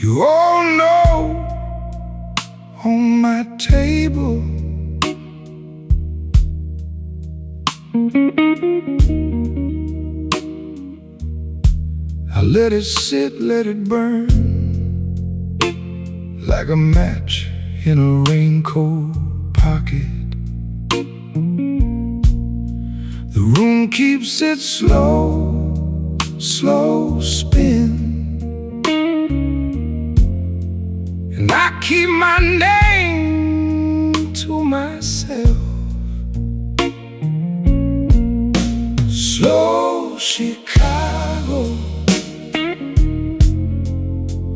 You all know on my table. I let it sit, let it burn, like a match in a raincoat pocket. The room keeps its slow, slow spin, and I keep my name to myself. Slow Chicago,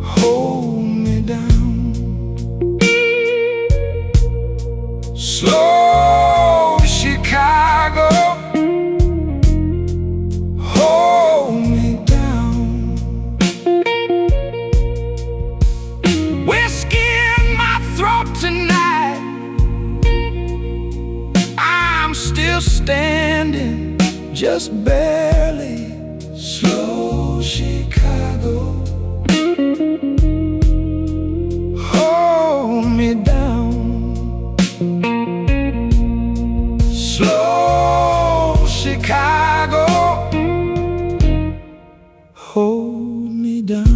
hold me down. Slow Chicago, hold me down. Whiskey in my throat tonight, I'm still standing, just barely. Slow Chicago, hold me down. Slow Chicago, hold me down.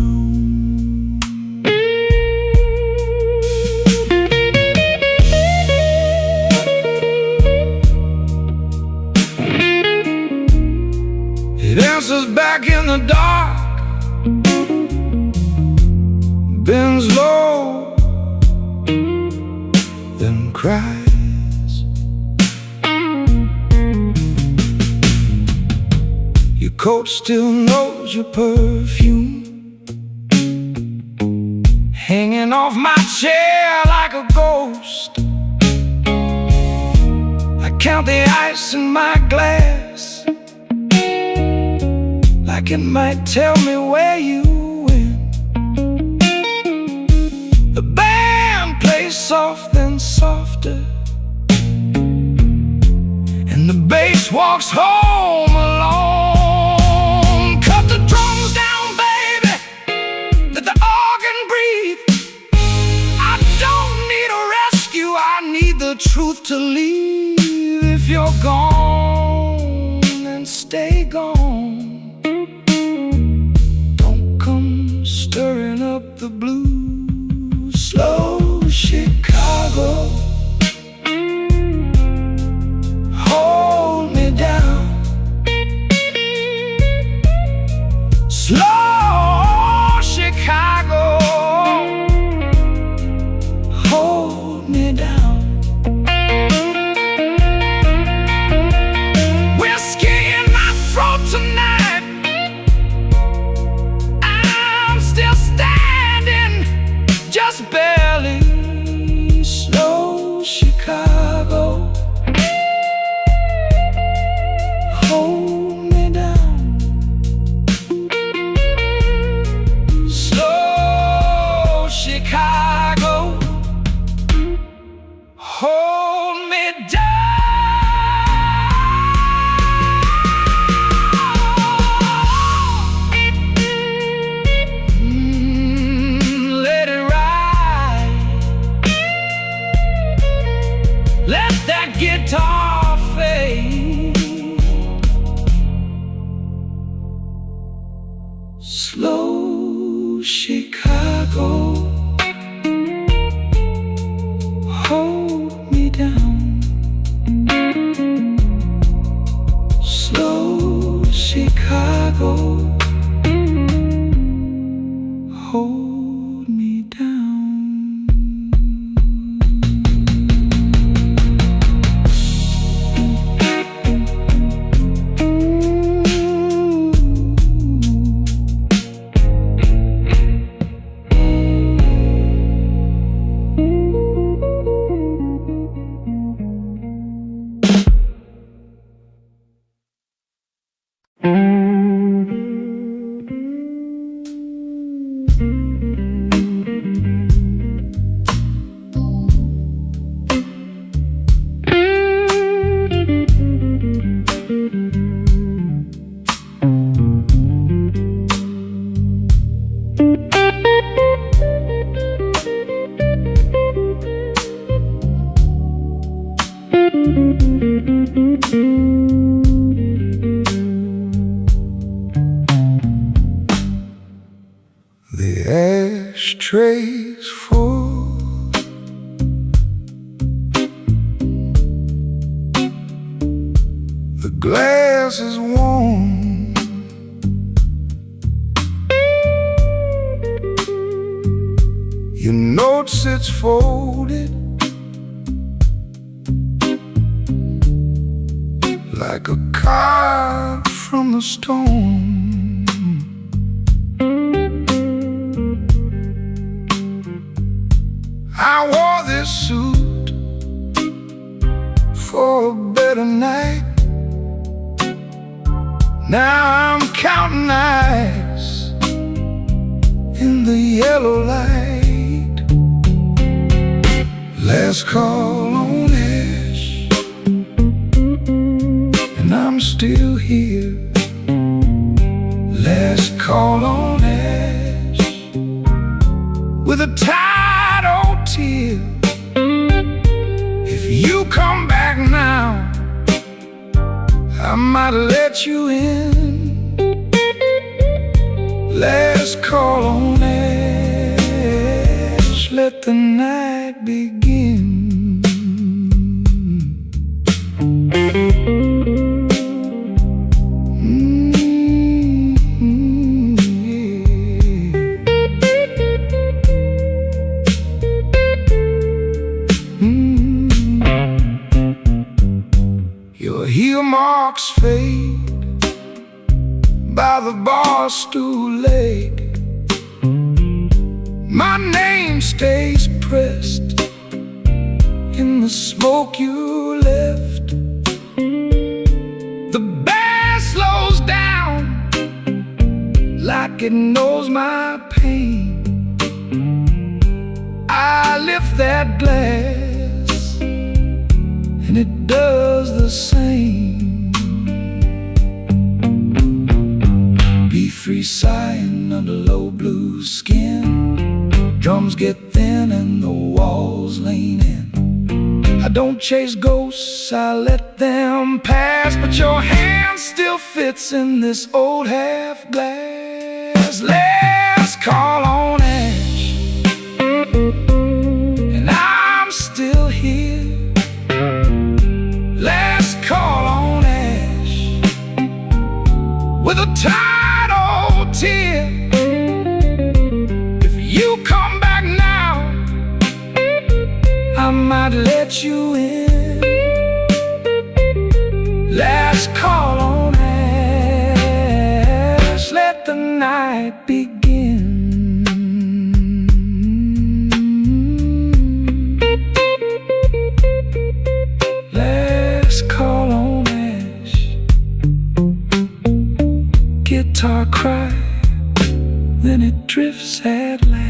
It answers back in the dark, bends low, then cries. Your coat still knows your perfume, hanging off my chair like a ghost. I count the ice in my glass, like it might tell me where you went. The band plays soft and softer, and the bass walks home alone. Cut the drums down, baby, let the organ breathe. I don't need a rescue, I need the truth to leave. If you're gone, then stay gone. Stirring up the blues. Slow Chicago, hold me down. Slow Chicago, hold me down. Whiskey in my throat tonight, just barely. Slow Chicago, hold me down. Slow Chicago, hold me down. Let that guitar fade. Slow Chicago, hold me down. Slow Chicago, hold me down. ashtrays full. The glass is warm. Your note sits folded like a card from the storm. I wore this suit for a better night. Now I'm counting eyes in the yellow light. Last call on Ash, and I'm still here. Last call on Ash, with a tired old tear. If you come back now, I might let you in. Last call on Ash, let the night begin. Your heel marks fade by the bar stool leg. My name stays pressed in the smoke you left. The band slows down like it knows my pain. I lift that glass and it does the same. Be3 sighing under low blue skin. Drums get thin and the walls lean in. I don't chase ghosts, I let them pass, but your hand still fits in this old half glass. Last call on Ash, and I'm still here. Last call on Ash, with a tired old tear. If you come back now, I might let you in. Last call on Ash, let the night begin. Last call on Ash, guitar cry, then it drifts at last.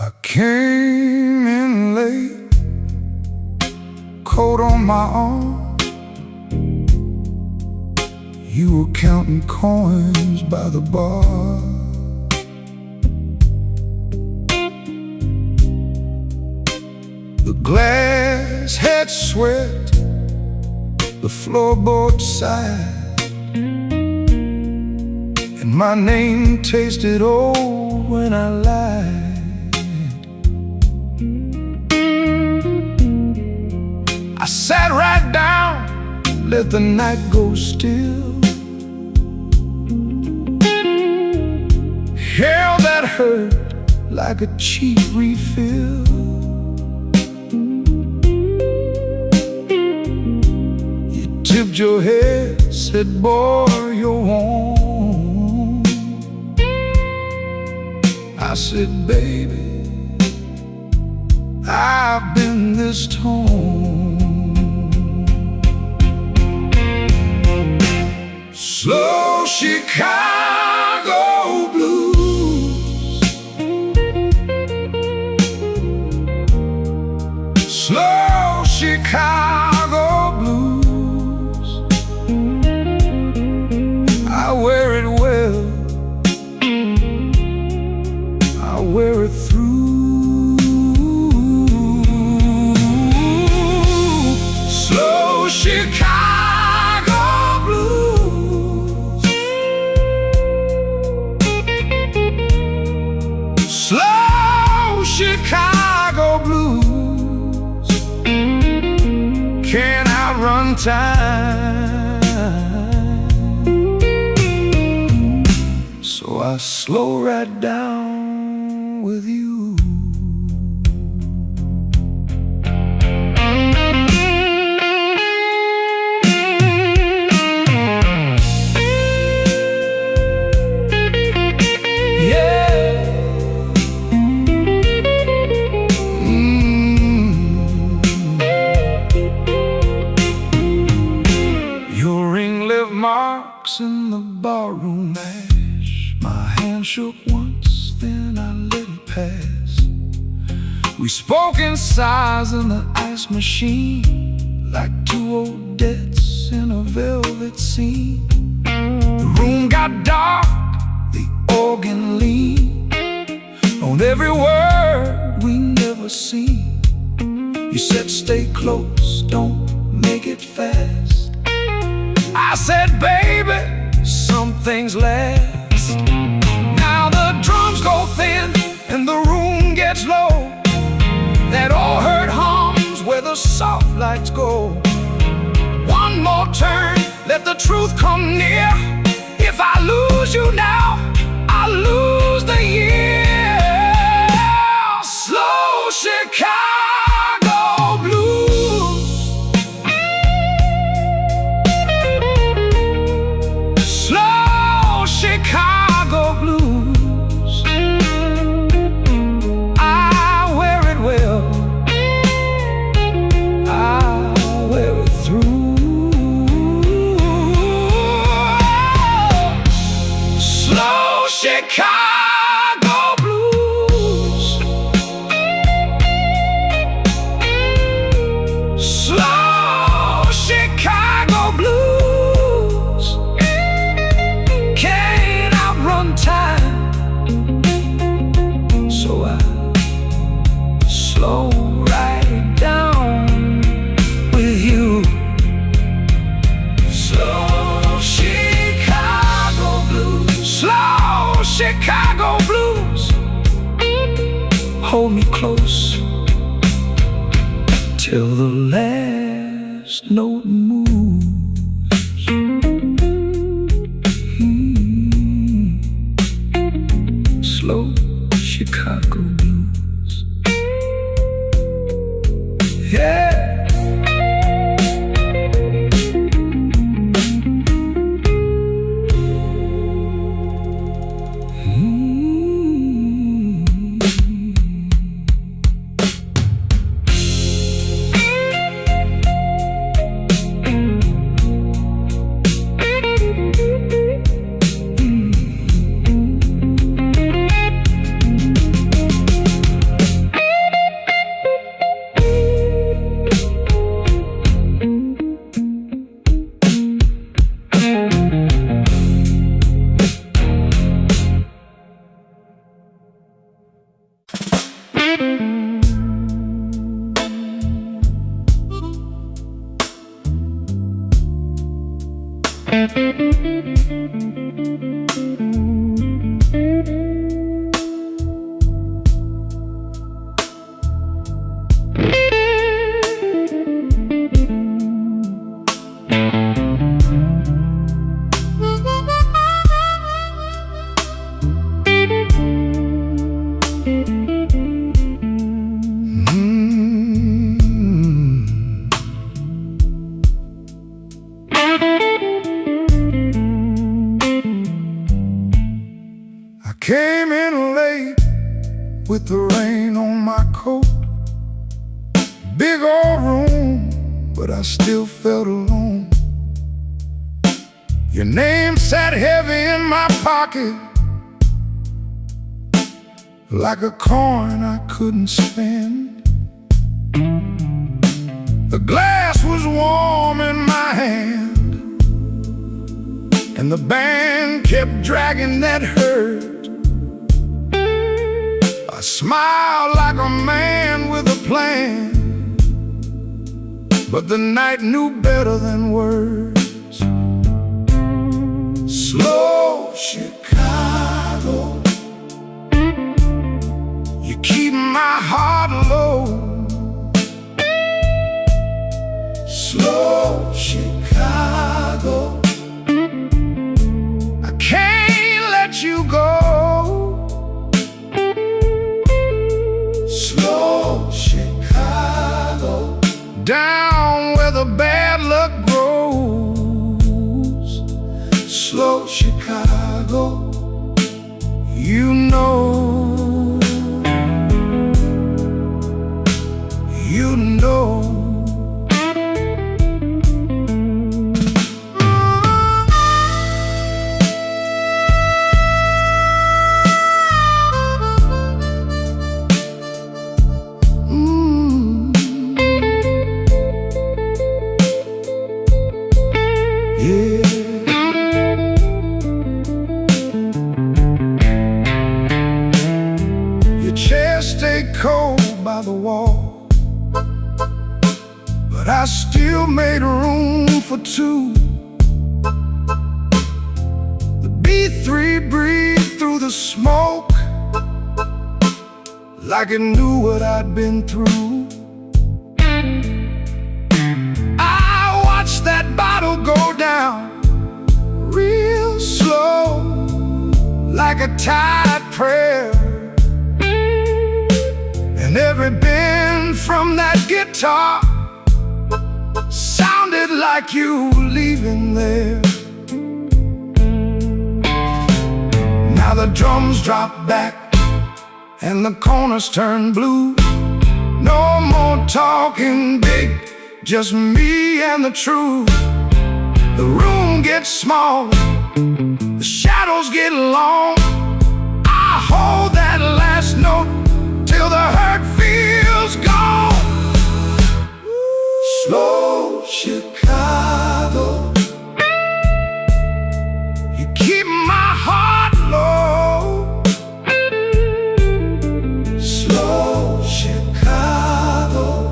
I came in late, coat on my arm. You were counting coins by the bar. The glass had sweat, the floorboard sighed, and my name tasted old when I lied. I sat right down, let the night go still. Hell, that hurt like a cheap refill. your head, said, boy, you're warm. I said, baby, I've been this torn. Slow Chicago blues, slow Chicago blues. I wear it well, I wear it through. Slow Chicago blues, slow Chicago blues. Can't outrun time, so I slow right down with you. Marks in the barroom ash. My hand shook once, then I let it pass. We spoke in sighs in the ice machine, like two old debts in a velvet scene. The room got dark, the organ leaned on every word we never seen. You said stay close, don't make it fast. I said, baby, some things last. Now the drums go thin and the room gets low. That all hurt hums where the soft lights go. One more turn, let the truth come near. If I lose you now, I lose the year. Slow Chicago blues, slow Chicago blues. I wear it well, I wear it through. Slow Chicago blues, slow Chicago blues. Can't outrun time, so I slow right down with you. Slow Chicago blues, slow Chicago blues. Hold me close till the last note moves. Slow Chicago blues. Yeah. with the rain on my coat. Big old room, but I still felt alone. Your name sat heavy in my pocket, like a coin I couldn't spend. The glass was warm in my hand, and the band kept dragging that hurt. I smiled like a man with a plan, but the night knew better than words. Slow Chicago, you keep my heart low. Slow Chicago, I can't let you go. Slow Chicago, down where the bad luck grows. Slow Chicago, you know, you know. Cold by the wall, but I still made room for two. The B3 breathed through the smoke like it knew what I'd been through. I watched that bottle go down real slow, like a tired prayer. And every bend from that guitar sounded like you leaving there. Now the drums drop back and the corners turn blue. No more talking big, just me and the truth. The room gets smaller, the shadows get long. I hold that last note till the hurt feels gone. Slow Chicago, you keep my heart low. Slow Chicago,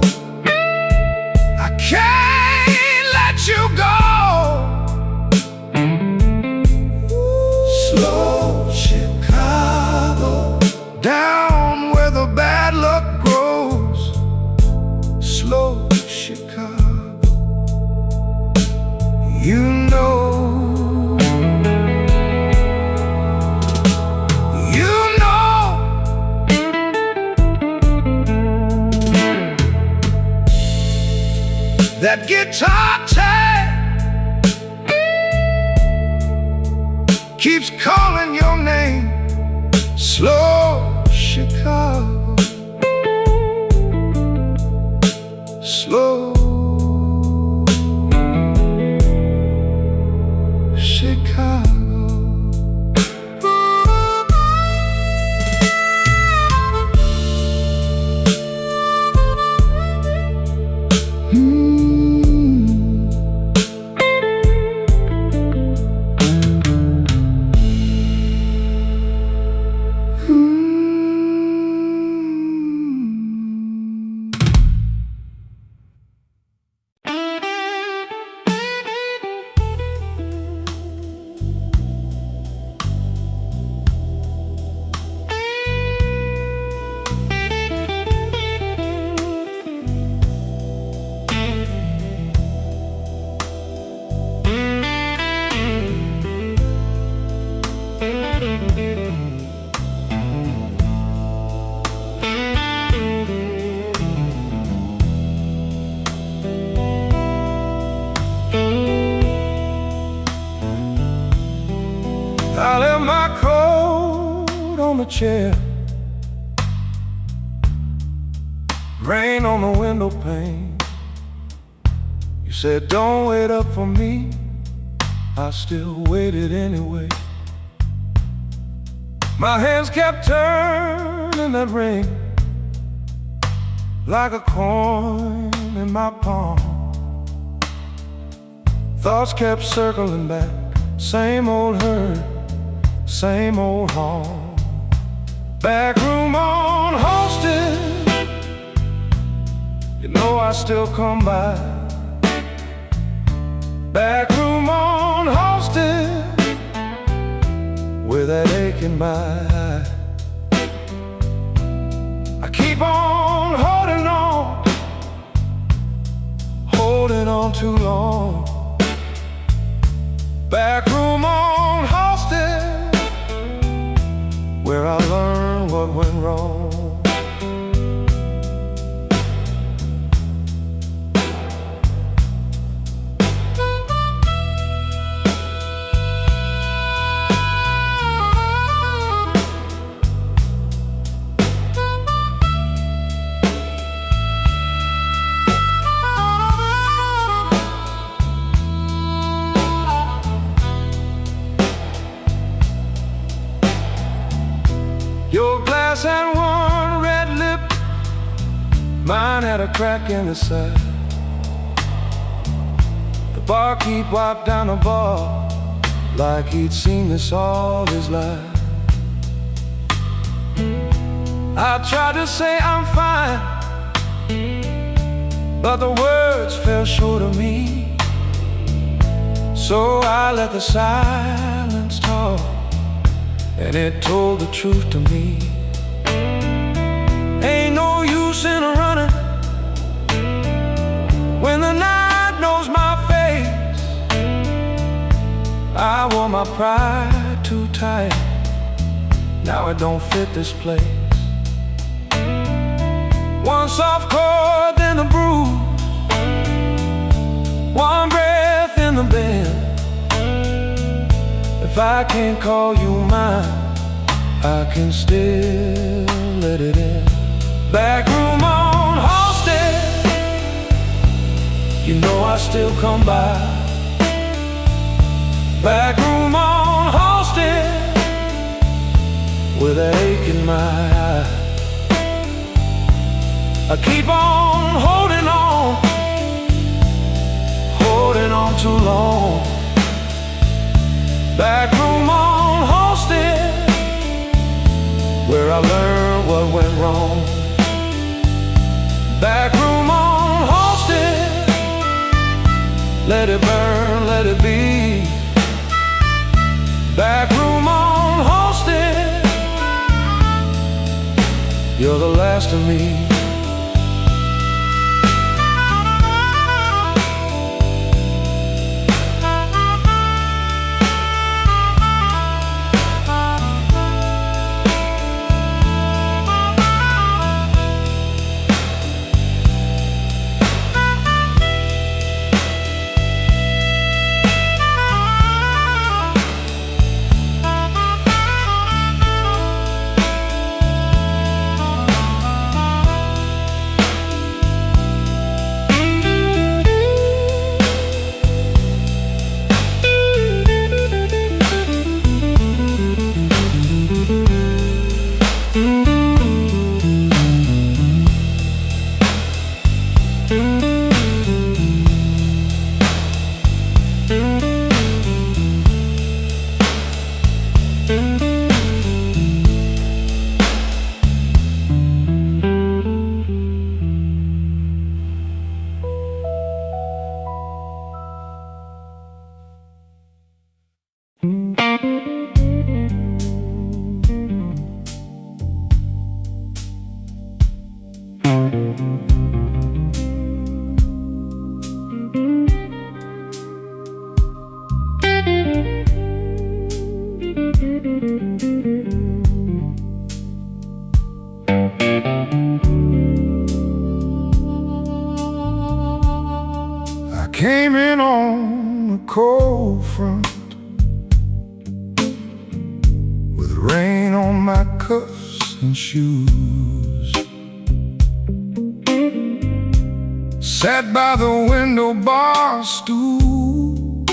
I can't let you go. Slow Chicago, down where the bad luck grows. Slow Chicago, you know, you know. That guitar tag keeps calling your name. Slow Chicago, slow Chicago. I left my coat on the chair rain on the window pane. You said don't wait up for me, I still waited anyway. My hands kept turning that ring like a coin in my palm. Thoughts kept circling back, same old herd, same old home. Back room on Halsted, you know I still come by. Back room on Halsted, with that ache in my eye. I keep on holding on too long. Back room on Halsted, where I learned what went wrong. Your glass had one red lip, mine had a crack in the side. The barkeep wiped down the bar like he'd seen this all his life. I tried to say I'm fine, but the words fell short of me. So I let the silence talk, and it told the truth to me. Ain't no use in running when the night knows my face. I wore my pride too tight, now it don't fit this place. One soft chord, then the bruise, one breath in the bend. If I can't call you mine, I can still let it in. Back room on Halsted, you know I still come by. Back room on Halsted, with an ache in my eye. I keep on holding on too long. Back room on Halsted, where I learned what went wrong. Back room on Halsted, let it burn, let it be. Back room on Halsted, you're the last of me. Came in on a cold front with rain on my cuffs and shoes. Sat by the window bar stool,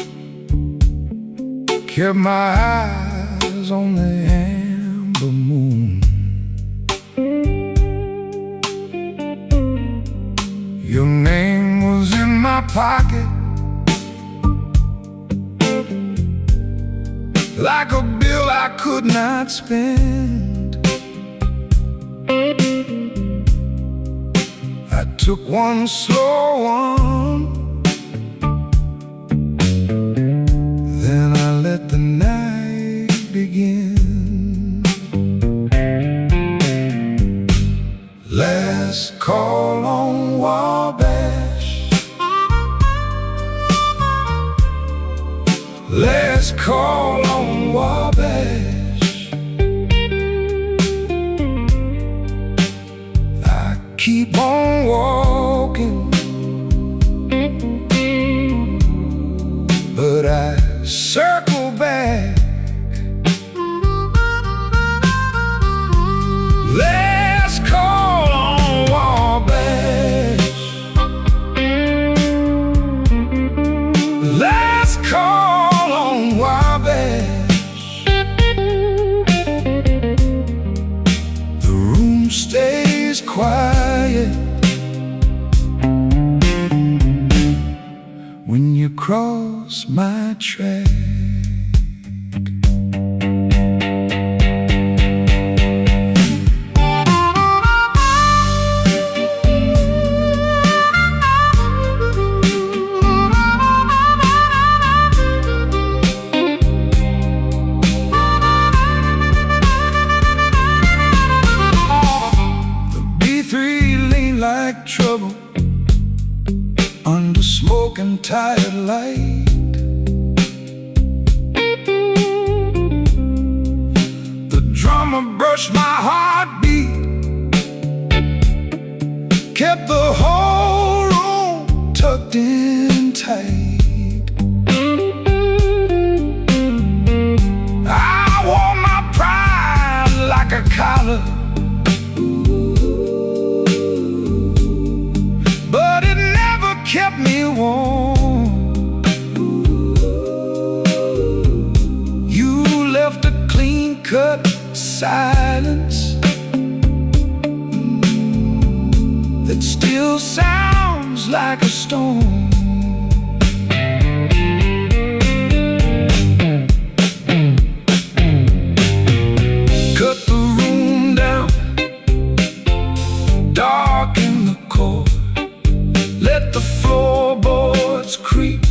kept my eyes on the amber moon. Your name was in my pocket, like a bill I could not spend. I took one slow one, then I let the night begin. Last call on Wabash, last call on Wabash. I keep on walking, but I circle back. Last call on Wabash, last call on Wabash. The room stays quiet when you cross my track. Like trouble under smoke and tired light. The drummer brushed my heartbeat, kept the whole room tucked in tight. I wore my pride like a collar, kept me warm. You left a clean-cut silence that still sounds like a storm. Cut the room down, darken the core. Let the floorboards creak,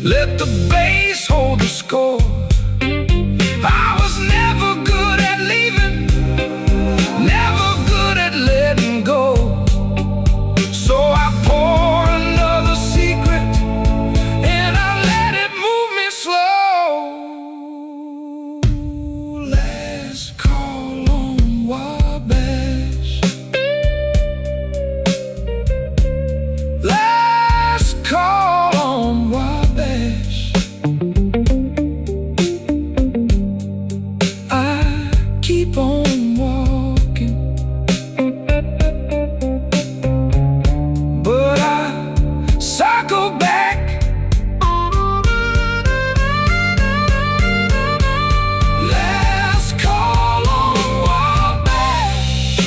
let the bass hold the score. I was never good at leaving, never good at letting go. So I pour another secret and I let it move me slow. Last call on Wabash, last call on Wabash. I keep on walking, but I circle back. Last call on Wabash,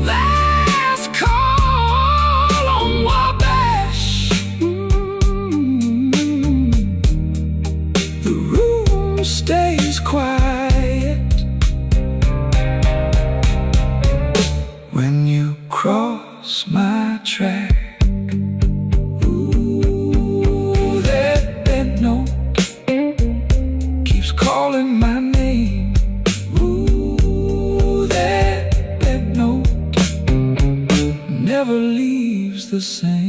last call on Wabash. The room stays quiet when you cross my track. Ooh, that note keeps calling my name. Ooh, that note never leaves the same.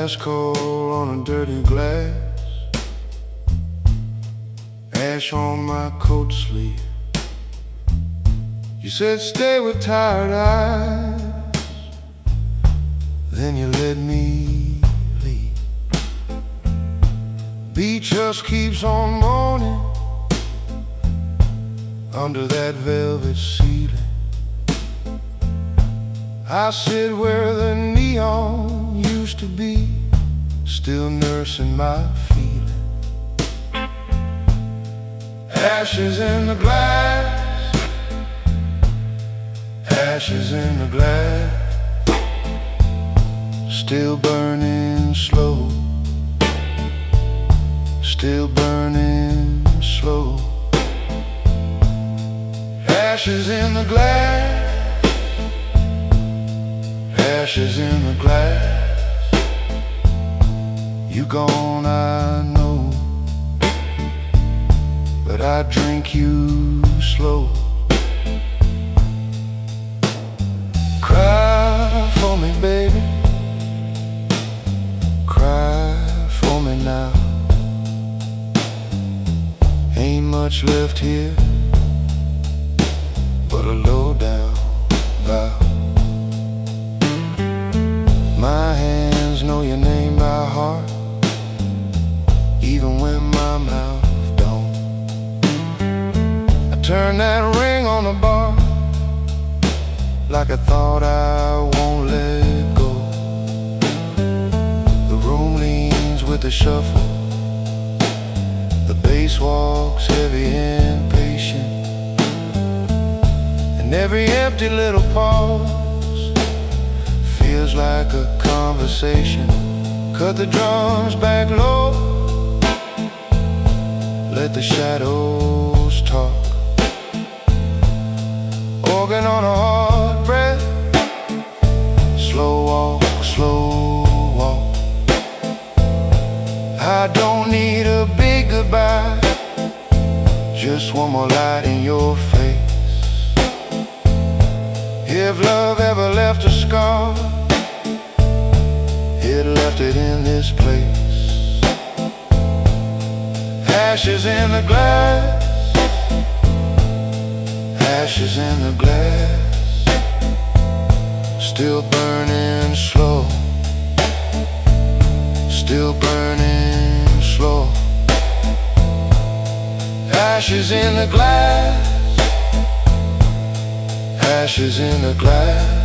Last call on a dirty glass, ash on my coat sleeve. You said stay with tired eyes, then you let me leave. Beach just keeps on moaning under that velvet ceiling. I sit where the neon used to be, still nursing my feeling. Ashes in the glass, ashes in the glass, still burning slow, still burning slow. Ashes in the glass, ashes in the glass. You gone, I know, but I drink you slow. Cry for me, baby, cry for me now. Ain't much left here but a low down vow. My hands know your name by heart, even when my mouth don't. I turn that ring on the bar like I thought I won't let go. The room leans with the shuffle, the bass walks heavy and patient, and every empty little pause feels like a conversation. Cut the drums back low, let the shadows talk. Organ on a hard breath, slow walk, slow walk. I don't need a big goodbye, just one more light in your face. If love ever left a scar, it left it in this place. Ashes in the glass, ashes in the glass, still burning slow, still burning slow. Ashes in the glass, ashes in the glass.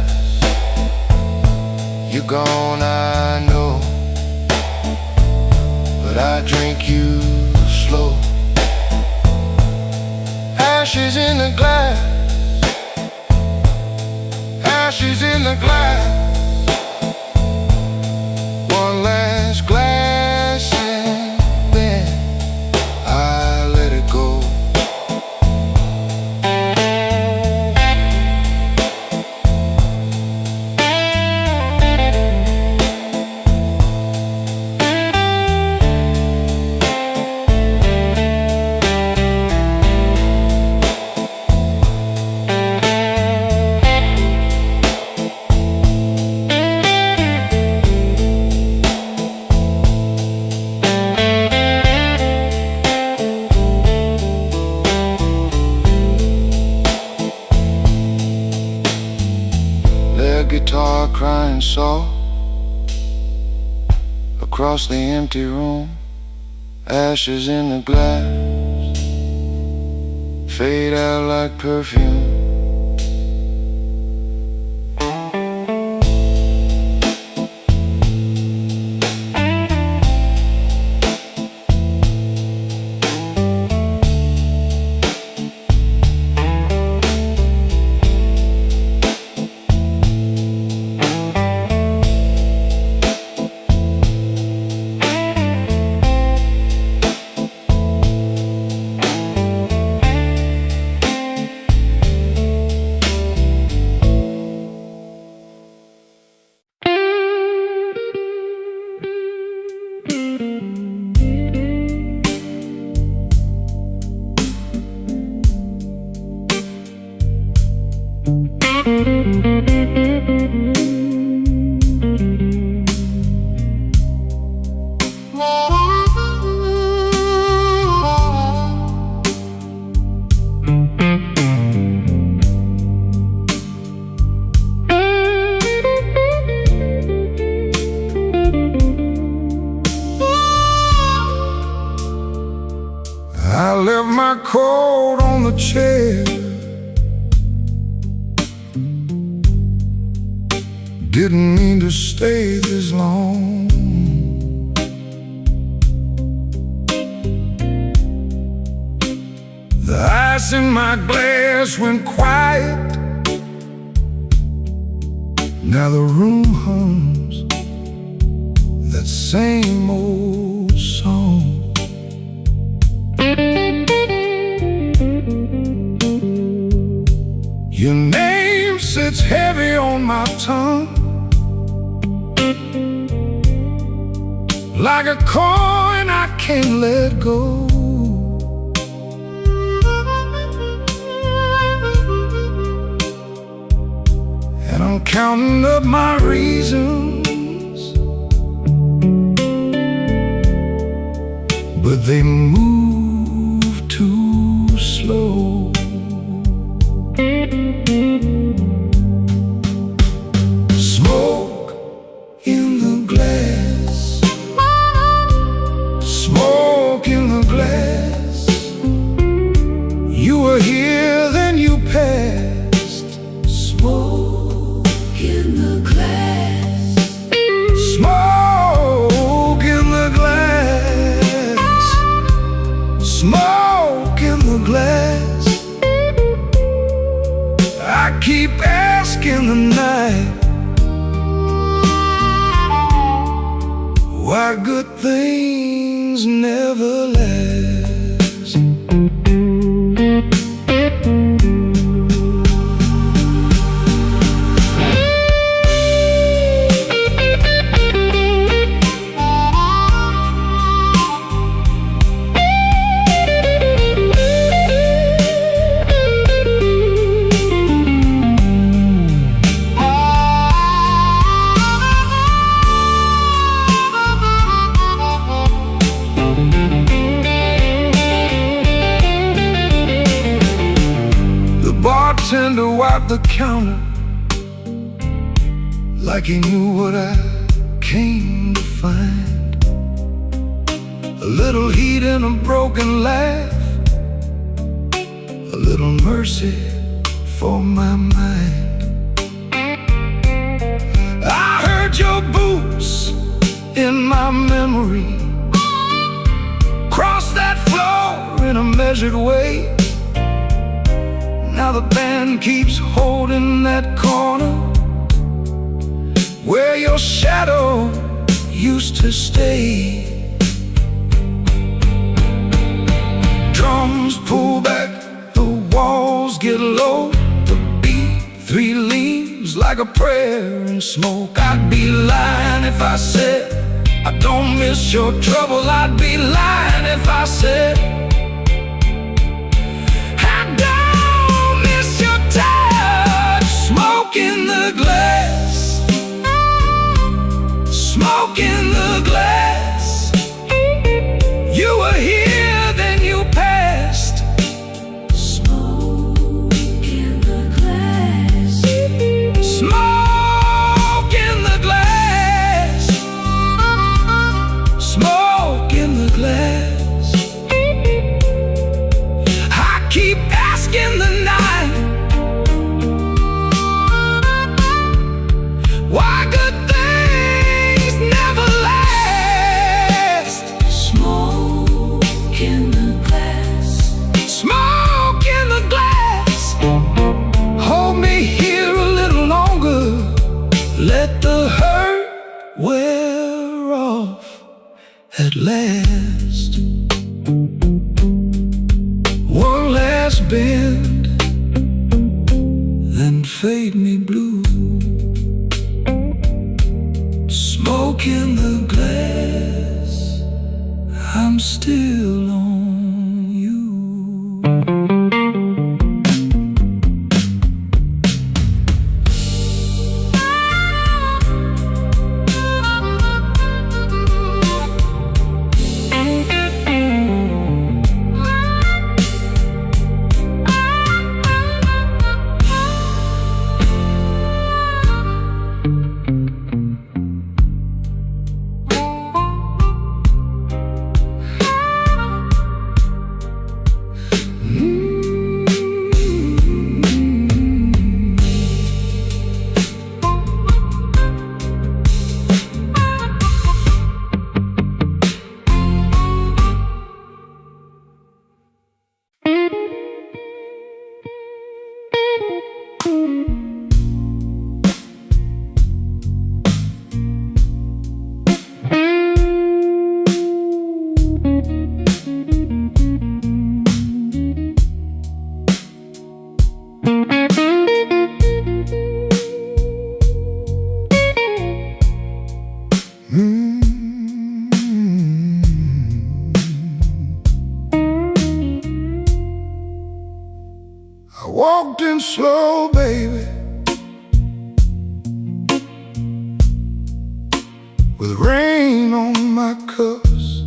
You're gone, I know, but I drink you slow. Ashes in the glass, ashes in the glass. One last glass and then I let it go. Guitar crying soft across the empty room. Ashes in the glass fade out like perfume. I left my coat on the chair. Didn't mean to stay this long. The ice in my glass went quiet. Now the room hums that same old song. Your name sits heavy on my tongue, like a coin I can't let go. And I'm counting up my reasons, but they move too slow. Smoke in the glass, smoke in the glass. You were here, then you passed. Smoke in the glass, smoke in the glass, smoke in the glass. I keep asking the night why good things never last. Bartender wiped the counter like he knew what I came to find. A little heat and a broken laugh, a little mercy for my mind. I heard your boots in my memory cross that floor in a measured way. Now the band keeps holding that corner where your shadow used to stay. Drums pull back, the walls get low. The beat three leaves like a prayer in smoke. I'd be lying if I said I don't miss your trouble. I'd be lying if I said smoke in the glass, smoke in the glass. You were here, then you passed. Smoke in the glass, smoke in the glass, smoke in the glass. I keep asking the night why good things never last. Smoke in the glass, smoke in the glass. Hold me here a little longer, let the hurt wear off at last. One last bend, then fade me blue. Smoke in the glass, I'm still on you. walked in slow, baby, with rain on my cuffs.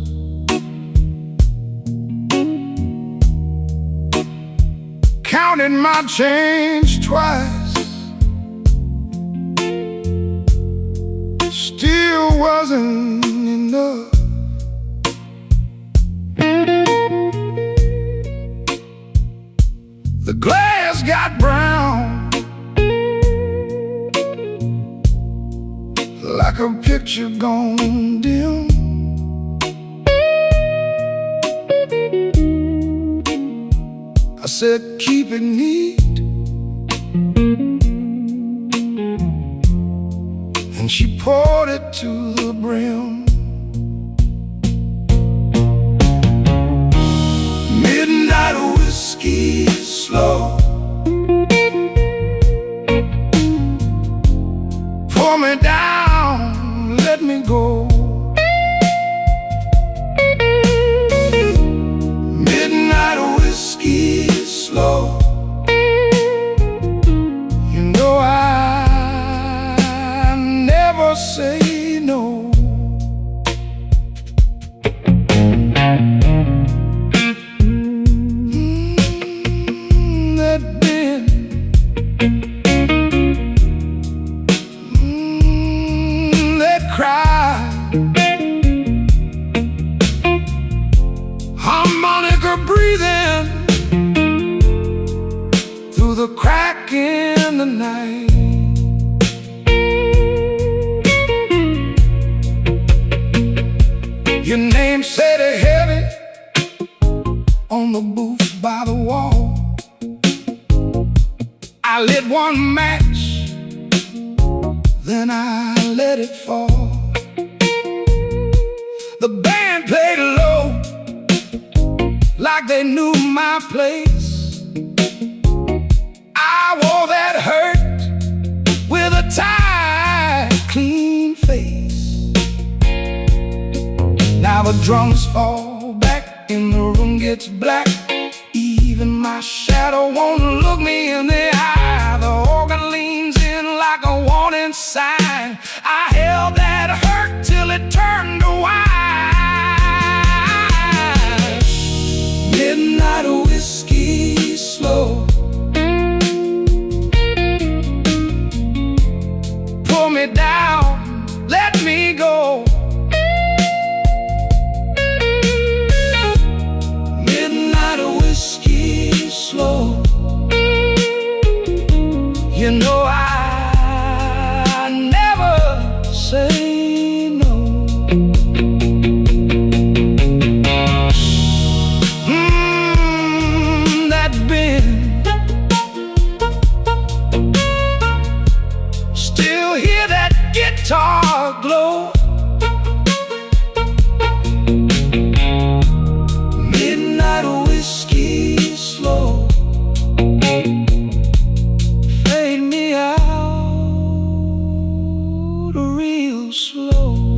Counted my change twice, still wasn't enough. The glass got brown, like a picture gone dim. I said, keep it neat, and she poured it to the brim. Midnight whiskey slow, pour me down, let me go. Midnight whiskey slow, you know I never say no. That bend, that cry, harmonica breathing through the crack in the night. Your name said heavy on the booth by the wall. I lit one match, then I let it fall. The band played low, like they knew my place. I wore that hurt with a tight, clean face. Now the drums fall back and the room gets black. Even my shadow won't look me in the eye. The organ leans in like a warning sign. I held that hurt till it turned to wine. Midnight whiskey slow, pull me down, let me go. Midnight whiskey slow, you know I never say no. That bend, still hear that guitar glow. Midnight whiskey slow, fade me out real slow.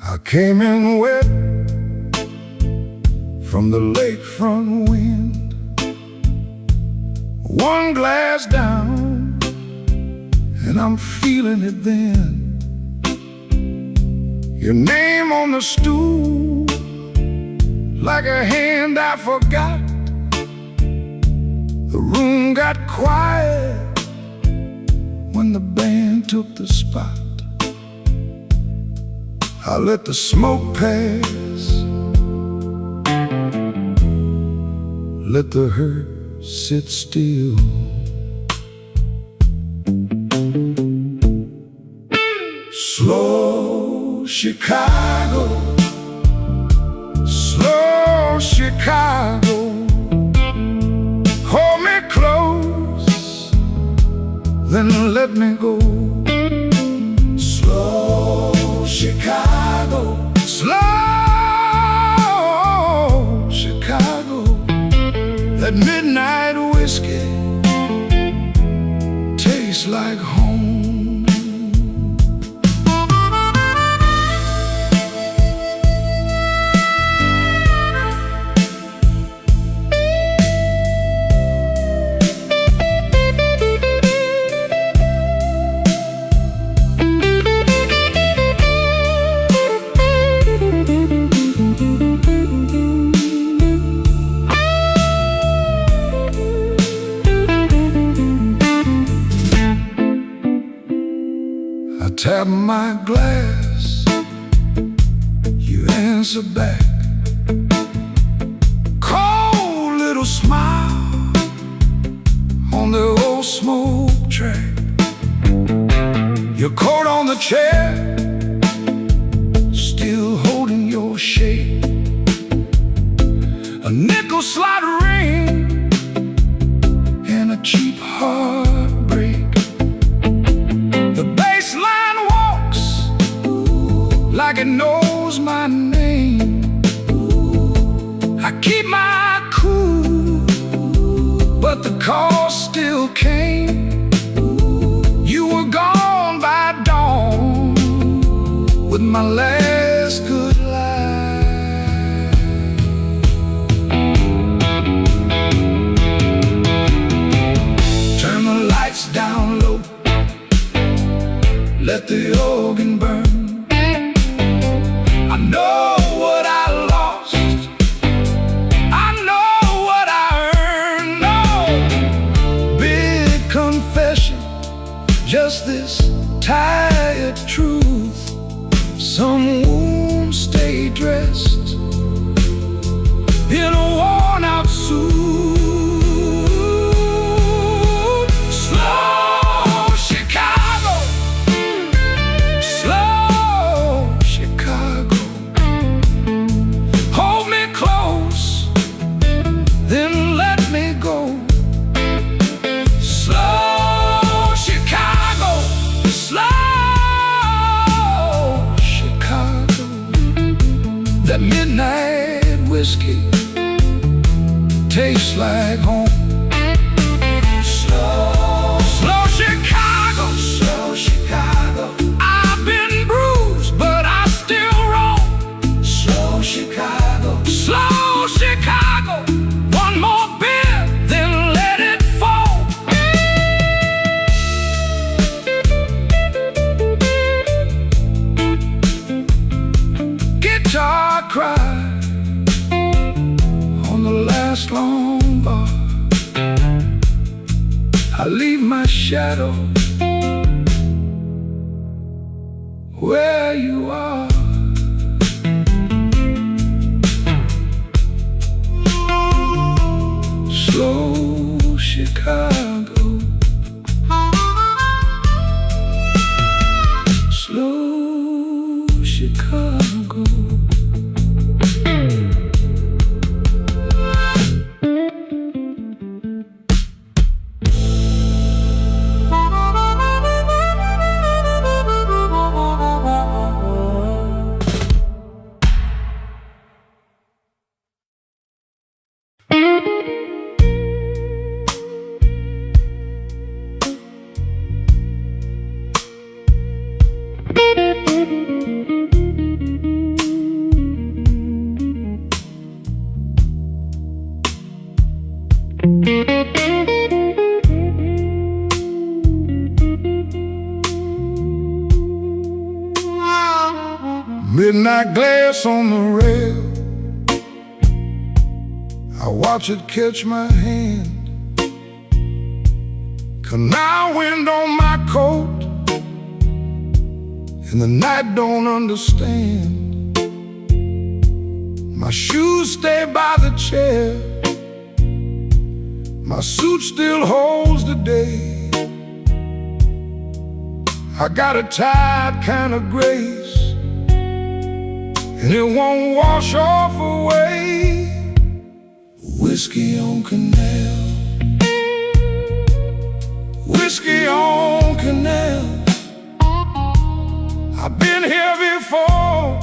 I came in wet from the lakefront wind. One glass down, and I'm feeling it then. Your name on the stool, like a hand I forgot. The room got quiet when the band took the spot. I let the smoke pass, let the hurt sit still. Slow Chicago, slow Chicago, hold me close, then let me go. Slow Chicago, slow Chicago, that midnight whiskey tastes like home. Tap my glass, you answer back. Cold little smile on the old smoke track. Your coat on the chair, still holding your shape. A nickel slot ring and a cheap heartbreak. The bass line walks like it knows my name. I keep my cool, but the call still came. You were gone by dawn with my last good line. Turn the lights down low, let the organ burn. I know what I lost, I know what I earned. No big confession, just this tired truth. Some wounds stay dressed in a worn out suit. Slow Chicago, slow Chicago, hold me close, then let me go. Slow Chicago, slow Chicago, that midnight whiskey tastes like home. Slow Chicago, slow Chicago, I've been bruised, but I still roll. Slow Chicago, slow Chicago, one more beer, then let it fall. Guitar cry on the last long bar. I leave my shadow where you are. Slow Chicago, slow Chicago. Midnight glass on the rail, I watch it catch my hand. Canal wind on my coat, and the night don't understand. My shoes stay by the chair, my suit still holds the day. I got a tired kind of grace, and it won't wash off away. Whiskey on Canal, whiskey on Canal. I've been here before.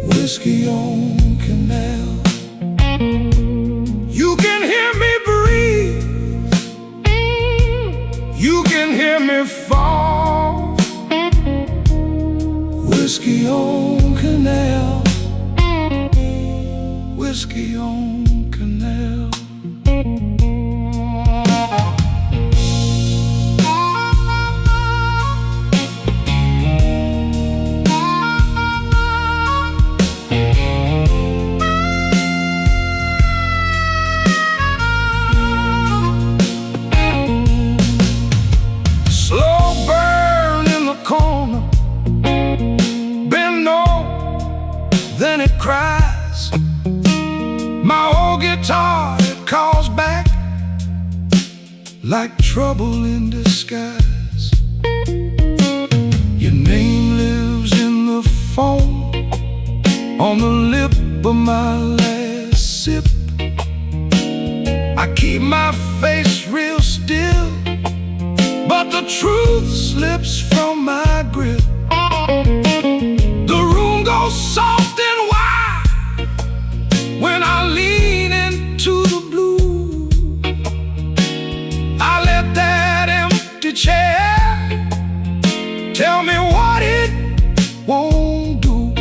Whiskey on Canal. You can hear me breathe, you can hear me fall. Whiskey on Canal, whiskey on Canal. Then it cries. My old guitar, it calls back like trouble in disguise. Your name lives in the foam on the lip of my last sip. I keep my face real still, but the truth slips from my grip. The room goes soft and wide when I lean into the blue. I let that empty chair tell me what it won't do.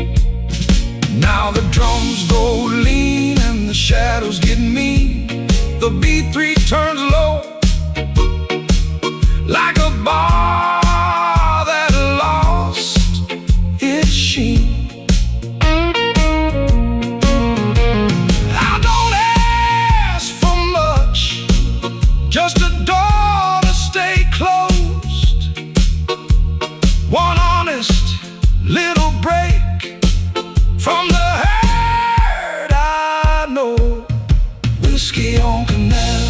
Now the drums go lean and the shadows get mean. The B3 turns low like a bar that lost its sheen. I don't ask for much, just a door to stay closed. One honest little break from the hurt I know. Whiskey on Canal,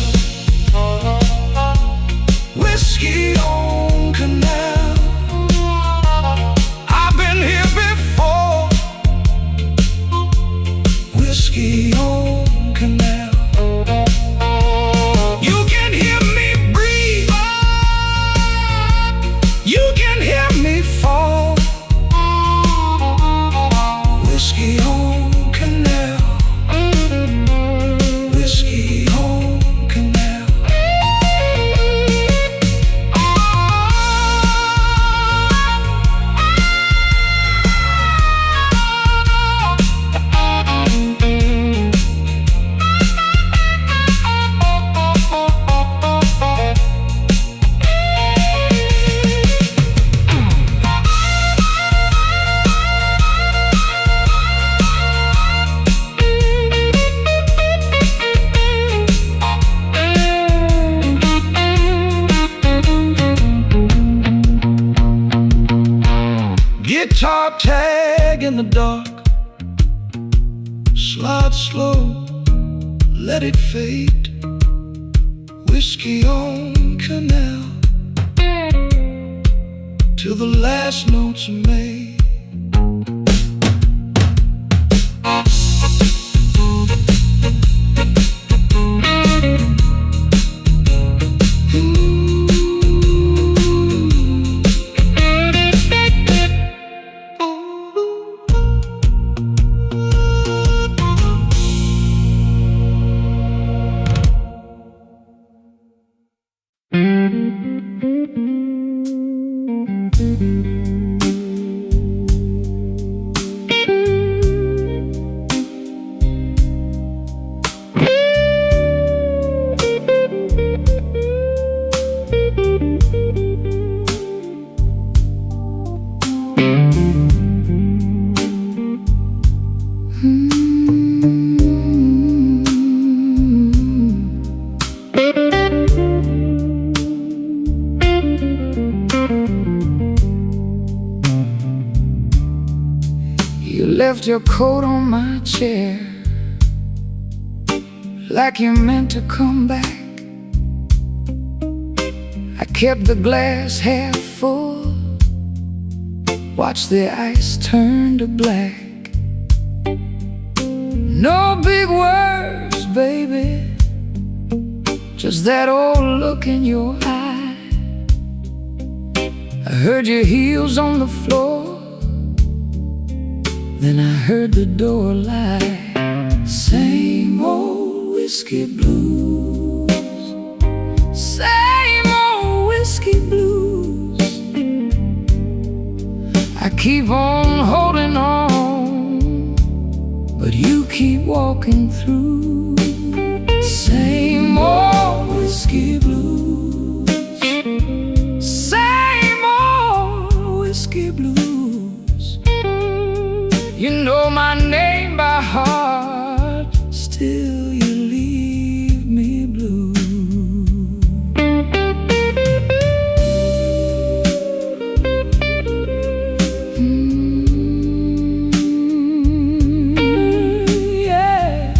whiskey on Canal. I've been here before. Whiskey on Canal. You can hear me breathe, you can hear me fall. Whiskey on Canal, whiskey on Canal. Guitar tag in the dark, slide slow, let it fade. Whiskey on Canal till the last notes are made. left your coat on my chair, like you meant to come back. I kept the glass half full, watched the ice turn to black. No big words, baby, just that old look in your eye. I heard your heels on the floor, then I heard the door lie. Same old whiskey blues, same old whiskey blues. I keep on holding on, but you keep walking through. Same old whiskey blues, same old whiskey blues. You know my name by heart, still you leave me blue. Yeah.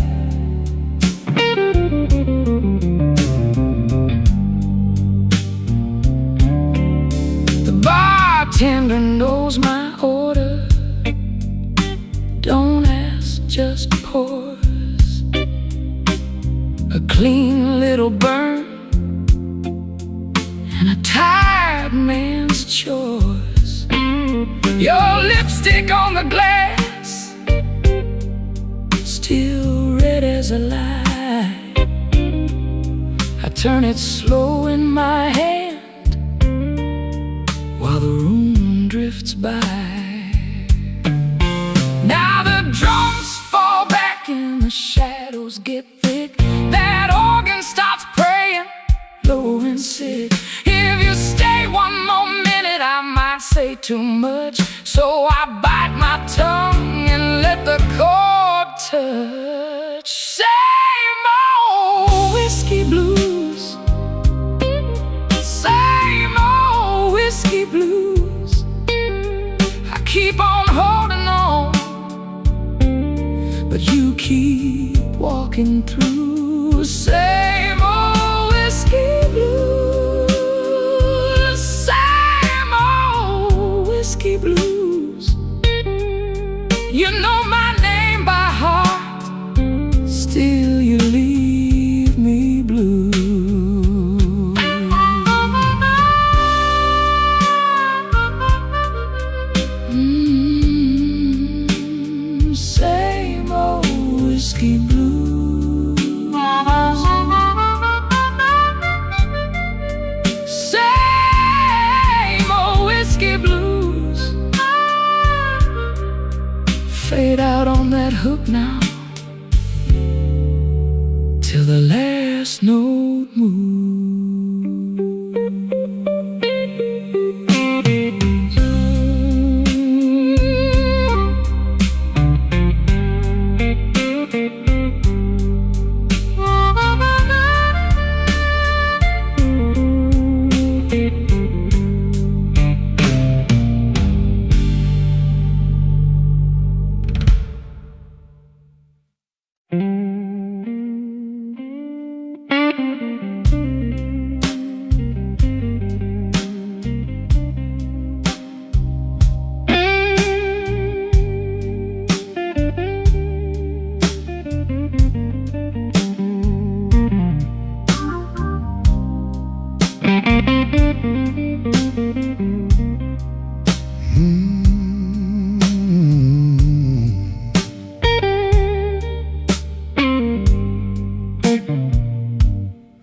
The bartender knows my order. Don't ask, just pours a clean little burn and a tired man's chores. Your lipstick on the glass, still red as a lie. I turn it slow in my hand while the room drifts by. Now the drums fall back and the shadows get thick. That organ starts praying low and sick. If you stay one more minute, I might say too much, so I bite my tongue and let the chord touch. Same old whiskey blues, same old whiskey blues. I keep on holding on, but you keep walking through. Same old whiskey blues, same old whiskey blues. You know my name by heart, still you leave me blue. Same old whiskey blues, same old whiskey blues. Fade out on that hook now, till the last note moves.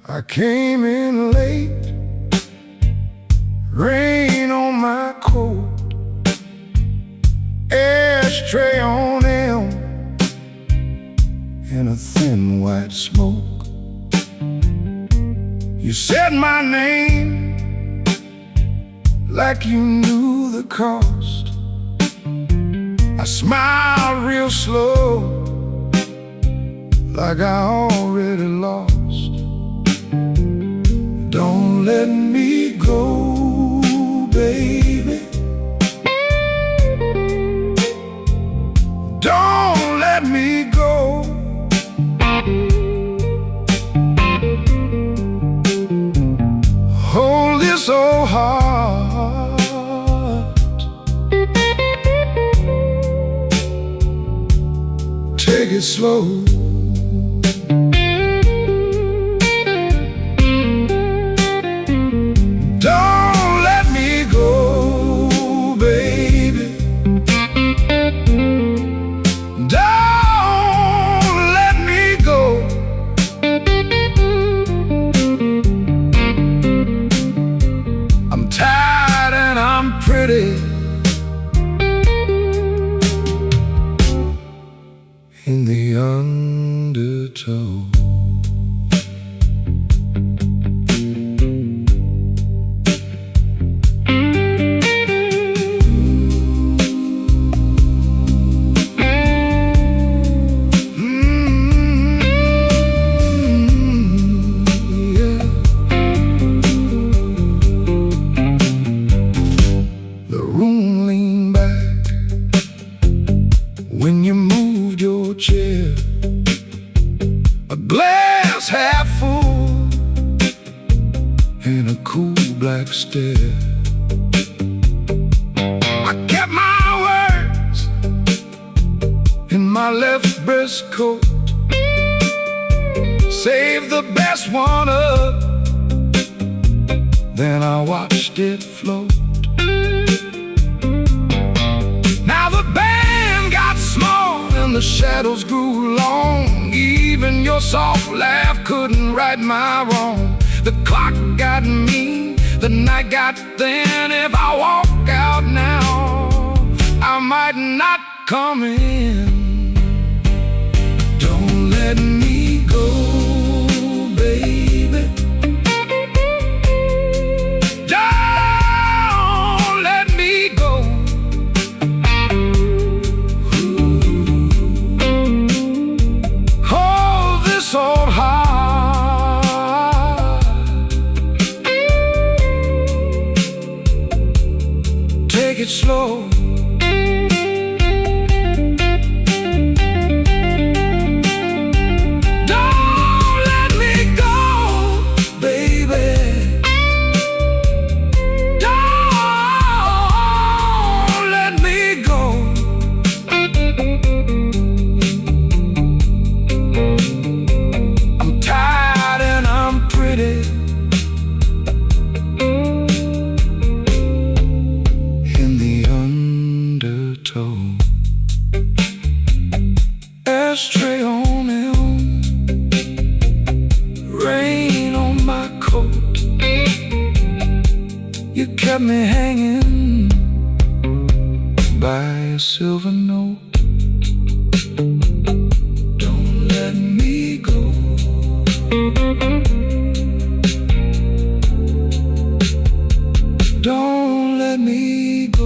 I came in late, rain on my coat, ashtray on him, and a thin white smoke. You said my name like you knew the cost. I smiled real slow, like I already lost. Don't let me go, baby. take it slow. Don't let me go, baby. Don't let me go. I'm tired and I'm pretty in the undertow. When you moved your chair, a glass half full and a cool black stare. I kept my words in my left breast coat, saved the best one up, then I watched it float. Now the band got small and the shadows grew long. Even your soft laugh couldn't right my wrong. The clock got mean, the night got thin. If I walk out now, I might not come in. Don't let me go, baby. Don't let me go. Old heart, take it slow. Don't let me go, baby. Don't let me go. In the undertow. Ashtray on elm, rain on my coat. You kept me hanging by a silver note. Don't let me go. Don't let me go.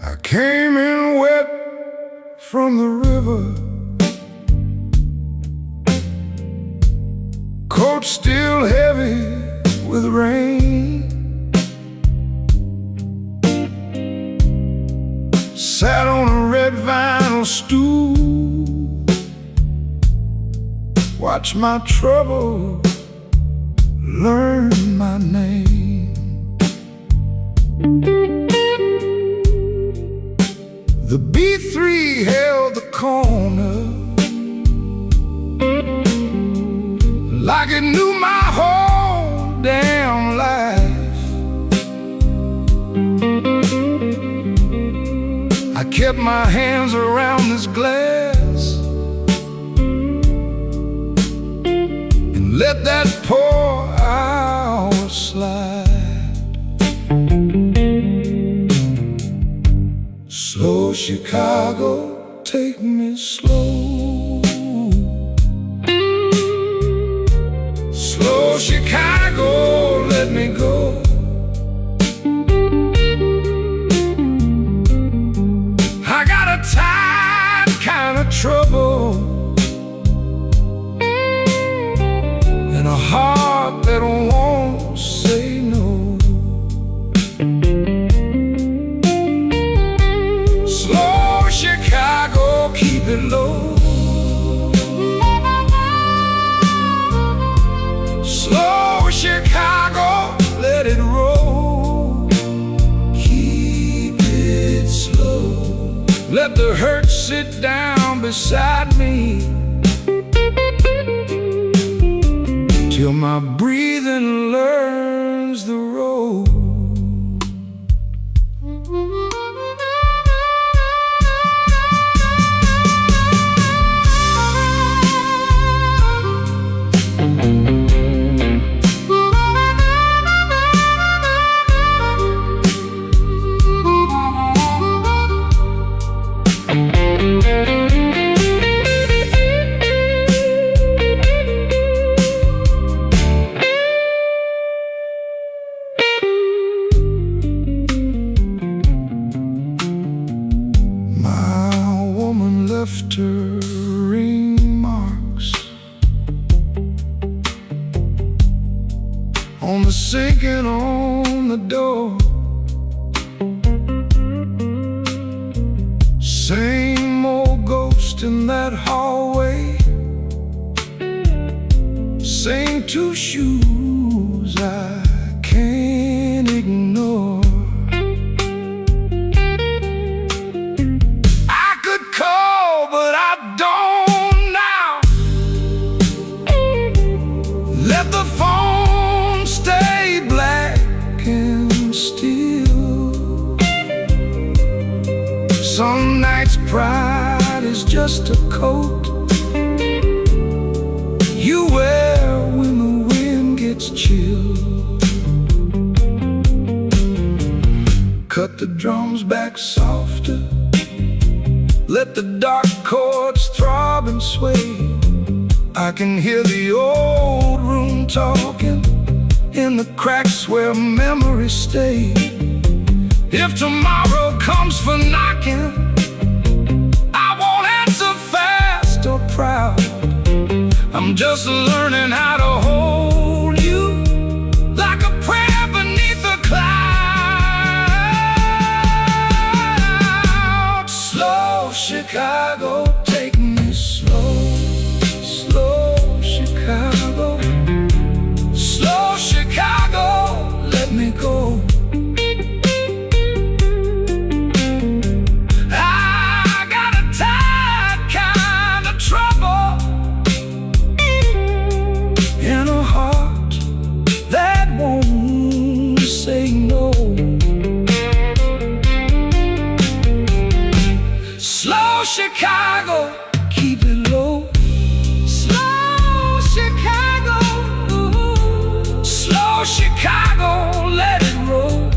I came in wet from the river, coat still heavy with rain. Sat on a red vinyl stool, watched my trouble learn my name. The B3 held the corner like it knew my whole damn life. I kept my hands around this glass and let that poor hour slide. Slow Chicago, take me slow. Slow Chicago, let me go. I got a tight kind of trouble and a heart that won't say no. Slow Chicago, keep it low. Slow Chicago, let it roll. Keep it slow. Let the hurt sit down beside me till my breathing learns the road. Left her ring marks on the sink and on the door. Same old ghost in that hallway, same two shoes I can't ignore. But I don't now. Let the phone stay black and still. Some nights pride is just a coat you wear when the wind gets chill. Cut the drums back softer, let the dark chords throb and sway. I can hear the old room talking in the cracks where memories stay. If tomorrow comes for knocking, I won't answer fast or proud. I'm just learning how to hold you like a prayer beneath a cloud. Slow Chicago, take me slow. Slow Chicago, slow Chicago, let me go. I got a tight kind of trouble in a heart that won't say no. Slow Chicago, keep it low. Slow Chicago, slow Chicago, let it roll.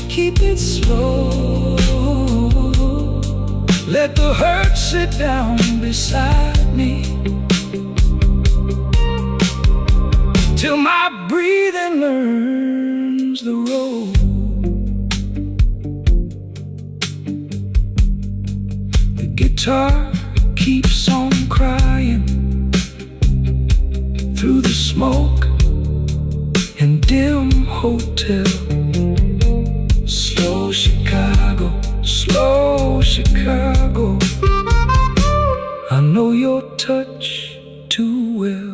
Keep it slow. Let the hurt sit down beside me till my breathing learns the road. The guitar keeps on crying through the smoke in dim hotel. Slow Chicago, slow Chicago, I know your touch too well.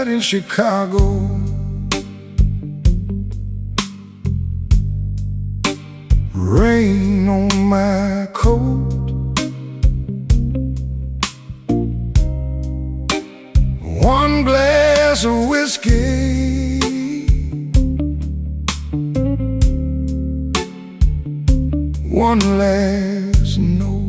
night in Chicago. Rain on my coat, one glass of whiskey, one last note.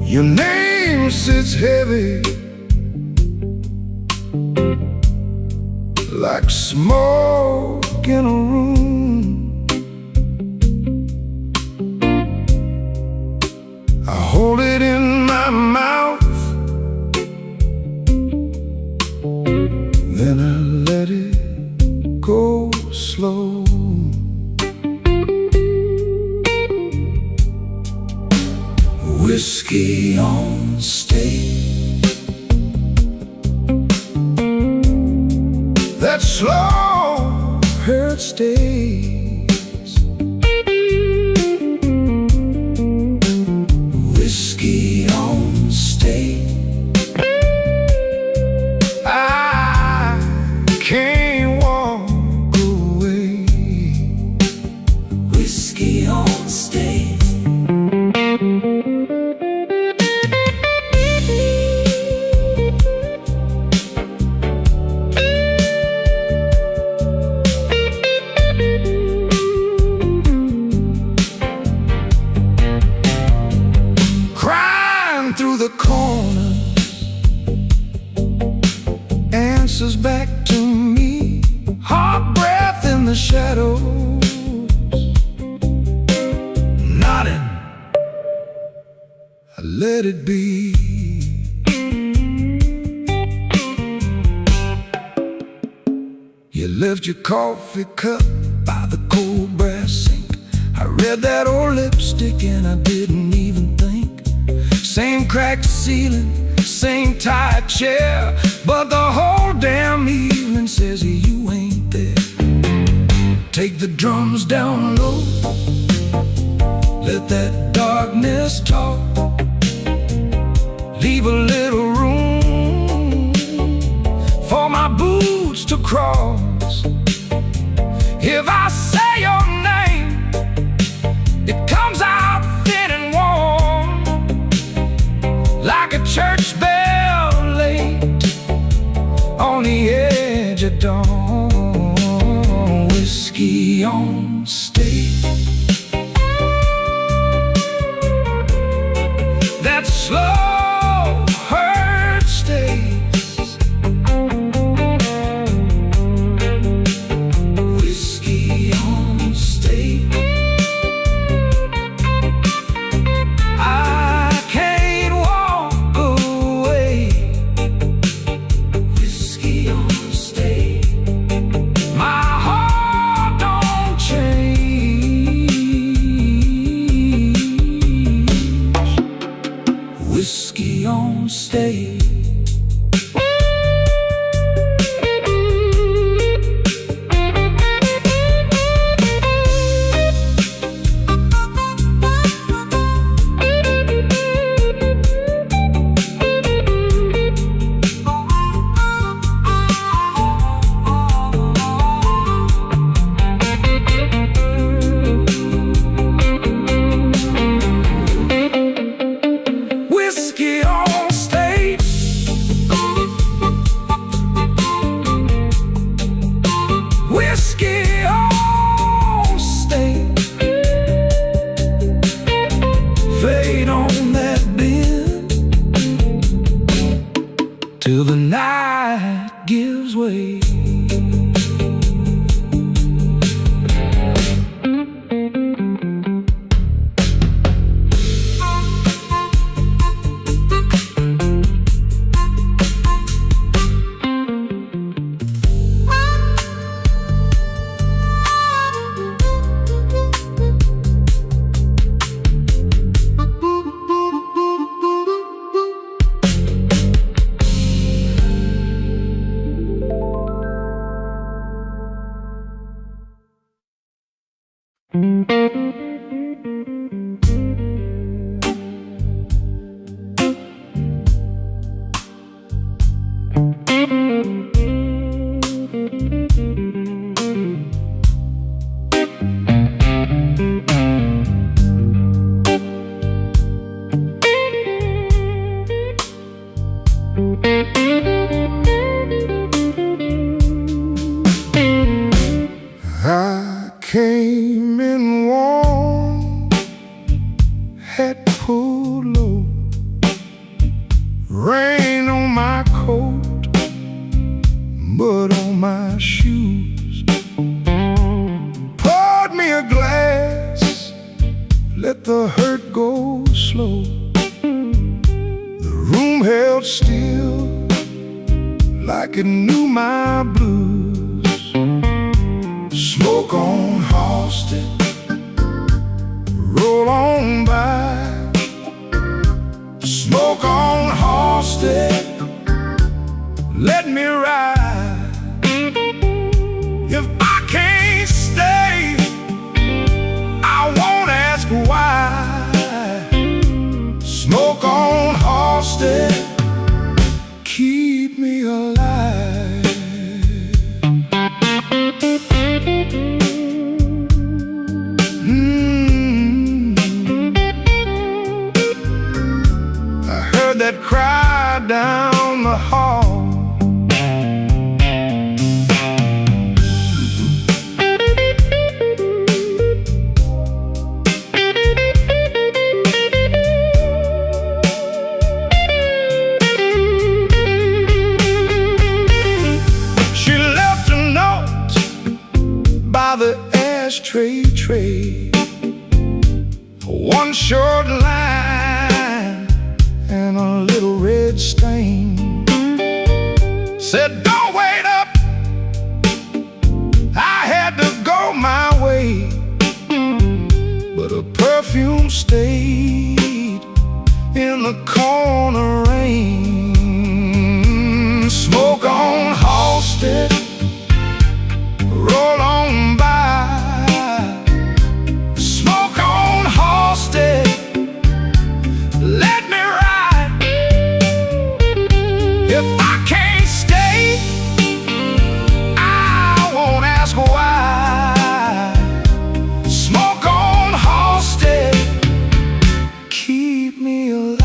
Your name sits heavy like smoke in a room. I hold it in my mouth, then I let it go slow. Whiskey on stage, that slow hurt stays. Whiskey on stage, I can't walk away. Whiskey on stage. Through the corners, answers back to me, hot breath in the shadows, nodding, I let it be. You left your coffee cup by the cold brass sink. I read that old lipstick and I didn't even think. Same cracked ceiling, same tight chair, but the whole damn evening says you ain't there. Take the drums down low, let that darkness talk. Leave a little room for my boots to cross. If I say your name, it comes out thin and warm, like a church bell late on the edge of dawn. Whiskey on stage, that slow hurt stays. Whiskey on stage, I can't walk away. Whiskey on stage, my heart don't change. Whiskey on stage. Whiskey on stage, whiskey on stage. Fade on that bend till the night gives way. on my shoes. Poured me a glass, let the hurt go slow. The room held still like it knew my blues. Smoke on Halsted, roll on by. Smoke on Halsted, let me ride. If I can't stay, I won't ask why. Smoke on Halsted, keep me alive. I heard that cry down the hall. The ashtray tray, one short line and a little red stain. Said don't wait up, I had to go my way, but a perfume stayed in the corner rain. Smoke on Halsted, roll on by. Smoke on Halsted, let me ride. If I can't stay, I won't ask why. Smoke on Halsted, keep me alive.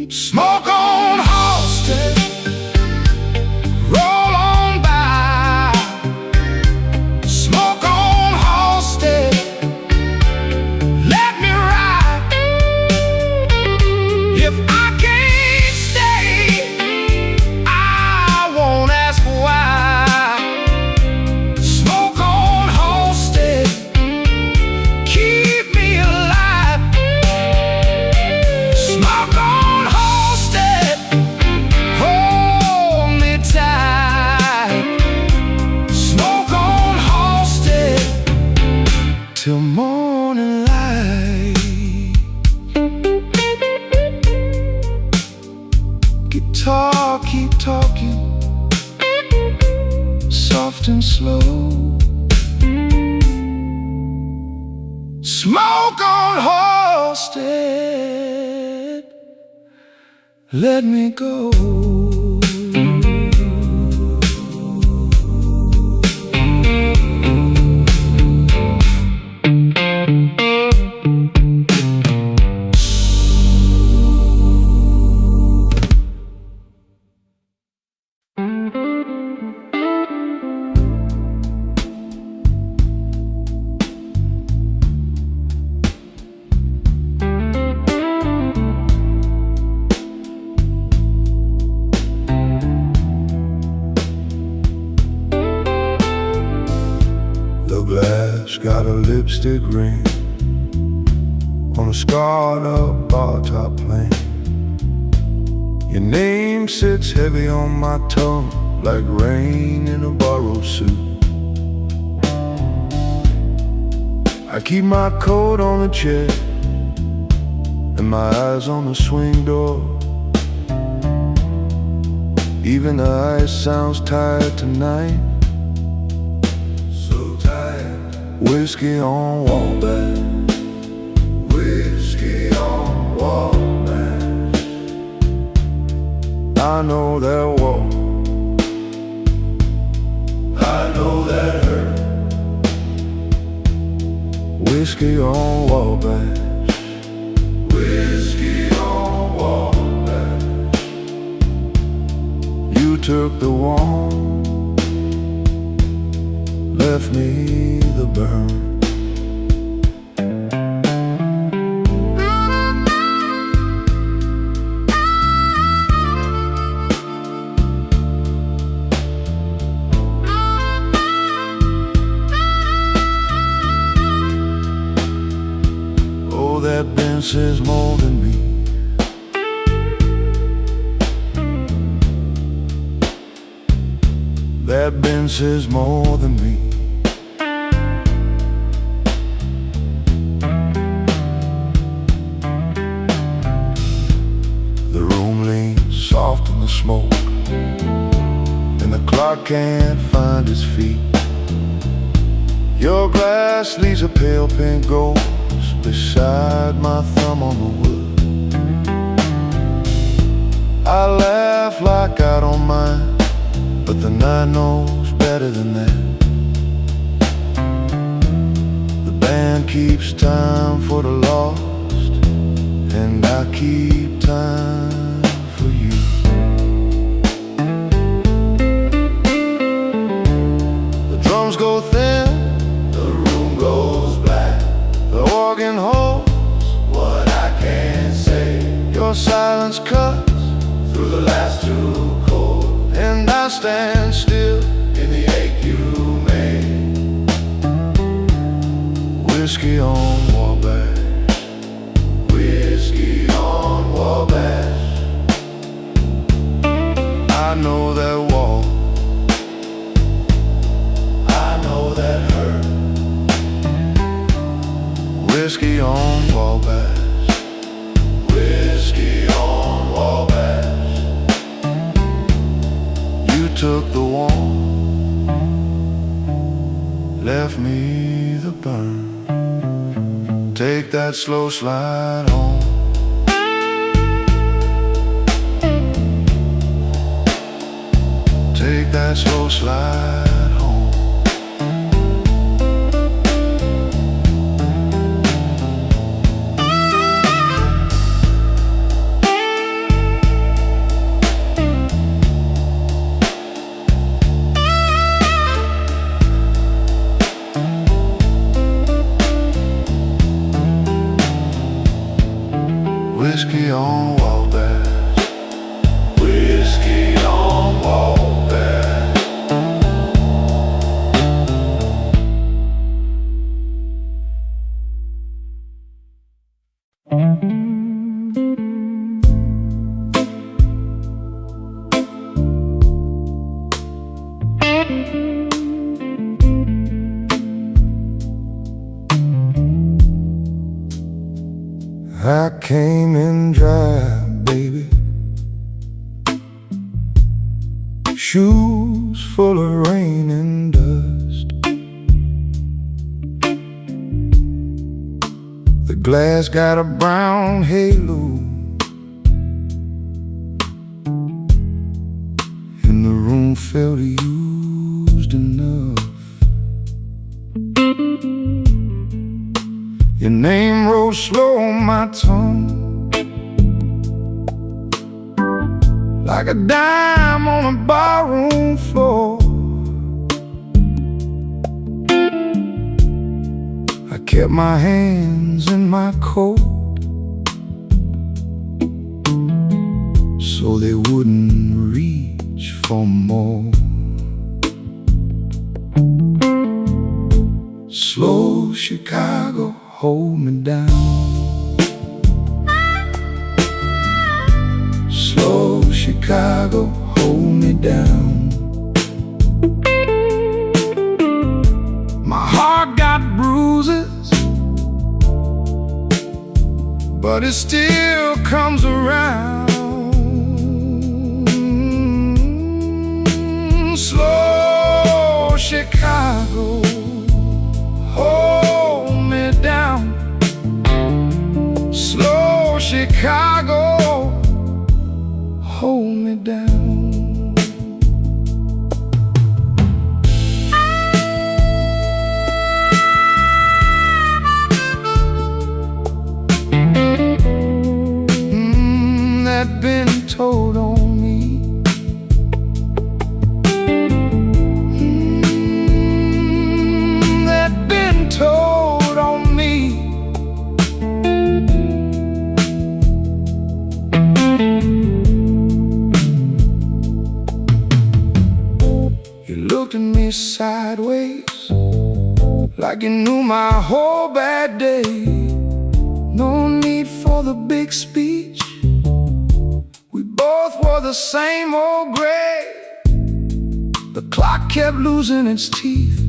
Smoke on Halsted, roll on by. Smoke on Halsted, let me ride. If I can't stay, I won't ask why. Smoke on Halsted, keep me alive. Smoke on till morning light. Guitar, keep talking, soft and slow. Smoke on Halsted, let me go. Got a lipstick ring on a scarred up bar top plane. Your name sits heavy on my tongue like rain in a borrowed suit. I keep my coat on the chair and my eyes on the swing door. Even the ice sounds tired tonight. So tired. Whiskey on Wabash. Whiskey on Wabash. I know that walk. I know that hurt. Whiskey on Wabash. Whiskey on Wabash. You took the warm, left me the burn. Oh, that bench says more than me. That bench says more than me. The room leans soft in the smoke, and the clock can't find its feet. Your glass leaves a pale pink ghost beside my thumb on the wood. I laugh like I don't mind, but the night knows better than that. The band keeps time for the lost, and I keep time for you. The drums go thin, the room goes black. The organ holds what I can't say. Your silence cuts through the last two chords, and I stand still in the ache you made. Whiskey on Wabash. Whiskey on Wabash. I know that walk. I know that hurt. Whiskey on Wabash. Whiskey on Wabash. You took the warm, left me the burn. Take that slow slide home. Take that slow slide home. Whiskey on Wabash. Whiskey on Wabash. I came in dry, baby. Shoes full of rain and dust. The glass got a brown halo, and the room felt used enough. Your name rose slow on my tongue, like a dime on a barroom floor. I kept my hands in my coat so they wouldn't reach for more. Slow Chicago, hold me down. Slow Chicago, hold me down. My heart got bruises, but it still comes around. Chicago, hold me down. Slow Chicago, hold me down. That been told on me. That been told on me. You looked at me sideways, like you knew my whole bad day. No need for the big speech. We both wore the same old gray. The clock kept losing its teeth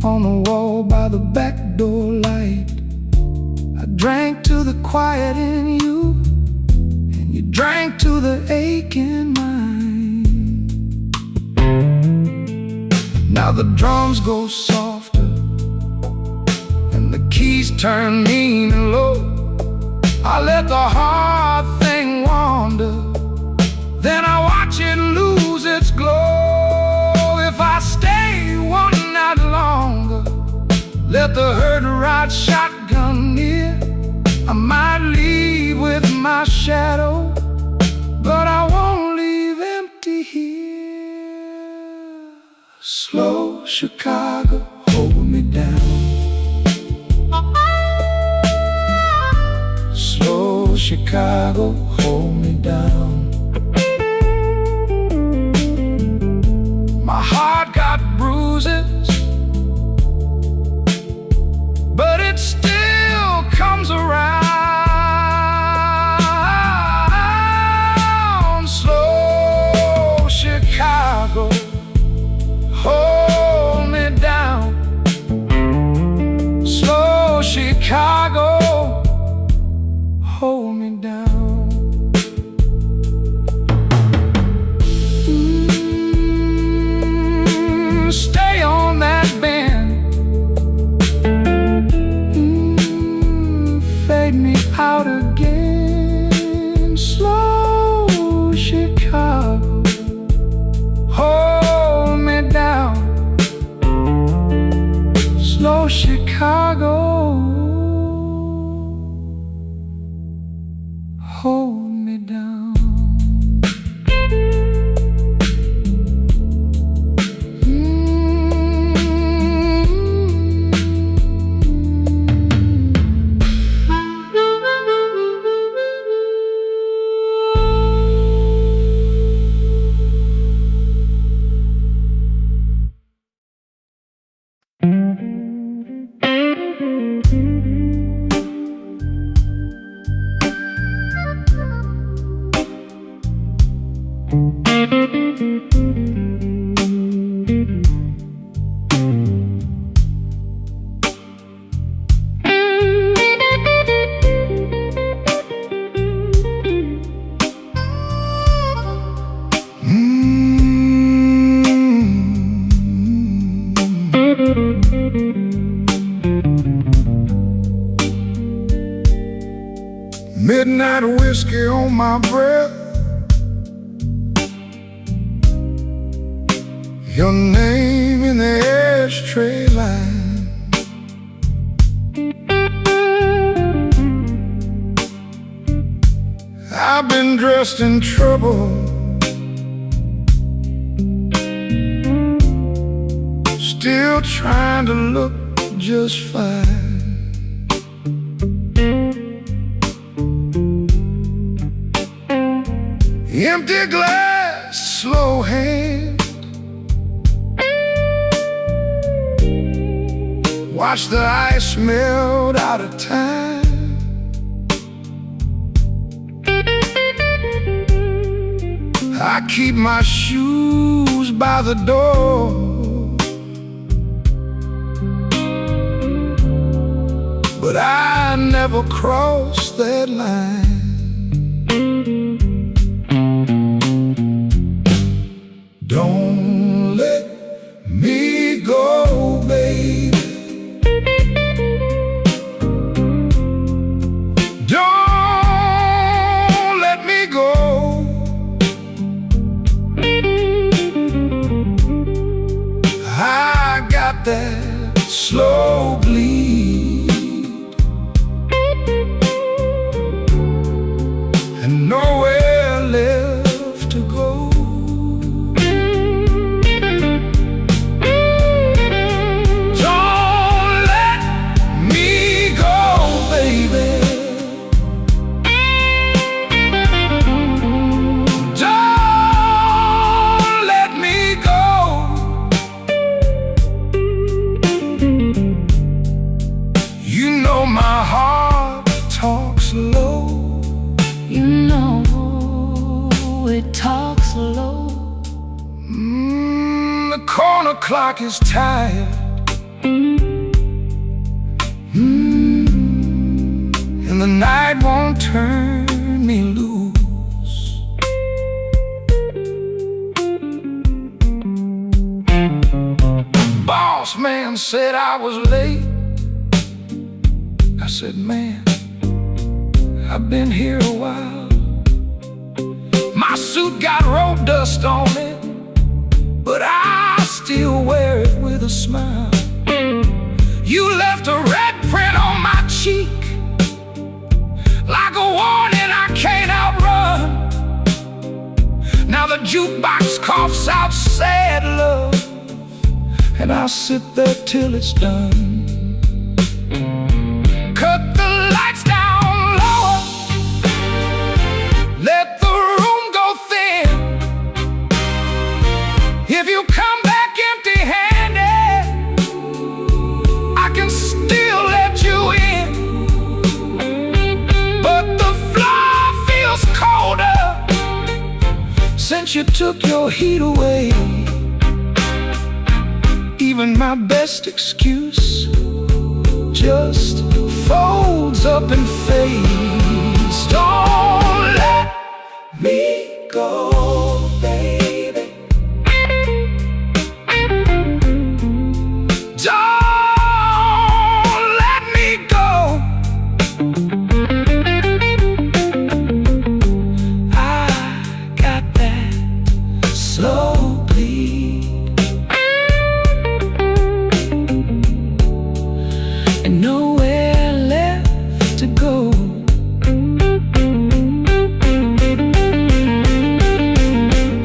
on the wall by the back door light. I drank to the quiet in you, and you drank to the ache in mine. Now the drums go softer, and the keys turn mean and low. I let the hard thing wander, then I watch it lose its glow. If I stay one night longer, let the herd ride shotgun near, I might leave with my shadow, but I won't leave empty here. Slow Chicago, hold me down. Slow Chicago, hold me down. My heart got bruises, but it still comes around. Slow Chicago, hold me down. Slow Chicago, hold me down. Stay on that bend. Fade me out again. Slow Chicago, hold me down. Slow Chicago, hold me down. Midnight whiskey on my breath, your name in the ashtray line. I've been dressed in trouble, still trying to look just fine. Empty glass, slow hand, watch the ice melt out of time. I keep my shoes by the door, but I never cross that line. Don't let me that slow bleed, and nowhere left to go. Don't let me go, baby. Don't let me go. You know my heart talks low. You know it talks low. The corner clock is tired. And the night won't turn me loose. Boss man said I was late. I said, man, I've been here a while. My suit got road dust on it, but I still wear it with a smile. You left a red print on my cheek, like a warning I can't outrun. Now the jukebox coughs out sad love, and I'll sit there till it's done. Cut the lights down lower, let the room go thin. If you come back empty-handed, I can still let you in. But the floor feels colder since you took your heat away. Even my best excuse just folds up and fades. Don't let me go, baby. Don't let me go. I got that slow bleed, and nowhere left to go.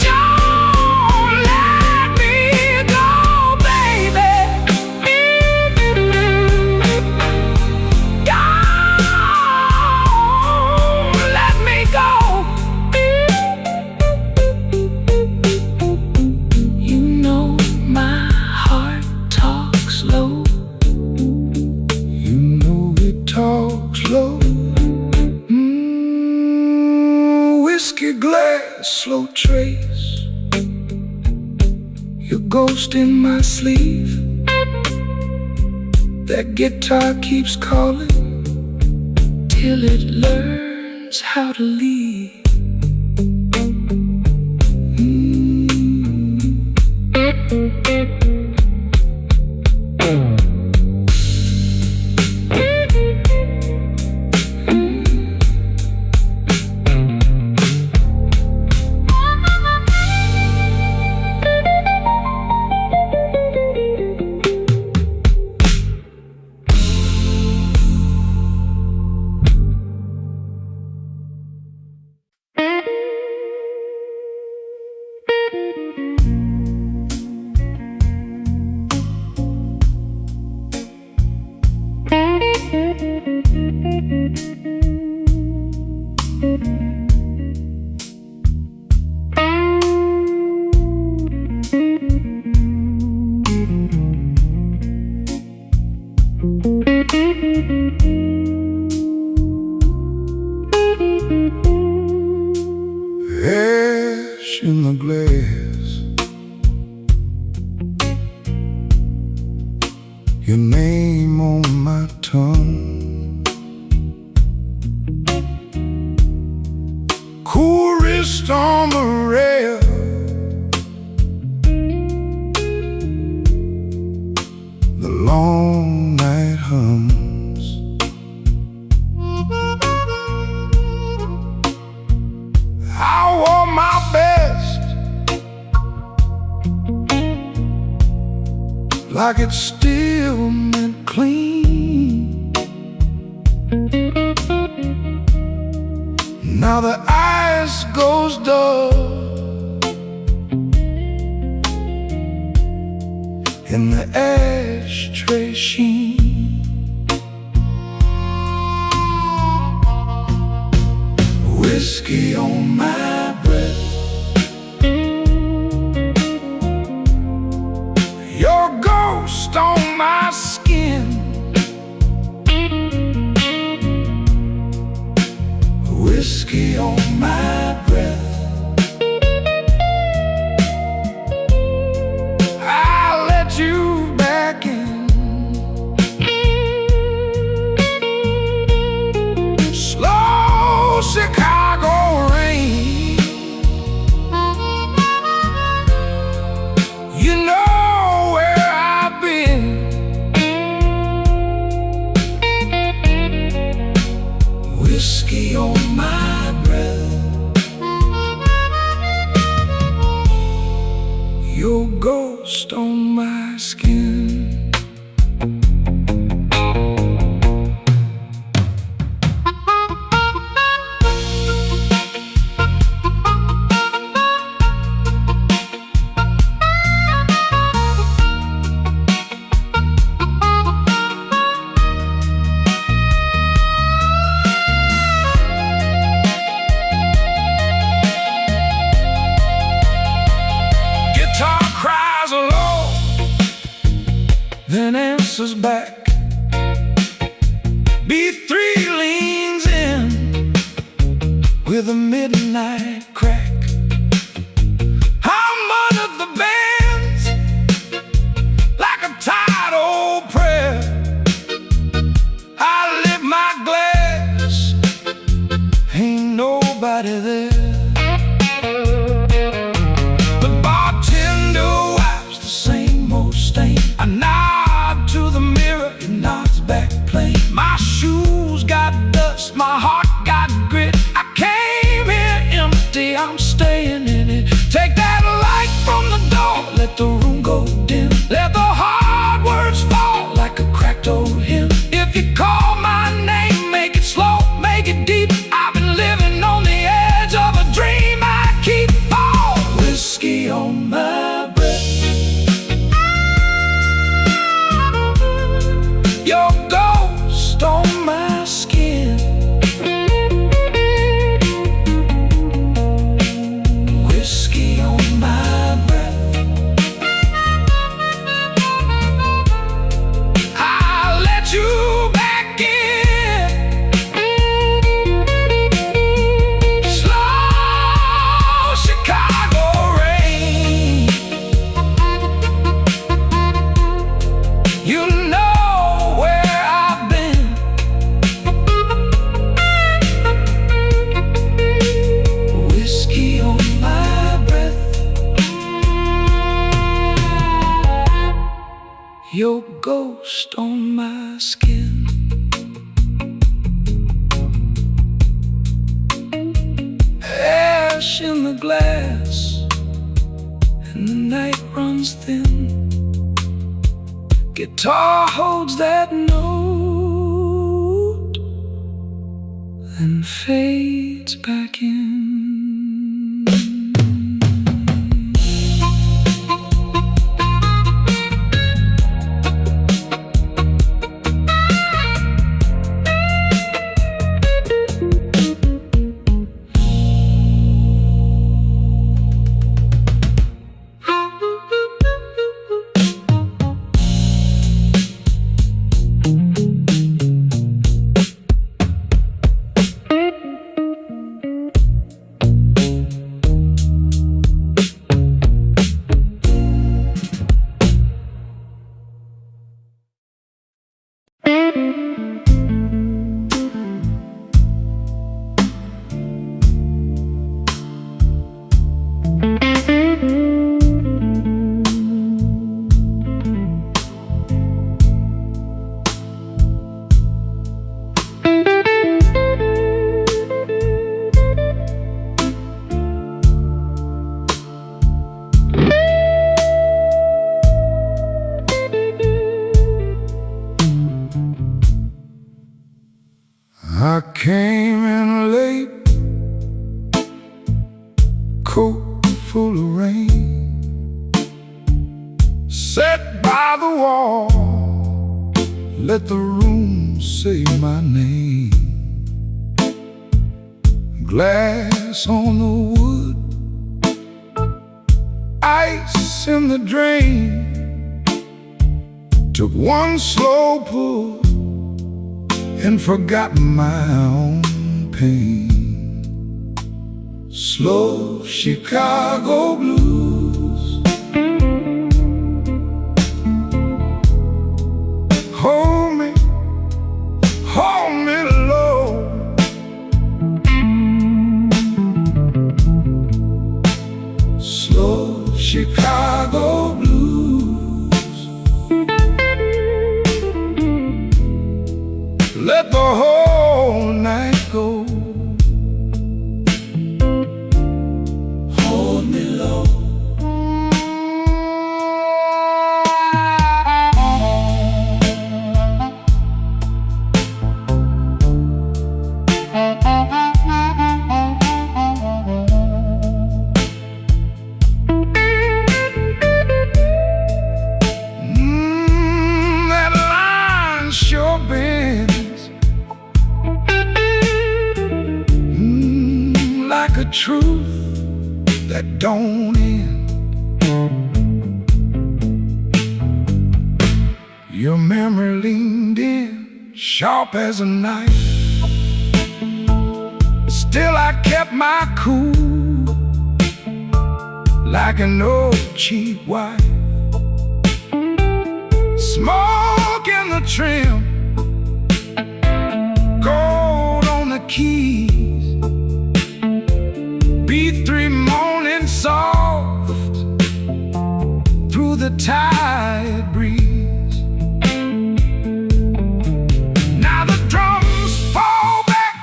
Don't let me go, baby. Don't let me go. You know my heart talks low. You know it talks low. Whiskey glass, slow trace, your ghost in my sleeve. That guitar keeps calling till it learns how to leave. Ash in the glass, your name on my tongue. Cool wrist on the rail, the long night hums. I wore my best like it's still mint clean. Now the ice goes dull in the ashtray sheen. Whiskey on my breath, your ghost on my skin. Whiskey on my breath, I let you back in. Slow Chicago rain, you know where I've been. Whiskey on my breath, your ghost on my skin. Guitar cries low, then answers back. B3 leans in with a midnight crack. I'm under the bands like a tired old prayer. I lift my glass, ain't nobody there. The bartender wipes the same old stain. I nod to the mirror, it nods back plain. My shoes got dust, my heart got grit. I came here empty, I'm staying in it. Take that light from the door, let the room go dim. Let the hard words fall like a cracked old hymn. If you call my name, make it slow, make it deep. I've been living on the edge of a dream I keep. Oh, whiskey on my breath, your ghost on my skin. Whiskey on my breath, I let you back in. Slow Chicago rain, you know where I've been. Whiskey on my breath, your ghost on my skin. Ash in the glass, and the night runs thin. Guitar holds that note, then fades back in. came in late, coat full of rain, sat by the wall, let the room say my name. Glass on the wood, ice in the drain. Took one slow pull and forgot my own pain. Slow Chicago blues. Hold me low. Slow Chicago blues. Let the whole night go. Hold me low. That line sure bends like a truth that don't end. Your memory leaned in, sharp as a knife. Still I kept my cool, like an old cheap wife. Smoke in the trim, gold on the keys. B3 moaning soft through the tide breeze. Now the drums fall back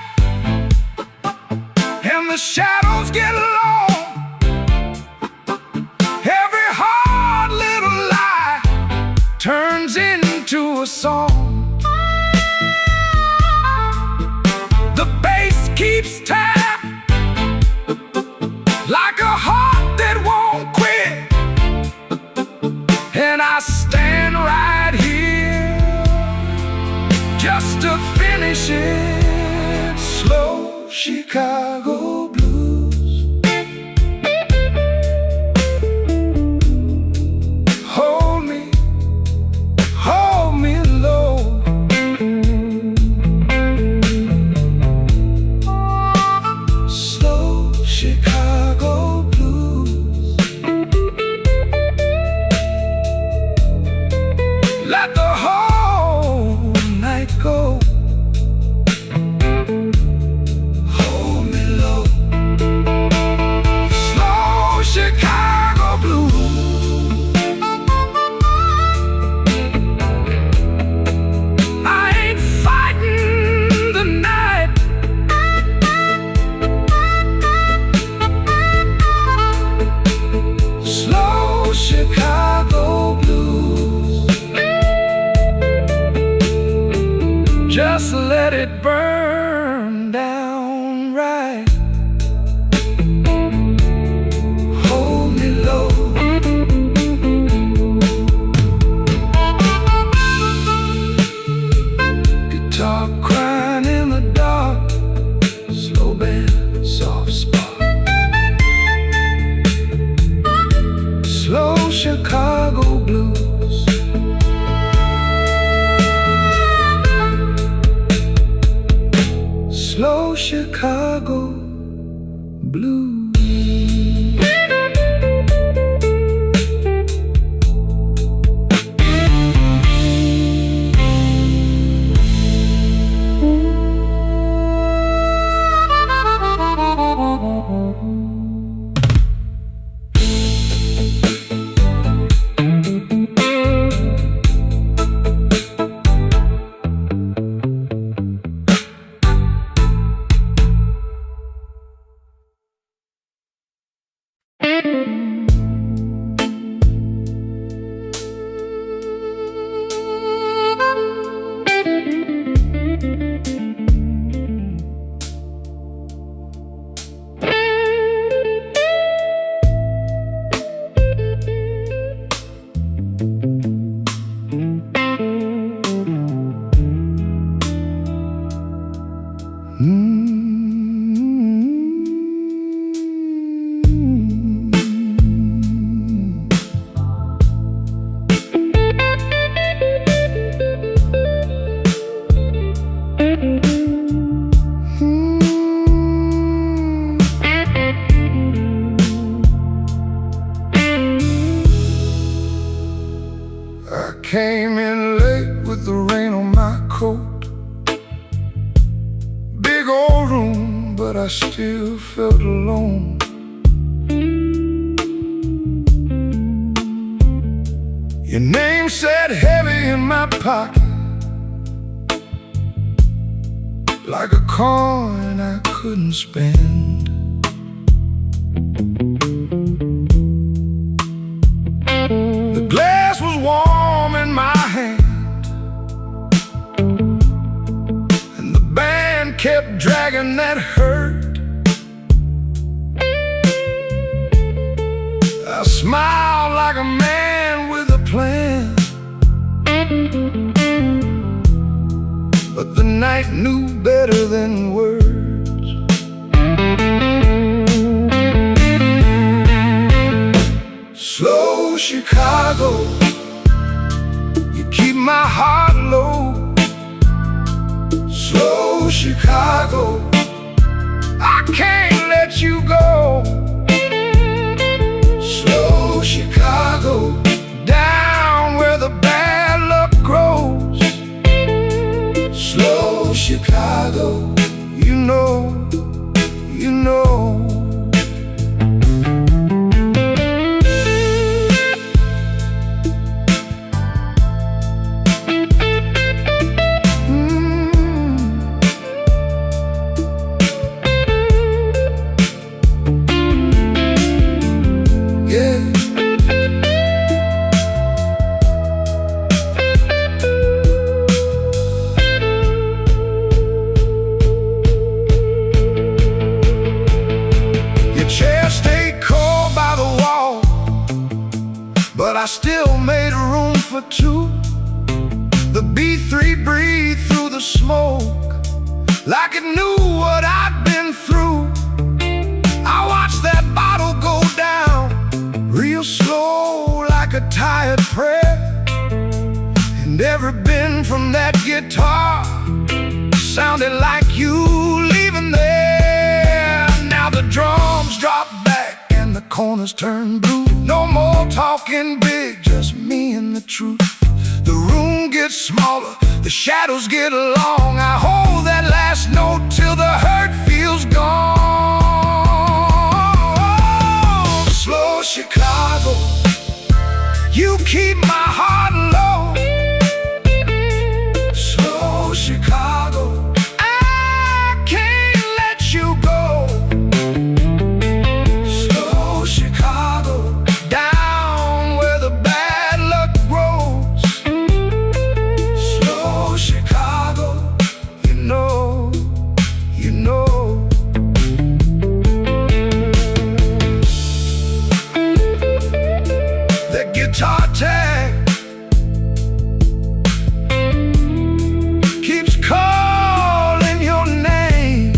and the shadows get long. Every hard little lie turns into a song. The bass keeps time, like a heart that won't quit. And I stand right here just to finish it. Slow Chicago blues. Hold me low. Slow Chicago blues. Let the whole night go. Hold me low. Slow Chicago blues. I ain't fighting the night. Slow Chicago blues. Just let it burn down right. Hold me low. Guitar crying in the dark, slow band, soft spot. Slow Chicago blues. Slow Chicago blues. came in late with the rain on my coat. Big old room, but I still felt alone. Your name sat heavy in my pocket, like a coin I couldn't spend. The glass was warm in my hand, and the band kept dragging that hurt. I smiled like a man with a plan, but the night knew better than words. Slow Chicago, you keep my heart low. Slow Chicago, I can't let you go. Slow Chicago, down where the bad luck grows. Slow Chicago, you know, you know. But I still made room for two. The B3 breathed through the smoke like it knew what I'd been through. I watched that bottle go down real slow like a tired prayer, and every bend from that guitar sounded like you leaving there. Now the drums drop back and the corners turn blue. No more talking big, just me and the truth. The room gets smaller, the shadows get long. I hold that last note till the hurt feels gone. Slow Chicago, you keep my heart low. Slow Chicago, I can't let you go. Slow Chicago, down where the bad luck grows. Slow Chicago, you know, you know. That guitar tag keeps calling your name.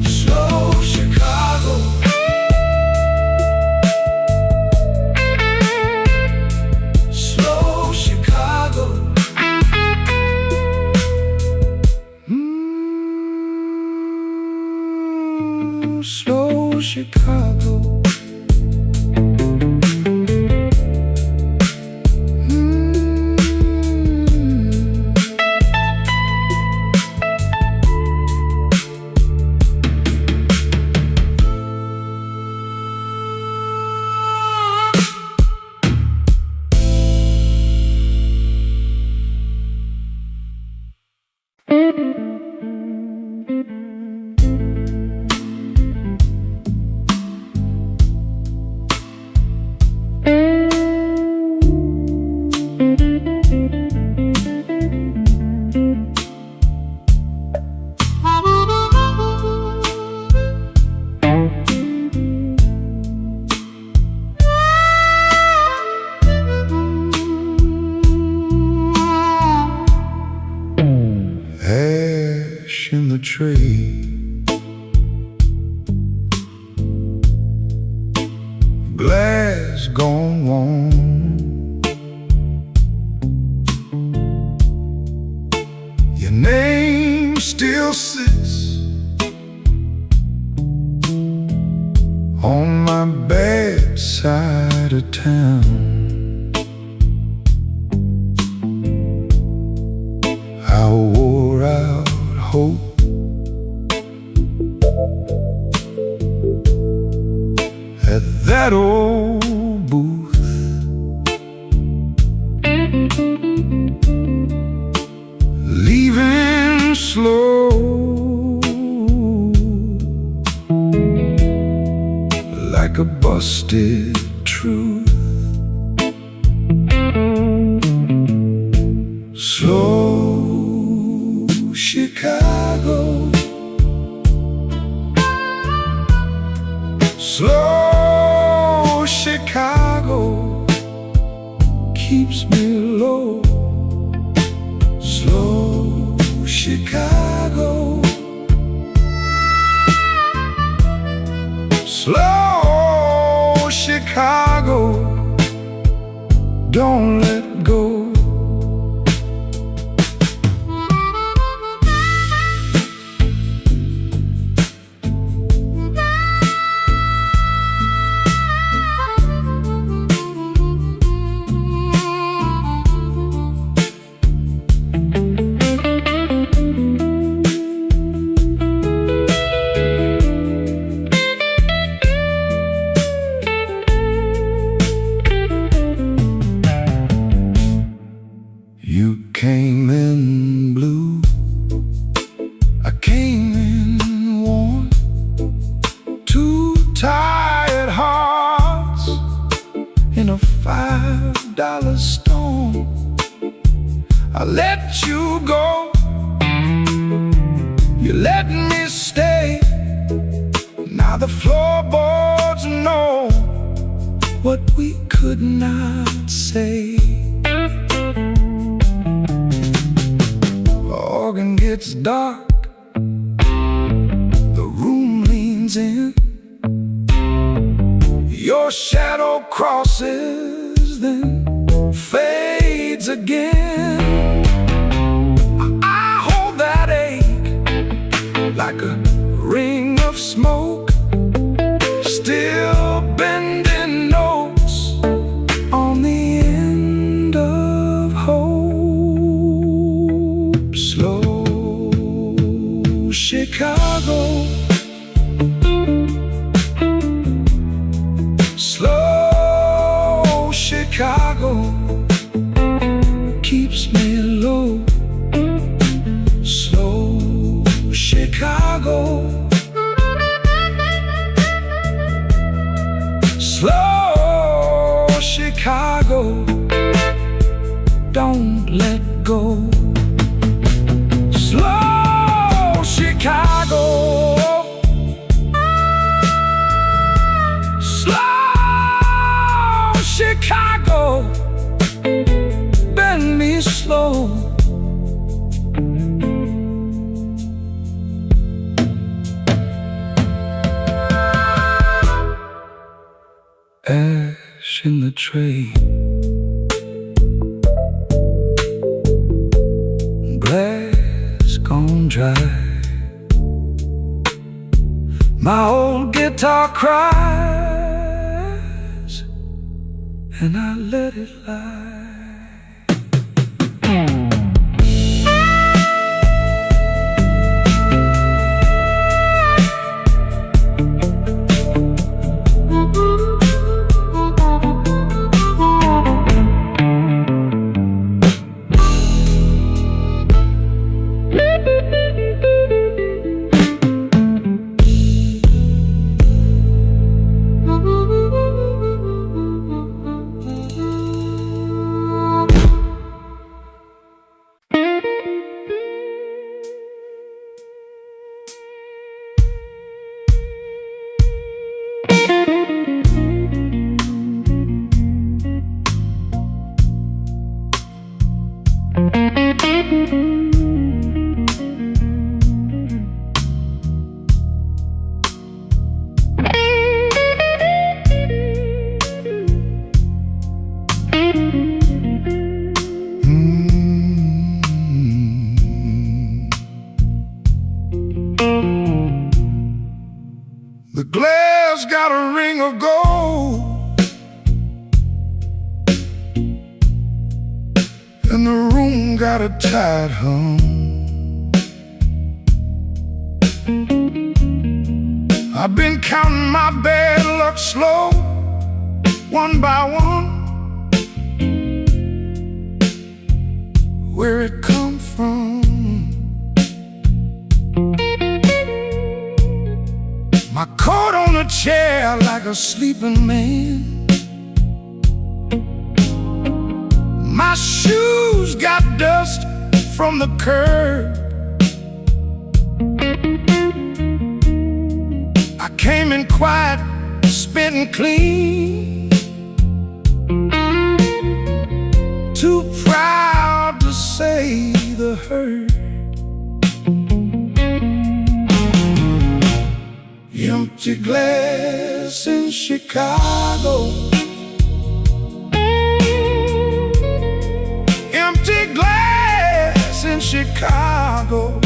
Slow Chicago, slow Chicago. Slow Chicago. Ash in the tree, glass gone warm. Your name still sits on my bad side of town. leaving slow, like a busted truth. Slow Chicago, slow Chicago keeps me low. Slow Chicago, slow Chicago, don't let go. You came in blue, I came in warm. Two tired hearts in a $5 storm. I let you go, you let me stay. Now the floorboards know what we could not say. The organ gets dark, the room leans in. Your shadow crosses, then fades again. I hold that ache like a ring of smoke, still bending notes on the end of hope. Slow Chicago, slow Chicago keeps me low. Slow Chicago, slow Chicago, don't let go. Slow Chicago, slow Chicago, bend me slow. Ash in the tray, glass gone dry. My old guitar cries, and I let it lie. The glass got a ring of gold, and the room got a tight hum. I've been counting my bad luck slow, one by one. where it come from. My coat on a chair like a sleeping man. My shoes got dust from the curb. I came in quiet, spitting clean, too proud to say the hurt. Empty glass in Chicago. Empty glass in Chicago.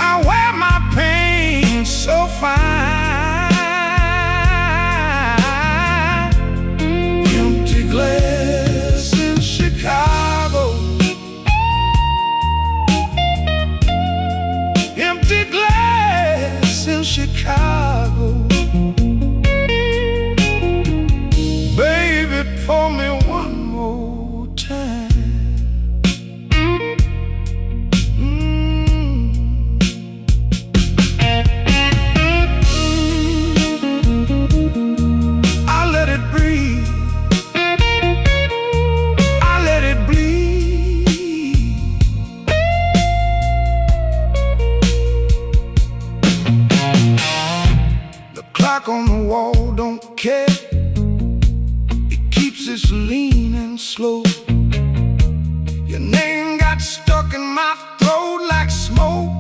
I wear my pain so fine. Empty glass in Chicago. Empty glass in Chicago. Baby, pour me one more time. I let it breathe. I let it bleed. The clock on the wall don't care. It keeps us lean and slow. Your name got stuck in my throat like smoke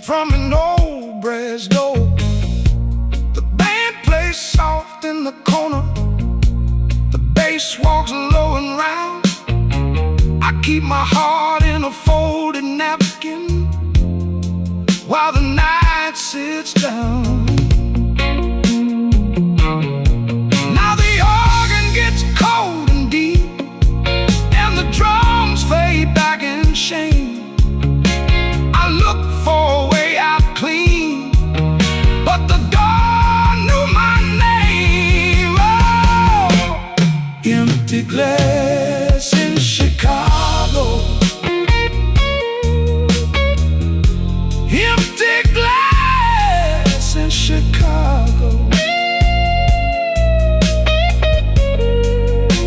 from an old brass door. The band plays soft in the corner. The bass walks low and round. I keep my heart in a folded napkin while the night sits down. Now the organ gets cold and deep, and the drums fade back in shame. I look for a way out clean, but the door knew my name. Oh, empty glass in Chicago. Empty glass in Chicago.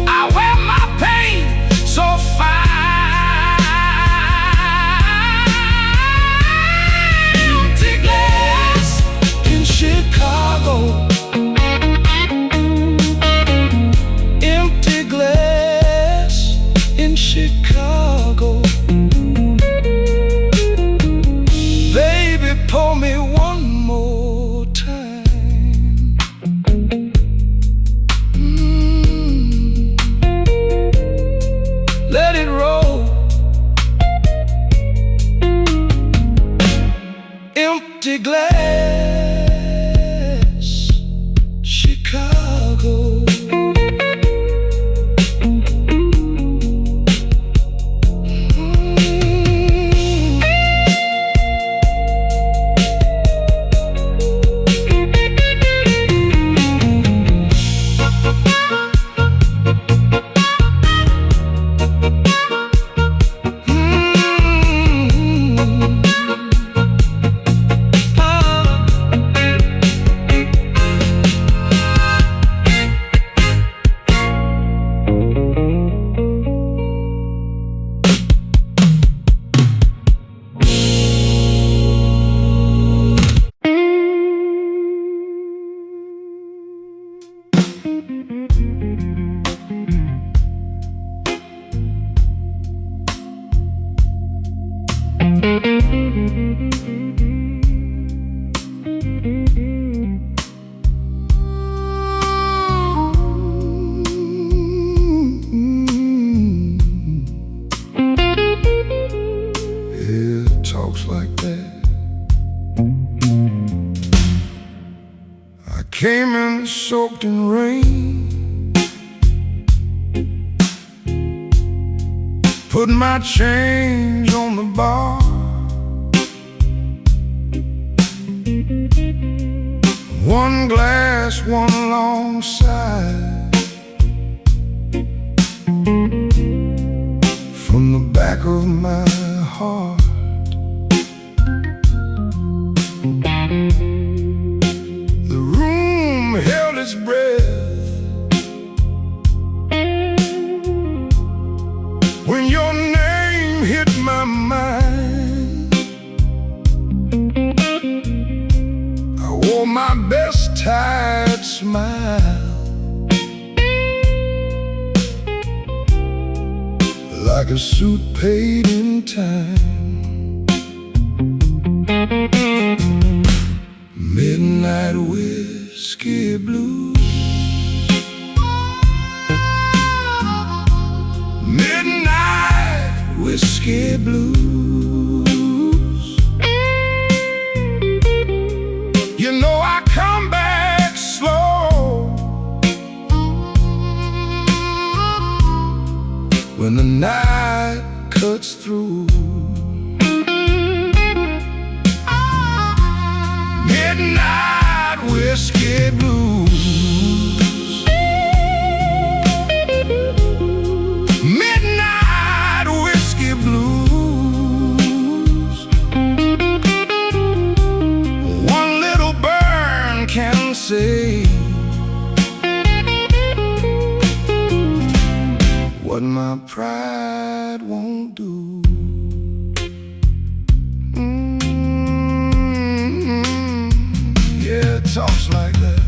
I wear my pain so fine. Empty glass in Chicago. Empty glass in Chicago. Baby, pour me one more time. Let it roll. Empty glass, Chicago. It talks like that. I came in soaked in rain, put my change on the bar. One glass, one long side. like a suit paid in time. Midnight whiskey blues. Midnight whiskey blues. You know I come back slow when the night cuts through. Midnight whiskey blues. Midnight whiskey blues. One little burn can say what my pride won't do. Yeah, it talks like that.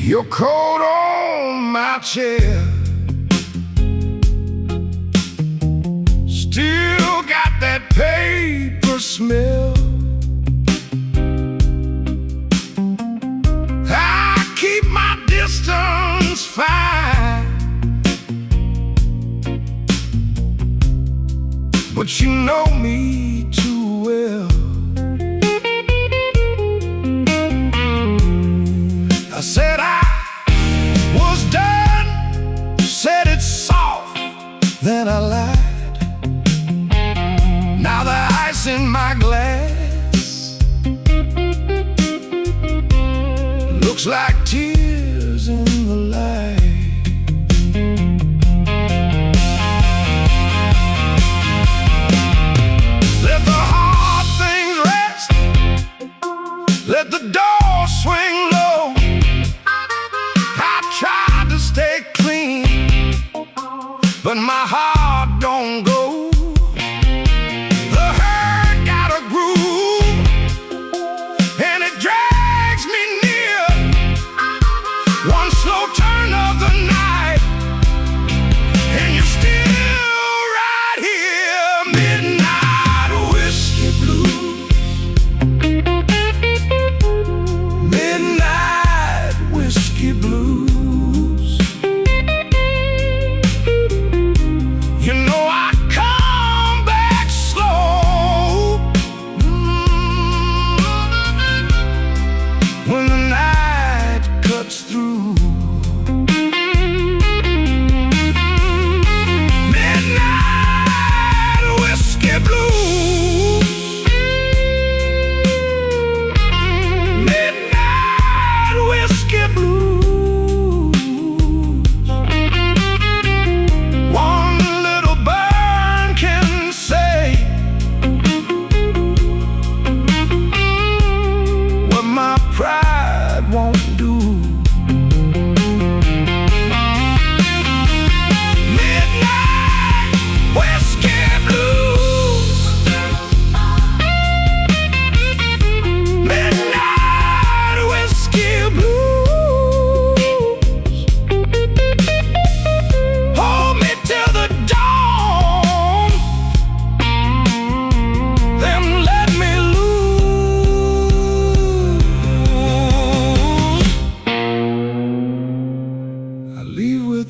Your coat on my chair still got that paper smell. I keep my distance fine, but you know me too well. I said I was done, said it's soft, then I lied. Now the ice in my glass looks like tears in the light. Let the hard things rest, let the door swing low. Tried to stay clean, but my heart don't go. The hurt got a groove, and it drags me near. One slow turn of the night, and you're still right here. Midnight whiskey blues. Midnight whiskey blues. Through midnight whiskey blues. Midnight whiskey blues. One little burn can say what my pride won't do.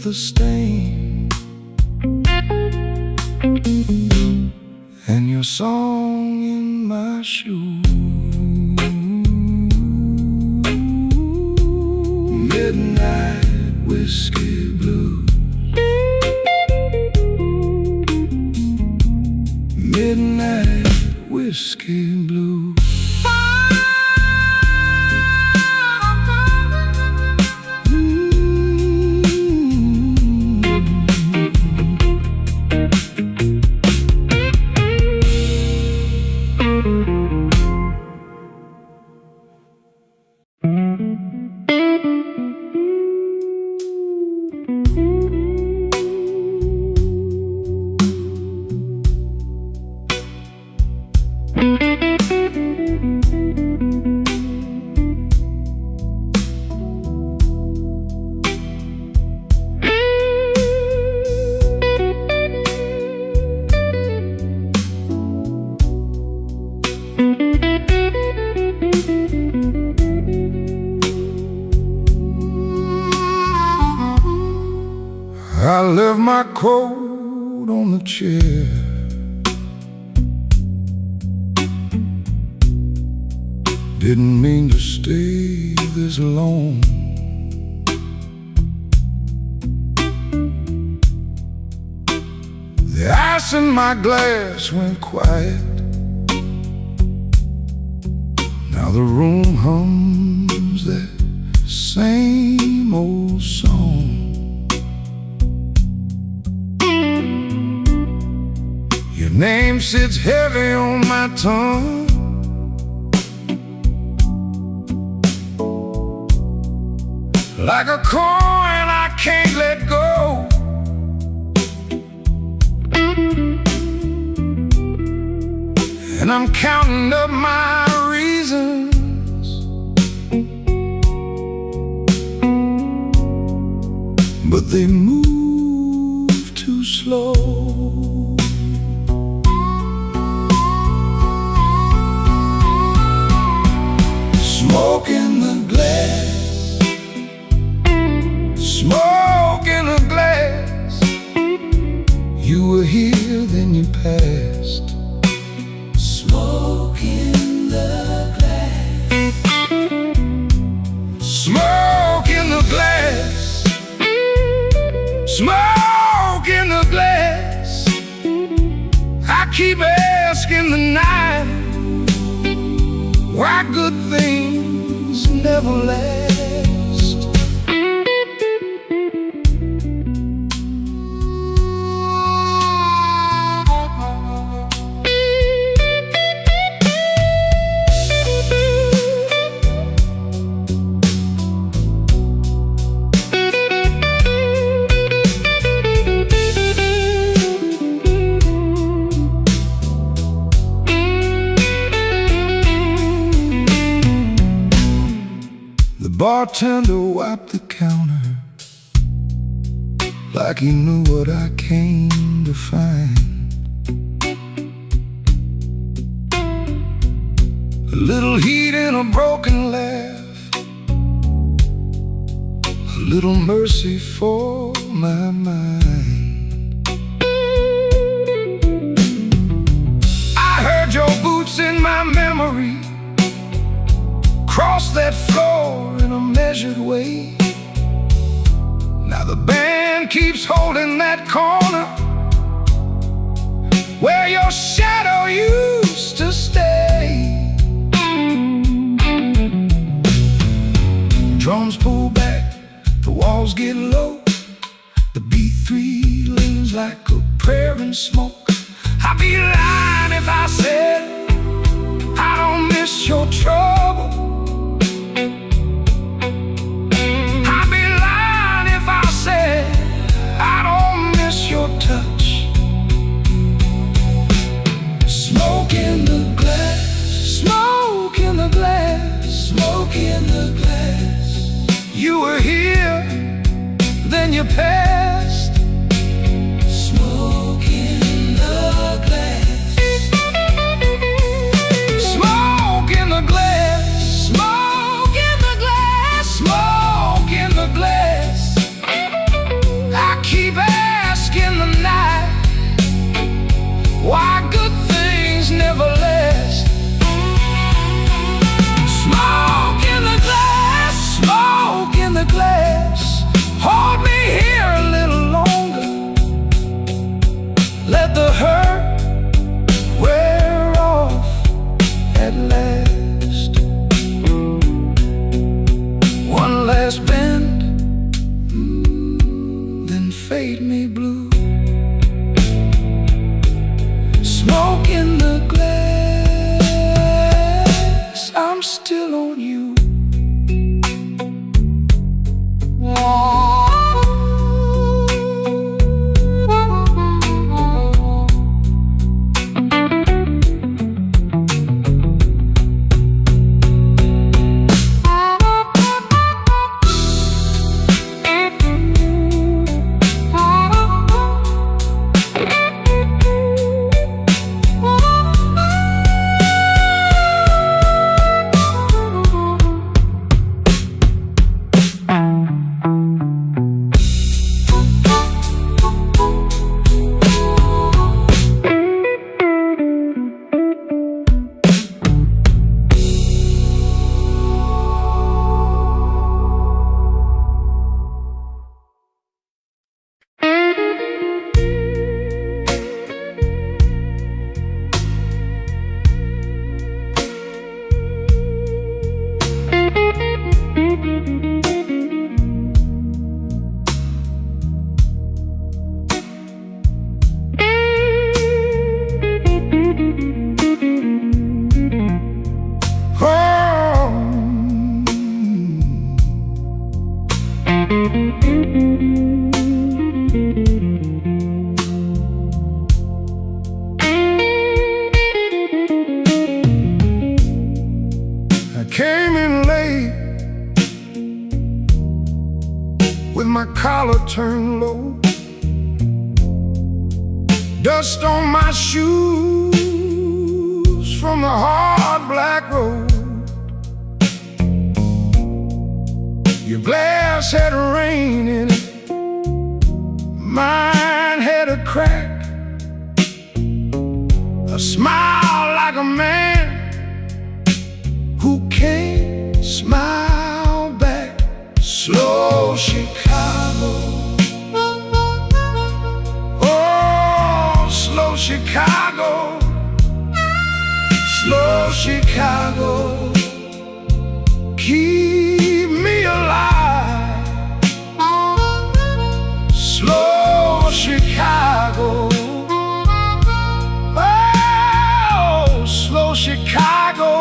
The stain and your song in my shoe. Midnight whiskey blues. Midnight whiskey blues. my coat on the chair. Didn't mean to stay this long. The ice in my glass went quiet. Now the room hums that same old song. Your name sits heavy on my tongue. Like a coin I can't let go. And I'm counting up my reasons, but they move too slow. Smoke in the glass, smoke in the glass. You were here, then you passed. Smoke in the glass, smoke in the glass, smoke in the glass. I keep asking the night why good things never last. The bartender wiped the counter like he knew what I came to find. A little heat in a broken laugh, a little mercy for my mind. I heard your boots in my memory cross that floor in a measured way. Now the band keeps holding that corner where your shadow used to stay. Drums pull back, the walls get low. The B3 leans like a prayer in smoke. I'd be lying if I said I don't miss your trouble. Smoke in the glass, smoke in the glass, smoke in the glass. You were here, then you passed. Smoke in the glass, smoke in the glass, smoke in the glass, smoke in the glass. I keep asking the night why good things never last. Smoke in the glass, smoke in the glass. Hold me here a little longer. Let the hurt wear off at last. One last bend, then fade me blue. Smoke in the glass, I'm still on you. collar turned low, dust on my shoes from the hard black road. Your glass had rain in it, mine had a crack. A smile like a man who can't smile back. Slow Chicago, oh, slow Chicago, slow Chicago, keep me alive. Slow Chicago, oh, slow Chicago,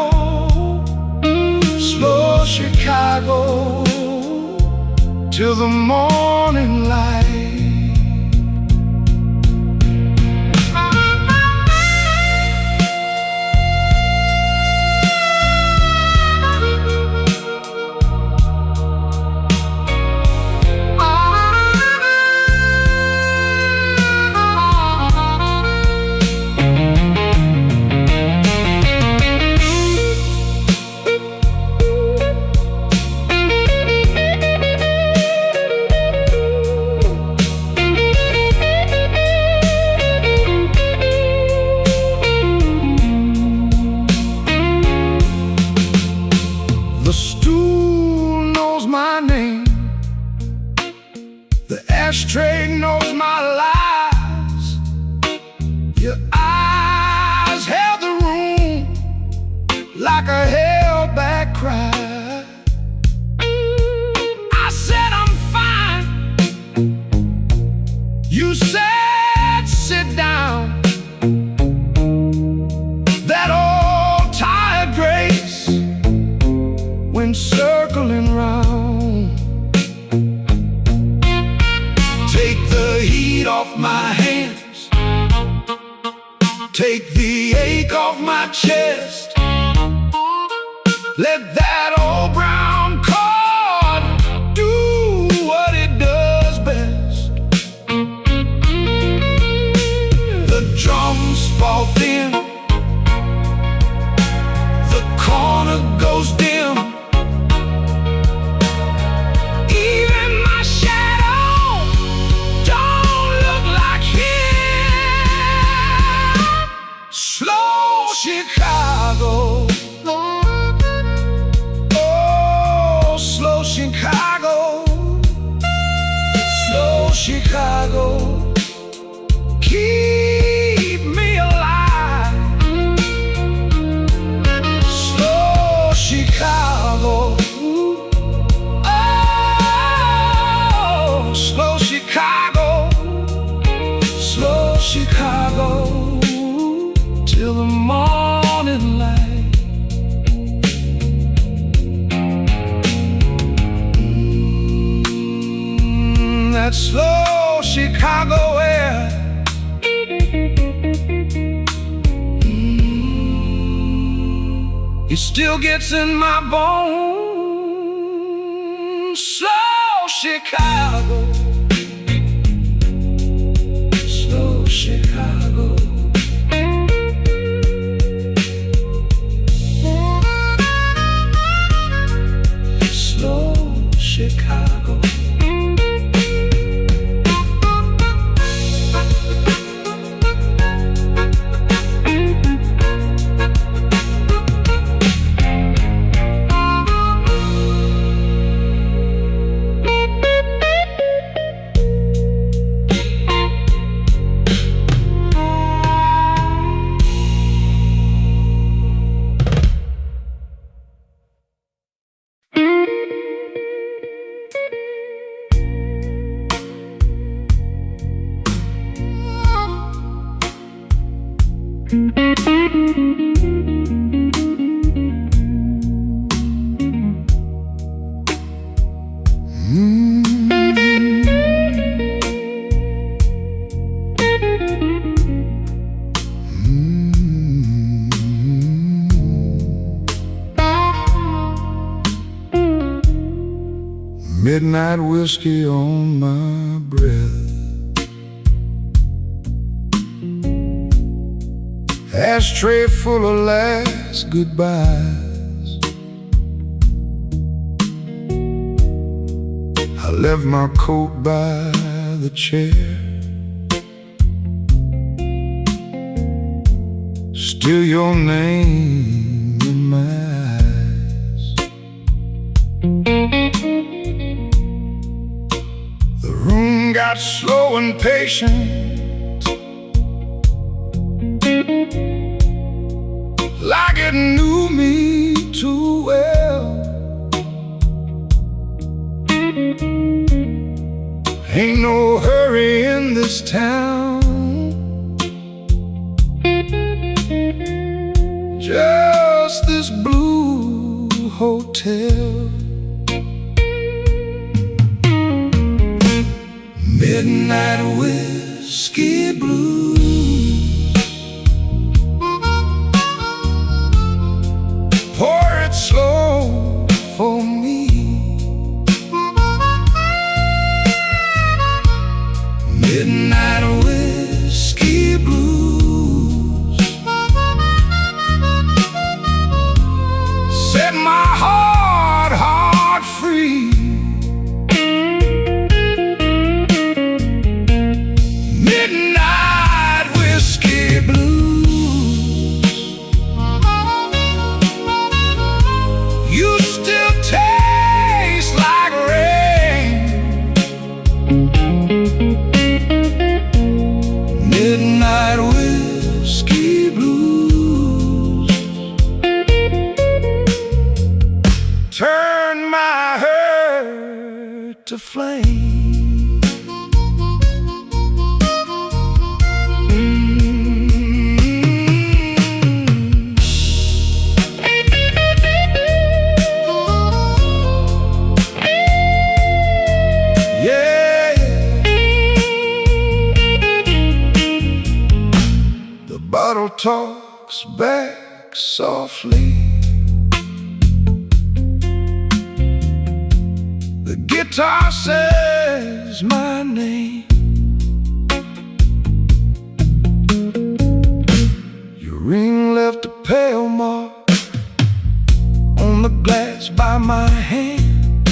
slow Chicago, till the morning light. The stool knows my name, the ashtray knows my lies. Your eyes held the room like a held-back cry. I said I'm fine, you said sit down. That old tired grace went circling round. Take the heat off my hands, take the ache off my chest. Let that old brown cord do what it does best. The drums fall thin, the corner goes dim. Chicago, oh, slow Chicago, slow Chicago, keep me alive. Slow Chicago, oh, slow Chicago, slow Chicago, till the morning light. That slow Chicago air, it still gets in my bones. Slow Chicago, slow Chicago. Chicago. midnight whiskey on my breath. Ashtray full of last goodbyes. I left my coat by the chair. Still your name in my eyes. The room got slow and patient, like it knew me too well. Ain't no hurry in this town, just this blue hotel. Midnight whiskey blues. Pour it slow for me. Midnight whiskey blues. Set my heart free. Midnight whiskey blues. You still taste like rain. Midnight whiskey blues. Turn my hurt to flame. The bottle talks back softly. The guitar says my name. Your ring left a pale mark on the glass by my hand.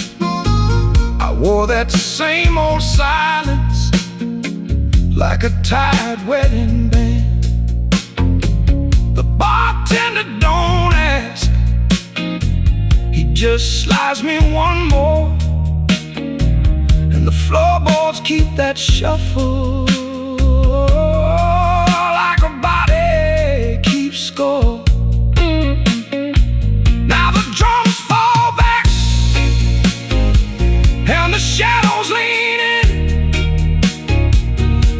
I wore that same old silence like a tired wedding band. The bartender don't ask, he just slides me one more, and the floorboards keep that shuffle like a body keeps score. Now the drums fall back and the shadows lean in.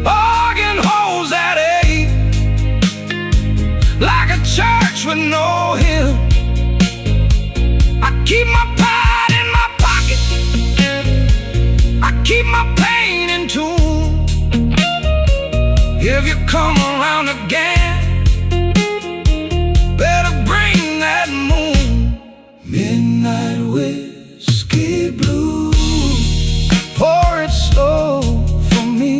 Organ holds that ache like a church with no hymn. I keep my pride in my pocket, I keep my pain in tune. If you come around again, better bring that moon. Midnight whiskey blues. Pour it slow for me.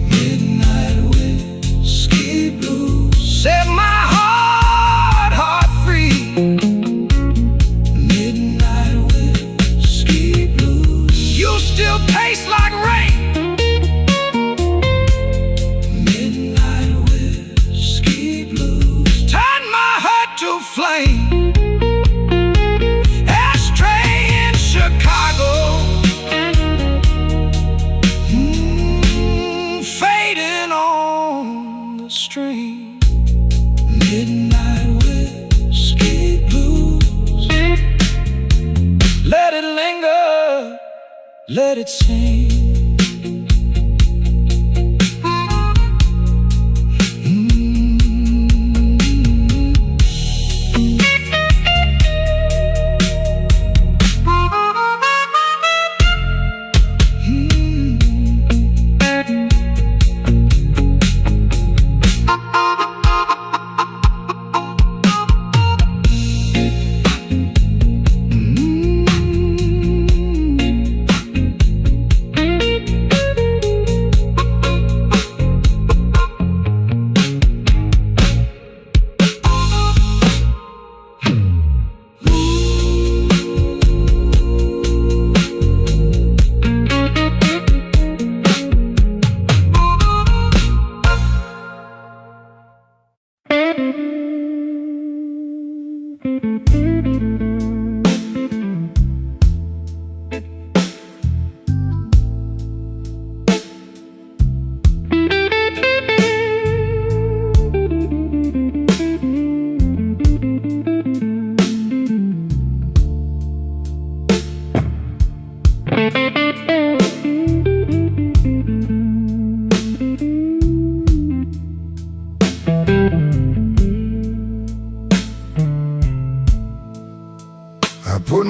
Midnight whiskey blues. Set my heart free. Midnight whiskey blues. You still taste like rain. Midnight whiskey blues. Turn my heart to flame. Ashtray in Chicago. Fading on the string. Midnight whiskey blues. Let it linger, let it sing.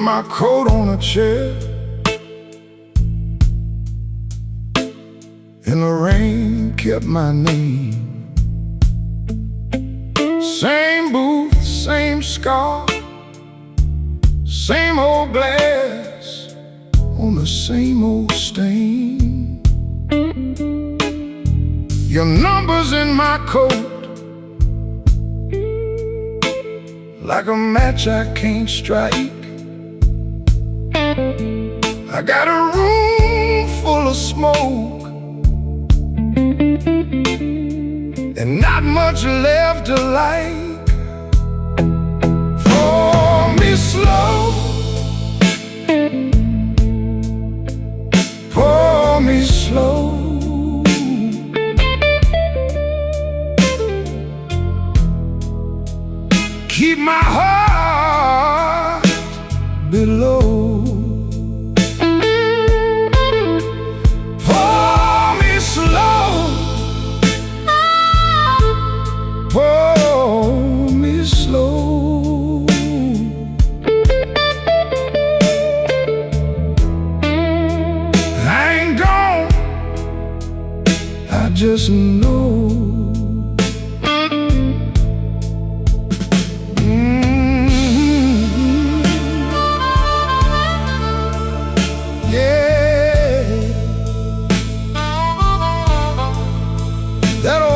my coat on a chair, and the rain kept my name. Same booth, same scar, same old glass on the same old stain. Your number's in my coat, like a match I can't strike. I got a room full of smoke and not much left to like. Pour me slow, pour me slow. Keep my heart below. Pour me slow, pour me slow. I ain't gone, I just know.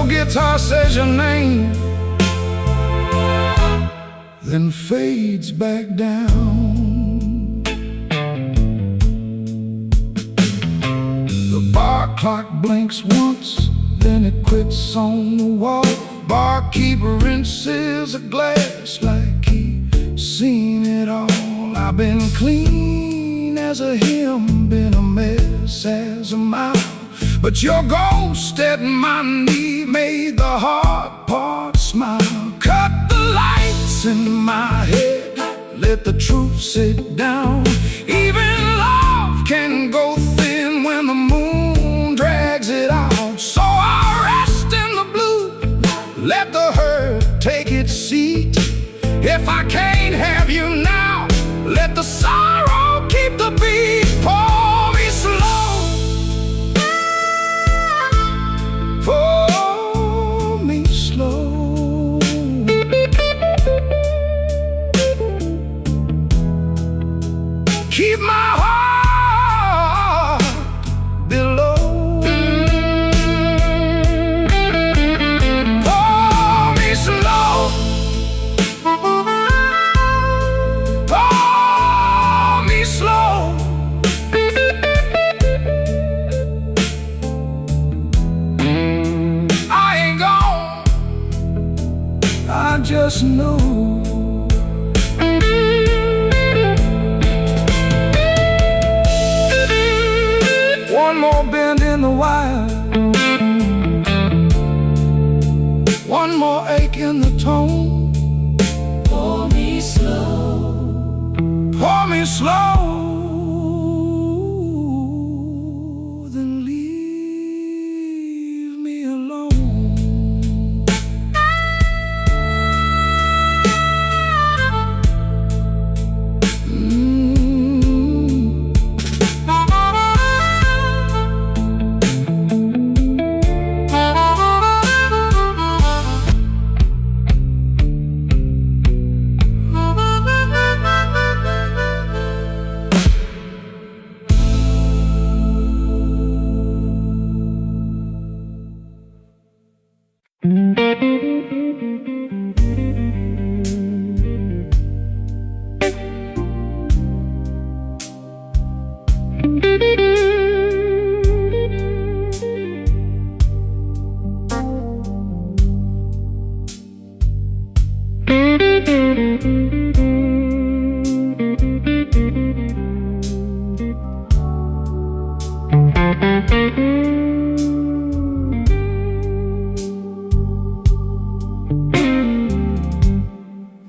Guitar says your name, then fades back down. The bar clock blinks once, then it quits on the wall. Barkeeper rinses a glass like he seen it all. I've been clean as a hymn, been a mess as a mile, but your ghost at my knee made the hard part smile. Cut the lights in my head, let the truth sit down. Even love can go thin when the moon drags it out. So I'll rest in the blue, let the hurt take its seat. If I can't have you now, let the sorrow keep the beat. Pour me slow, pour me slow. Keep my heart below. Pour me slow, pour me slow. I just know. One more bend in the wire, one more ache in the tone. Pour me slow, pour me slow. Then leave me alone.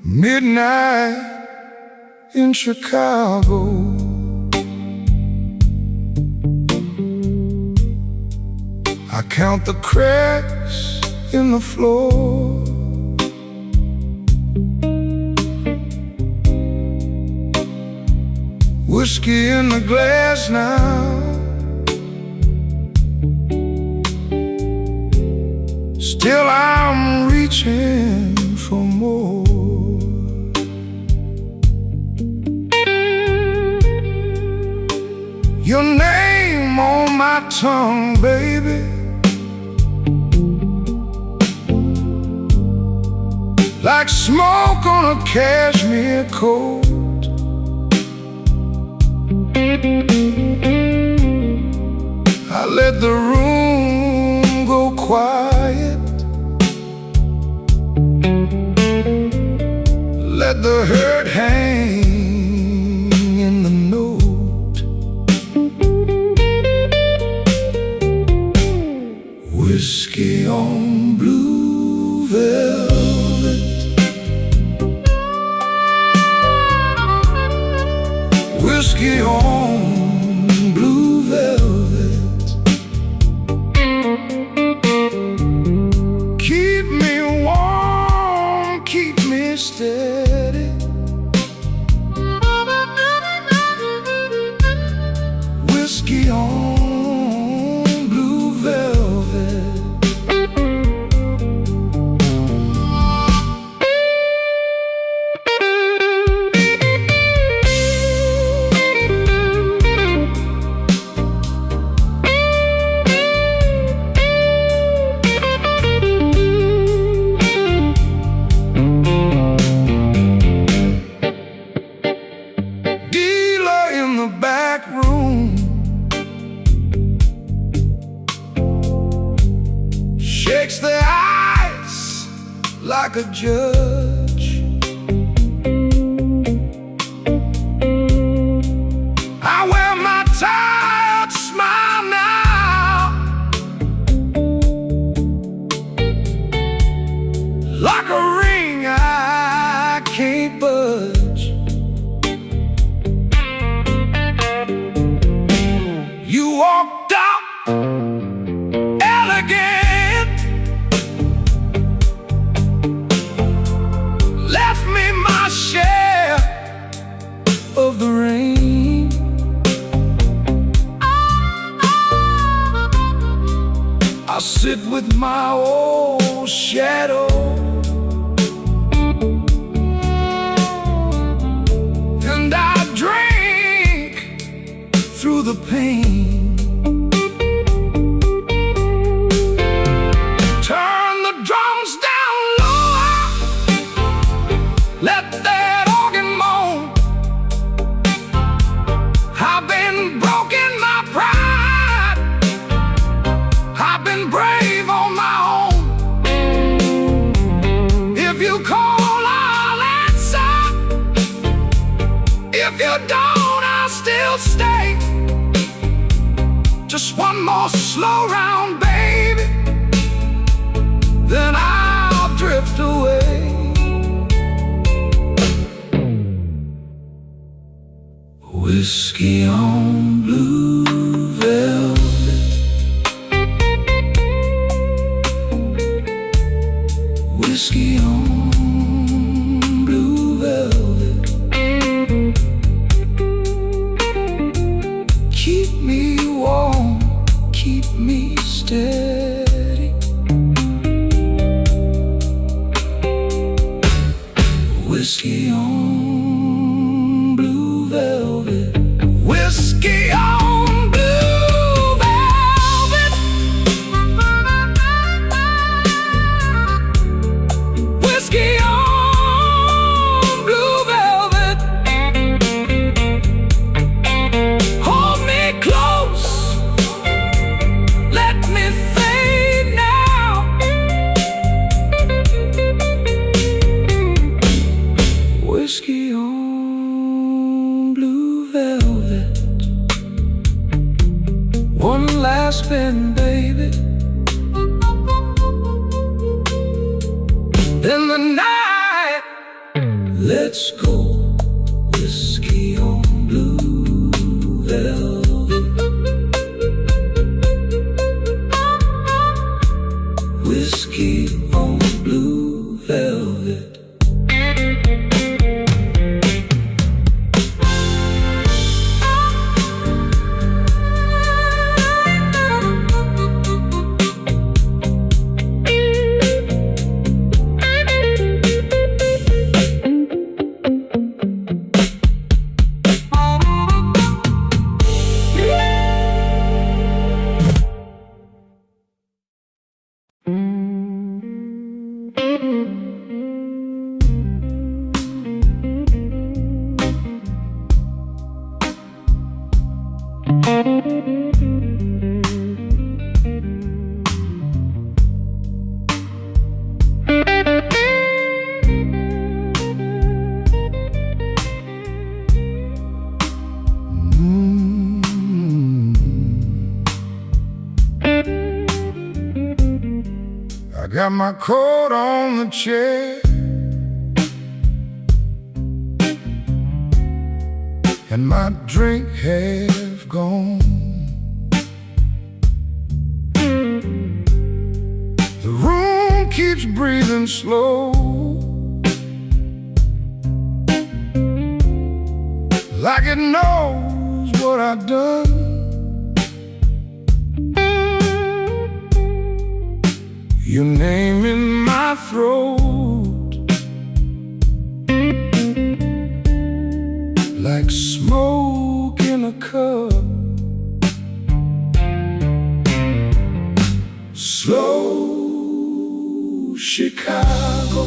Midnight in Chicago, I count the cracks in the floor. Whiskey in the glass now, still I'm reaching for more. Your name on my tongue, baby, like smoke on a cashmere coat. I let the room go quiet, let the hurt hang in the note. Whiskey on blue velvet, whiskey on blue velvet, keep me warm, keep me steady. Whiskey on blue velvet. Dealer in the back room, shakes the ice like a judge. I wear my tired smile now, like a ring I can't budge. You walked out elegant, left me my share of the rain. I sit with my old shadow, and I drink through the pain. Turn the drums down lower, let that organ moan. I've been broken my pride, I've been brave on my own. If you call, I'll answer. If you don't, I'll still stay. Just one more slow round, baby, then I'll drift away. Whiskey on blue velvet, whiskey on blue velvet, keep me warm, keep me steady. Whiskey on blue velvet, whiskey on blue velvet, whiskey on blue velvet. Hold me close, let me fade now. Whiskey on blue velvet. One last spin, baby, then the night lets go. Whiskey on blue velvet, whiskey on blue velvet. I got my coat on the chair and my drink half gone. The room keeps breathing slow, like it knows what I've done. Your name in my throat, like smoke in a cup. Slow Chicago,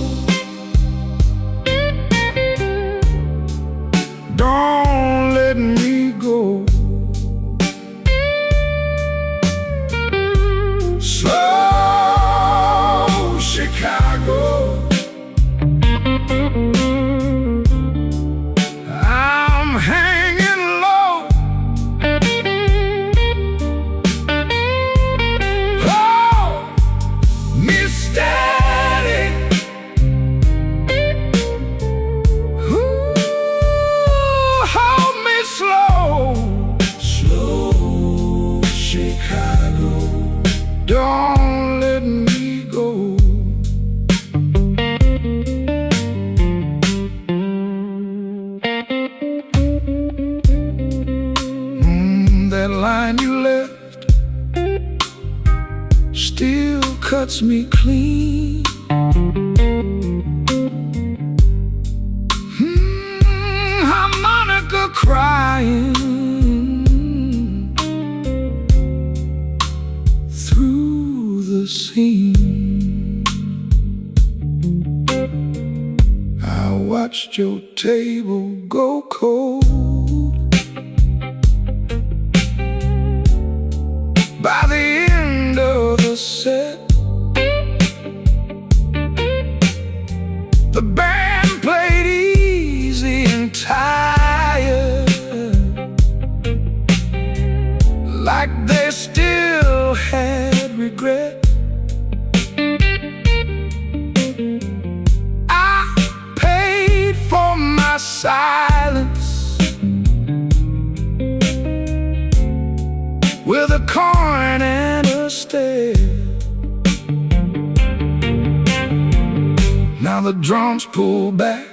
don't let me go. Slow Chicago, I'm hanging low. Hold me steady. Ooh, hold me slow. Slow Chicago, don't let me go. That line you left still cuts me clean. Harmonica crying through the scene. I watched your table go cold. By the end of the set, the band played easy and tired, like they still had regret. I paid for my silence with a coin and a stare. Now the drums pull back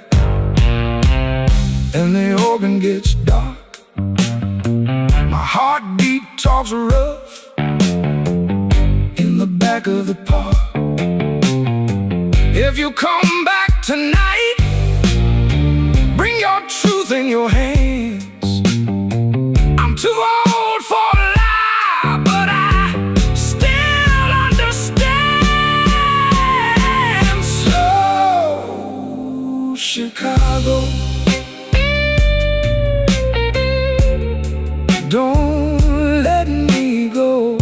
and the organ gets dark. My heartbeat talks rough in the back of the park. If you come back tonight, bring your truth in your hands. I'm too old for a lie, but I still understand. So Chicago, don't let me go.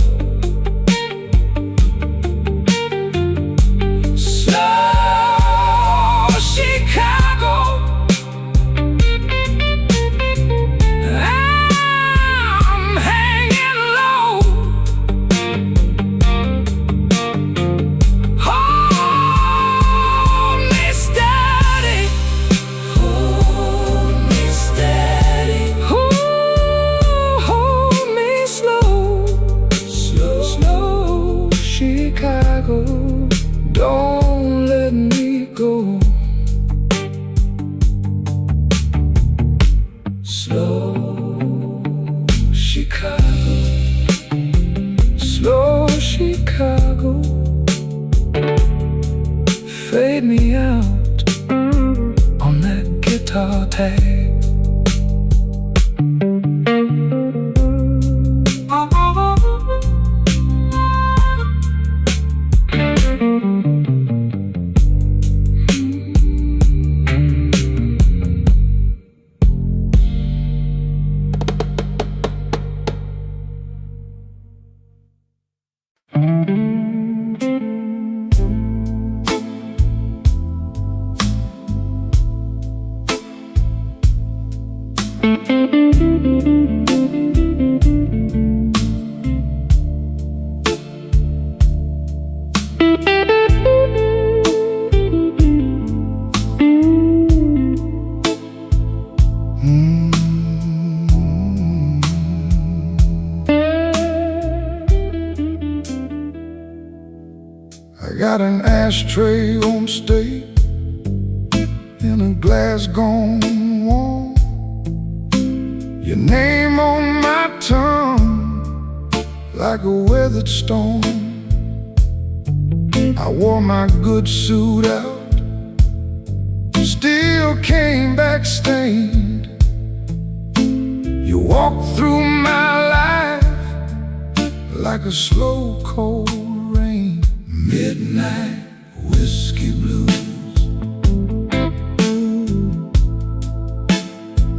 So Chicago, I'm hanging low. Hold me steady. Hold me steady. Hold me slow. Slow, slow Chicago, don't let me go. Slow Chicago, slow Chicago, fade me out on that guitar tag. I got an ashtray on state in a glass gone warm. Your name on my tongue like a weathered storm. I wore my good suit out, still came back stained. You walked through my life like a slow cold rain. Midnight whiskey blues,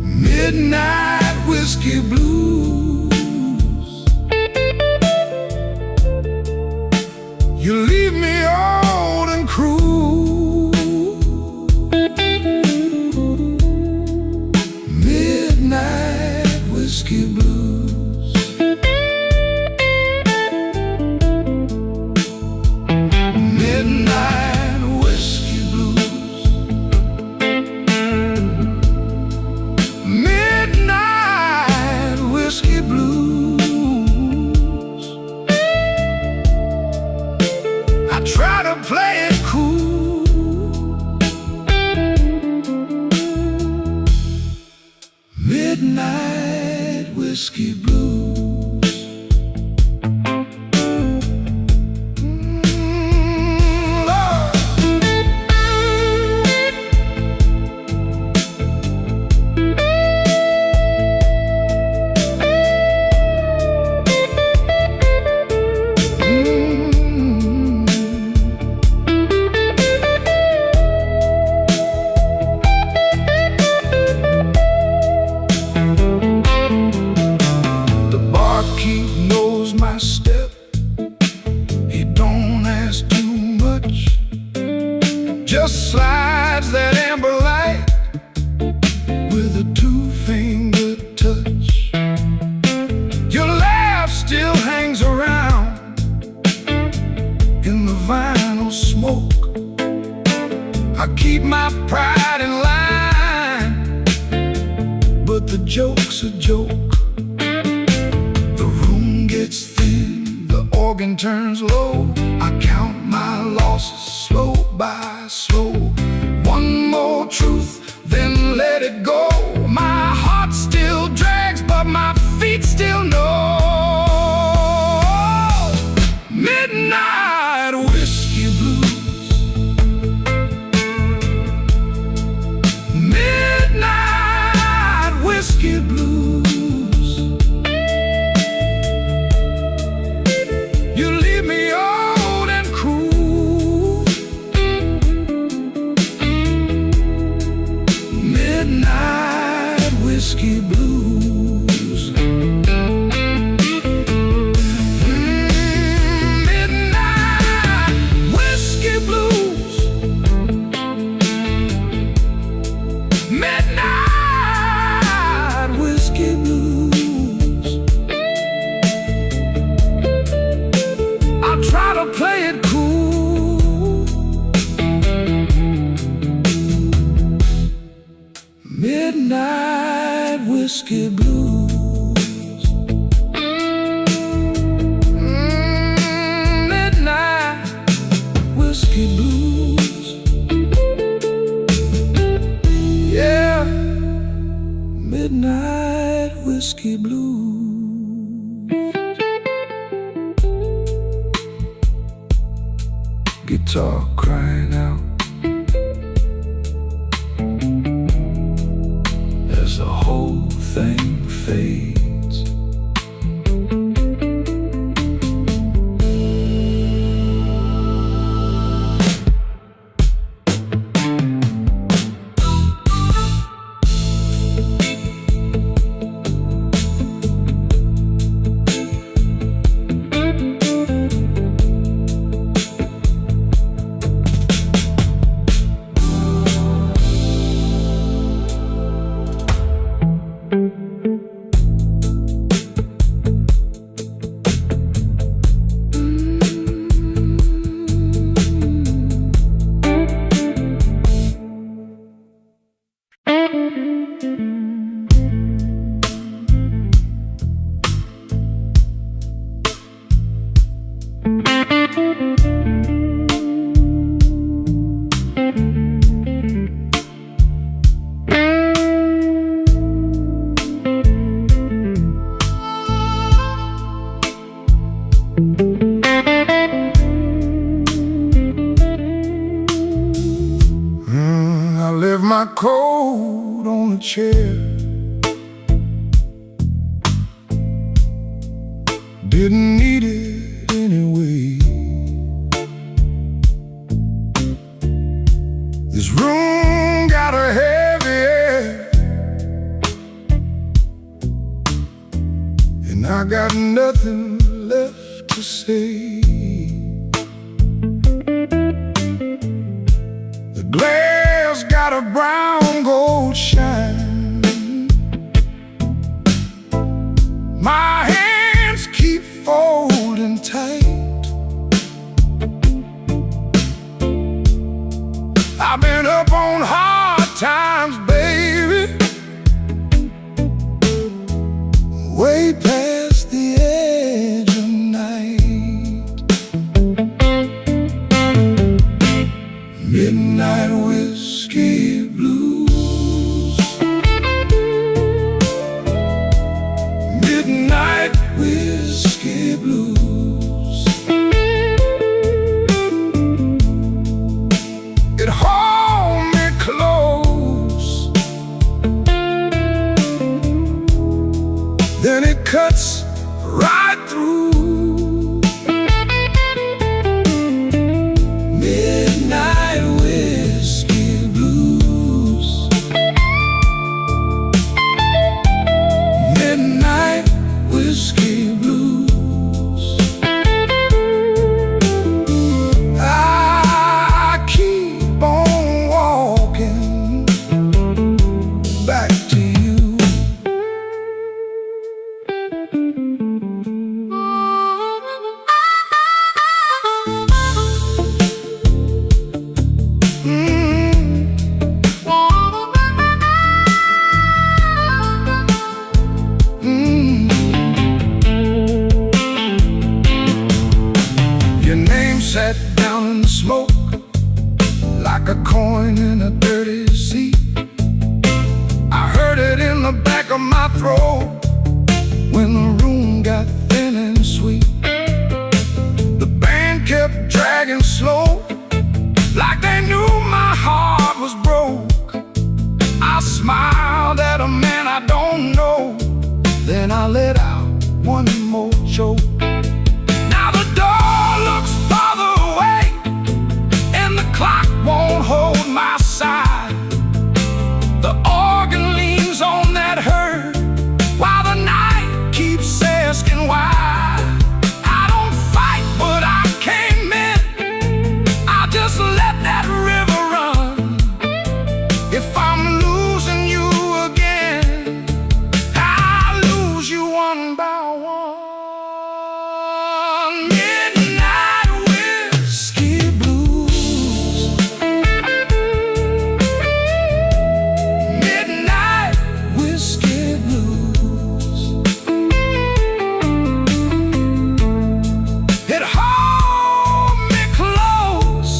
midnight whiskey blues. You leave me old and cruel. Midnight whiskey blues. Midnight whiskey blues. Midnight whiskey blues. I try to play it cool. Midnight whiskey blues. Just slides that amber light with a two-finger touch. Your laugh still hangs around in the vinyl smoke. I keep my pride in line, but the joke's a joke. The room gets thin, the organ turns low. I count my losses slow by slow. One more truth, then let it go. My heart still drags, but my feet still know. Midnight whiskey blues. Midnight whiskey blues. You leave me old and cruel. Midnight whiskey blues. Midnight whiskey blues. Midnight whiskey blues. I'll try to play it cool. Midnight whiskey blues. Midnight whiskey blues. Yeah, midnight whiskey blues. Guitar crying out as the whole thing fades. my coat on a chair. Didn't need it anyway. This room got a heavy air, and I got nothing left to say. The glass got a brown gold shine. My hands keep folding tight. I've been up on hard times, baby, way past the edge of night. Midnight whiskey blues. Midnight whiskey blues. It hold me close, then it cuts right through. Midnight whiskey blues. Midnight whiskey blues. I keep on walking back to you. Your name sat down in the smoke like a coin in a dirty sea. I heard it in the back of my throat when the room got thin and sweet. The band kept dragging slow, like they knew my heart was broke. I smiled at a man I don't know, then I let out one more joke. Now the door looks farther away, and the clock won't hold my side. The organ leans on that hurt, while the night keeps asking why. I don't fight, but I can't mend. I just let that river run. If I'm losing you again, I lose you one by one. Midnight whiskey blues. Midnight whiskey blues. It hold me close,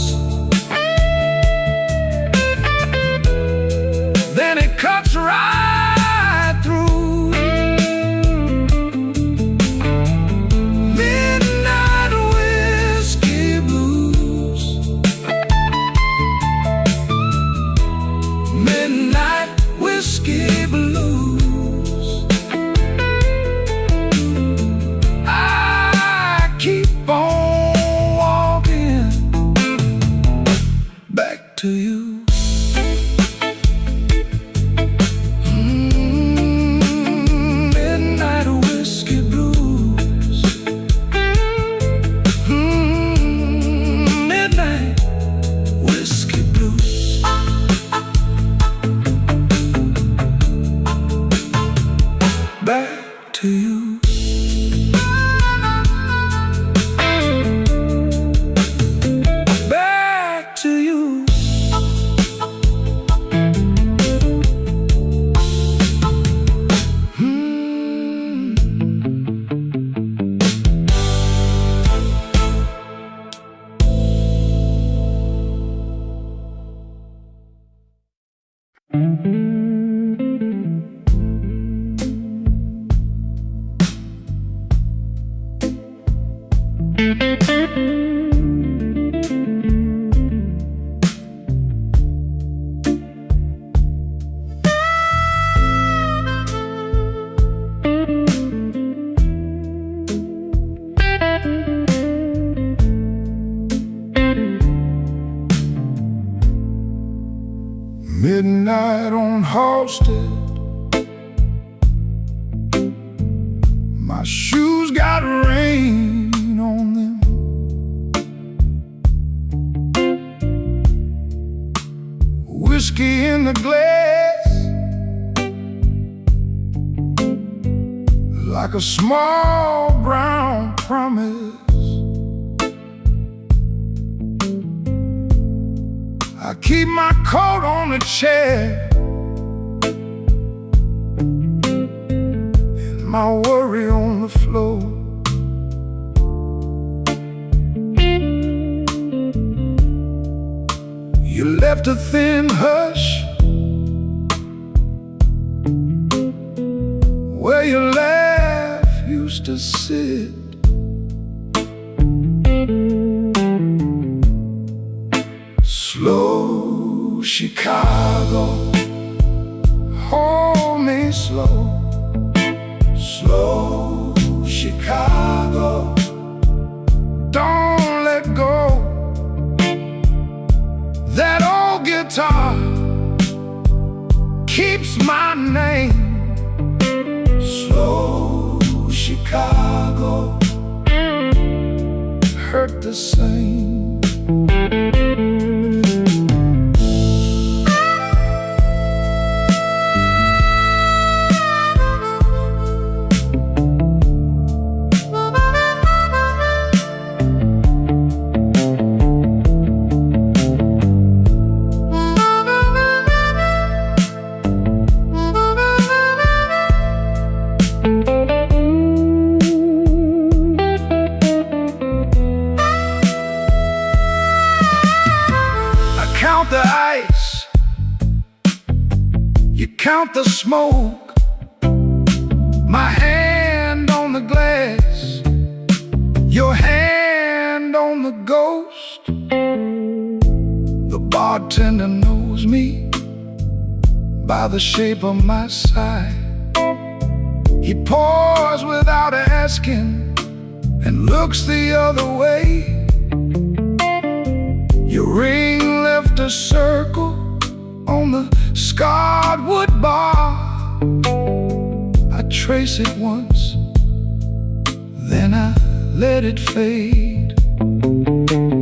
then it cuts right through. Midnight whiskey blues. Midnight whiskey blues. I keep on walking back to you. Midnight whiskey blues. Midnight whiskey blues. Back to you. Back to you. Midnight on Halsted, my shoes got rain on them. Whiskey in the glass, like a small brown promise. I keep my coat on a chair and my worry on the floor. You left a thin hush where your laugh used to sit. Slow Chicago, hold me slow. Slow Chicago, don't let go. That old guitar keeps my name. Slow Chicago, hurt the same. Count the ice, you count the smoke. My hand on the glass, your hand on the ghost. The bartender knows me by the shape of my sigh. He pours without asking and looks the other way. Your ring left a circle on the scarred wood bar. I trace it once, then I let it fade.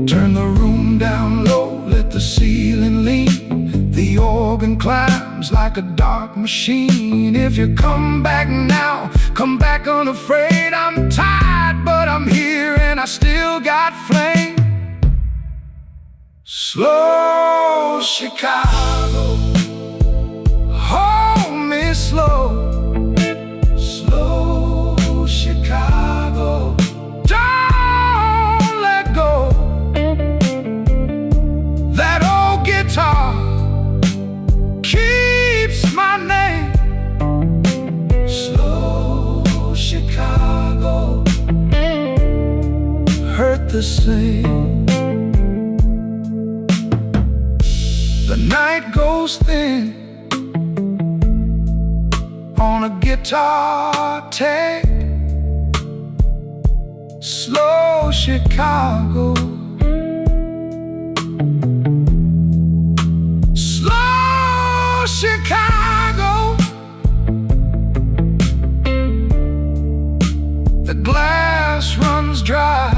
Turn the room down low, let the ceiling lean. The organ climbs like a dark machine. If you come back now, come back unafraid. I'm tired, but I'm here and I still got flame. Slow Chicago, hold me slow. Slow Chicago, don't let go. That old guitar keeps my name. Slow Chicago, hurt the same. The night goes thin on a guitar take. Slow Chicago, slow Chicago. The glass runs dry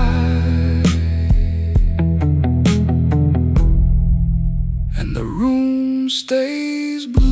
and the room stays blue.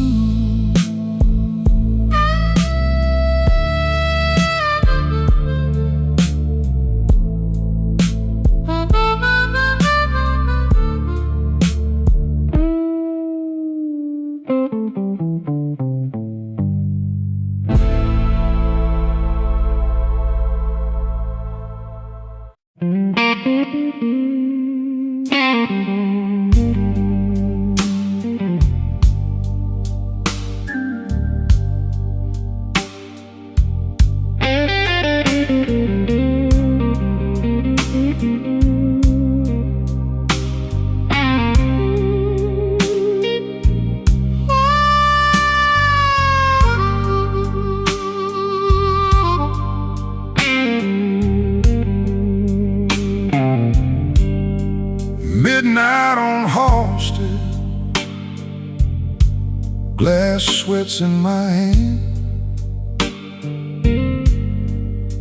Glass sweats in my hand,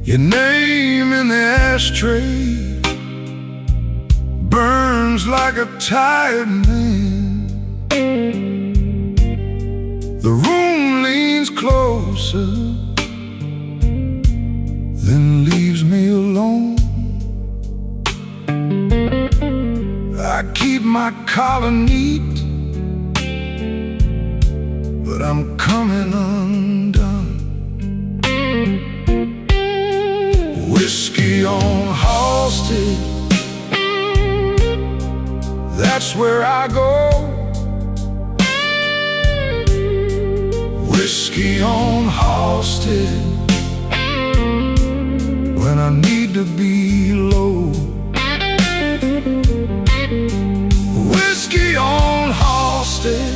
your name in the ashtray burns like a tired man. The room leans closer, then leaves me alone. I keep my collar neat, but I'm coming undone. Whiskey on Halsted, that's where I go. Whiskey on Halsted, when I need to be low. Whiskey on Halsted,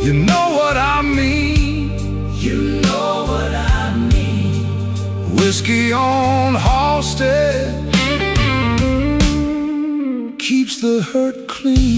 you know what I mean. You know what I mean. Whiskey on Halsted keeps the hurt clean.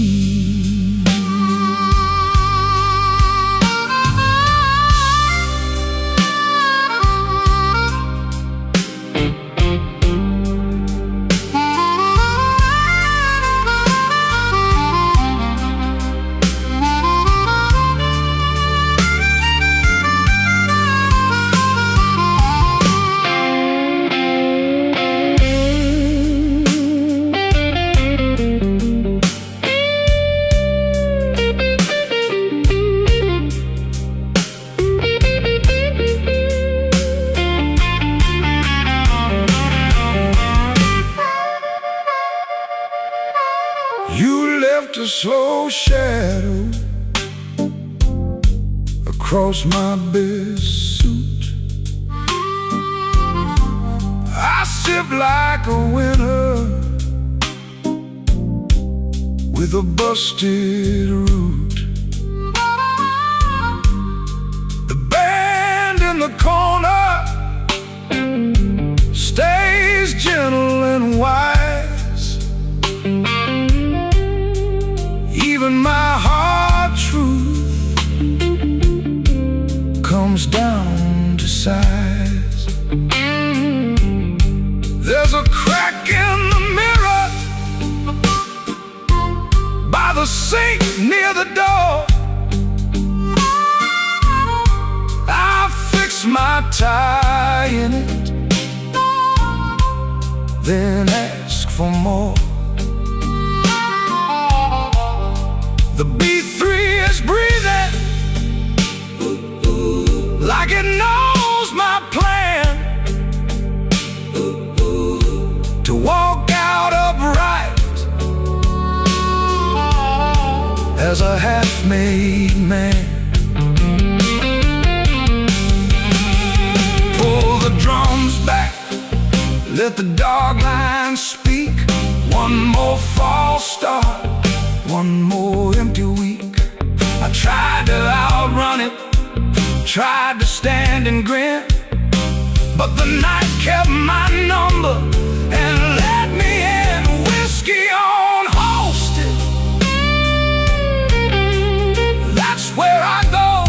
You left a slow shadow across my best suit. I sip like a winner with a busted root. The band in the corner stays gentle and wise. Even my hard truth comes down to size. There's a crack in the mirror by the sink near the door. I fix my tie in it, then ask for more. The B3 is breathing like it knows my plan to walk out upright as a half-made man. Pull the drums back, let the dog line speak. One more false start, one more empty week. I tried to outrun it, tried to stand and grin, but the night kept my number and let me in. Whiskey on Halsted, that's where I go.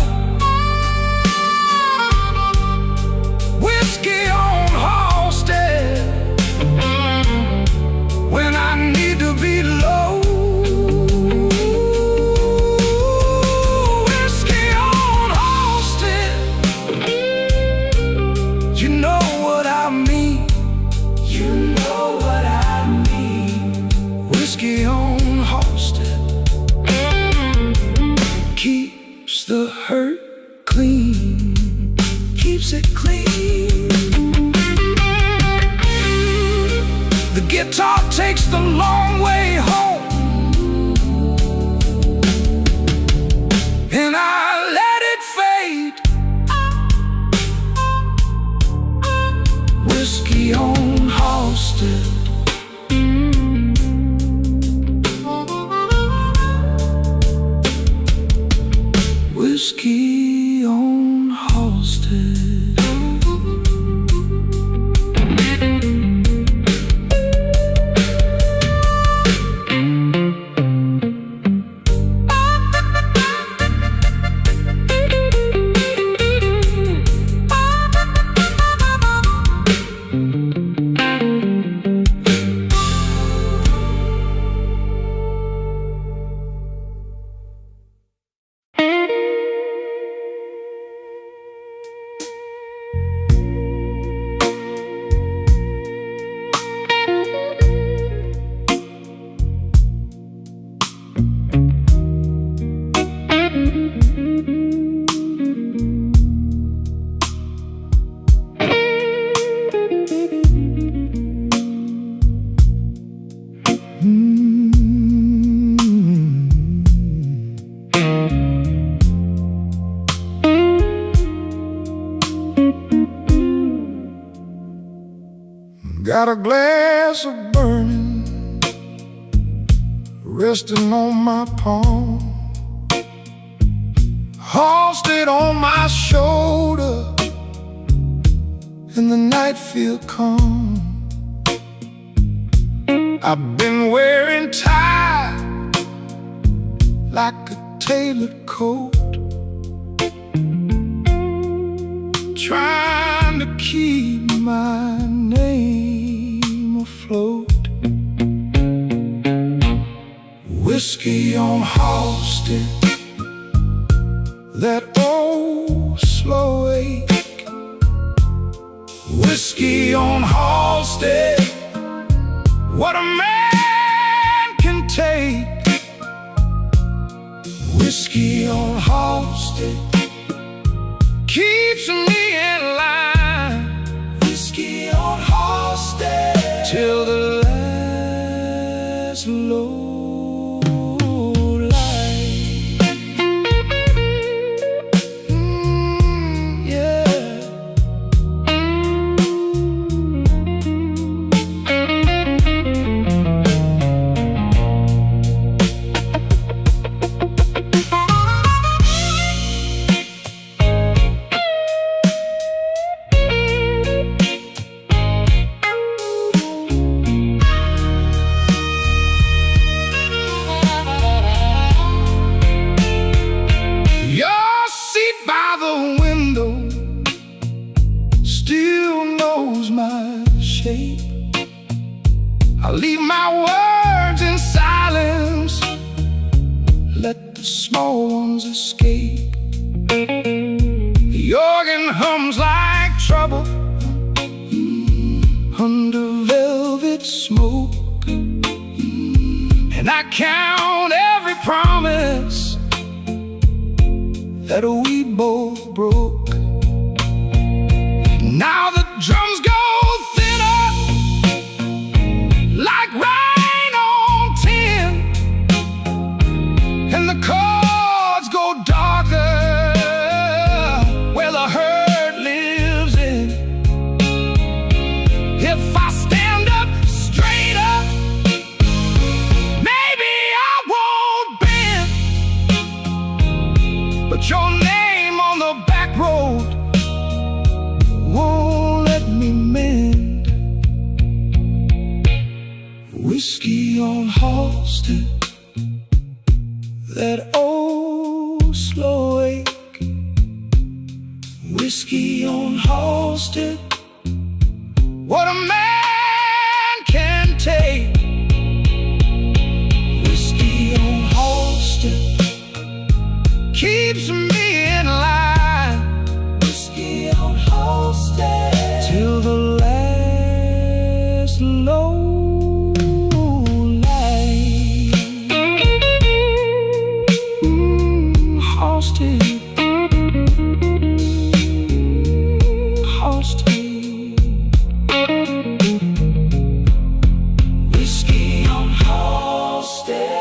Whiskey on Halsted, when I need to be low. Whiskey on Halsted keeps the hurt clean, keeps it clean. The guitar takes the long way home, and I let it fade. Whiskey on Halsted, whiskey on Halsted. Got a glass of burning resting on my palm, Halsted on my shoulder, and the night feel calm. I've been wearing tie like a tailored coat, trying to keep my name afloat. Whiskey on Halsted, that old slow ache. Whiskey on Halsted, what a man can take. Whiskey on Halsted keeps me in line. Whiskey on Halsted till the last low light. Yeah. By the window still knows my shape. I leave my words in silence, let the small ones escape. The organ hums like trouble under velvet smoke, and I count every promise that we both broke. Now the drums go thinner, like rain on tin, and the chords go darker, where the hurt lives in. If I stand up straighter, maybe I won't bend, but your name on the back road won't let me mend. Whiskey on Halsted, that old slow ache. Whiskey on Halsted, what a man can take. Whiskey on Halsted keeps me in line. Whiskey on Halsted till the last low light. Halsted, Halsted. Whiskey on Halsted.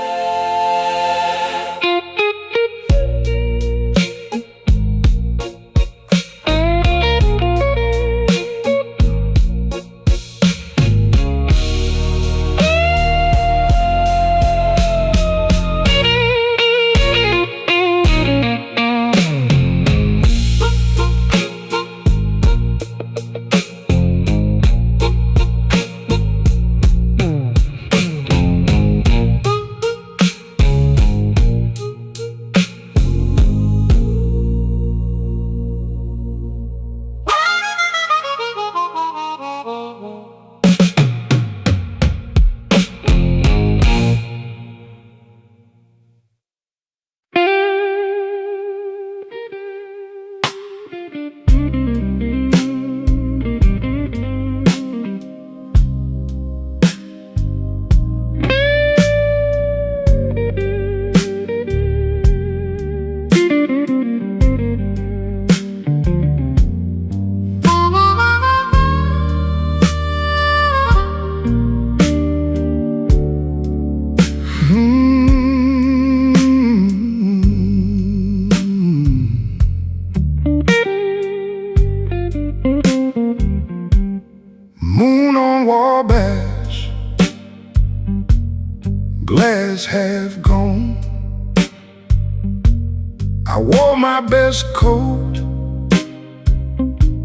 eyes have gone. I wore my best coat,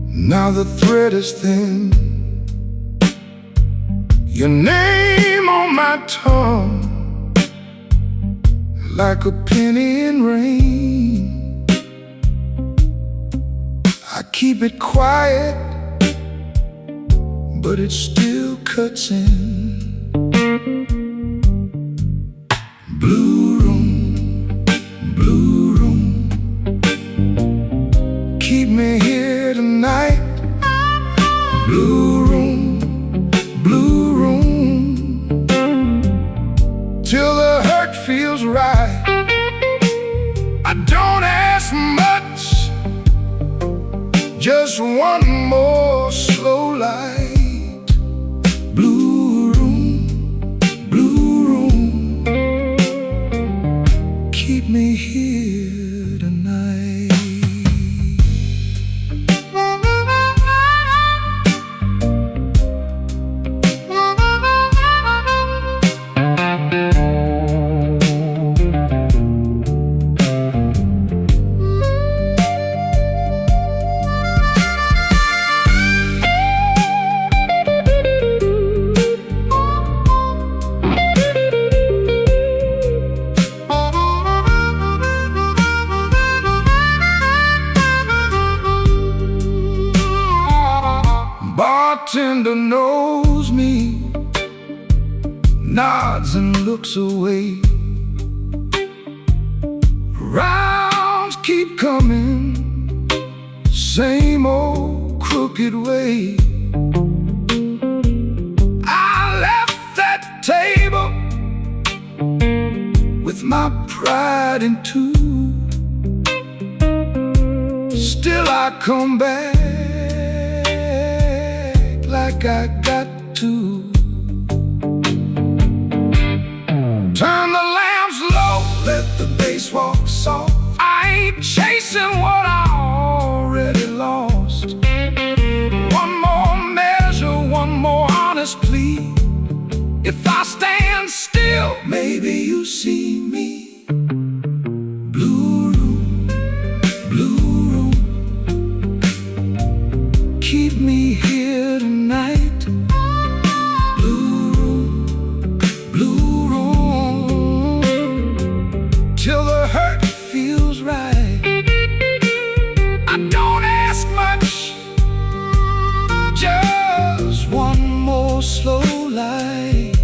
now the thread is thin. Your name on my tongue, like a penny in rain. I keep it quiet, but it still cuts in. Blue room, blue room, keep me here tonight. Blue room, blue room, till the hurt feels right. I don't ask much, just one more slow light. Blue room, blue room, keep me here tonight. Bartender knows me, nods and looks away. Rounds keep coming, same old crooked way. I left that table with my pride in two. Still I come back like I got to. Turn the lamps low, let the bass walk soft. I ain't chasing what I already lost. One more measure, one more honest plea. If I stand still, maybe you see me. Blue room, blue room, keep me here tonight. Blue room, blue room, till the hurt feels right. I don't ask much, just one more slow light.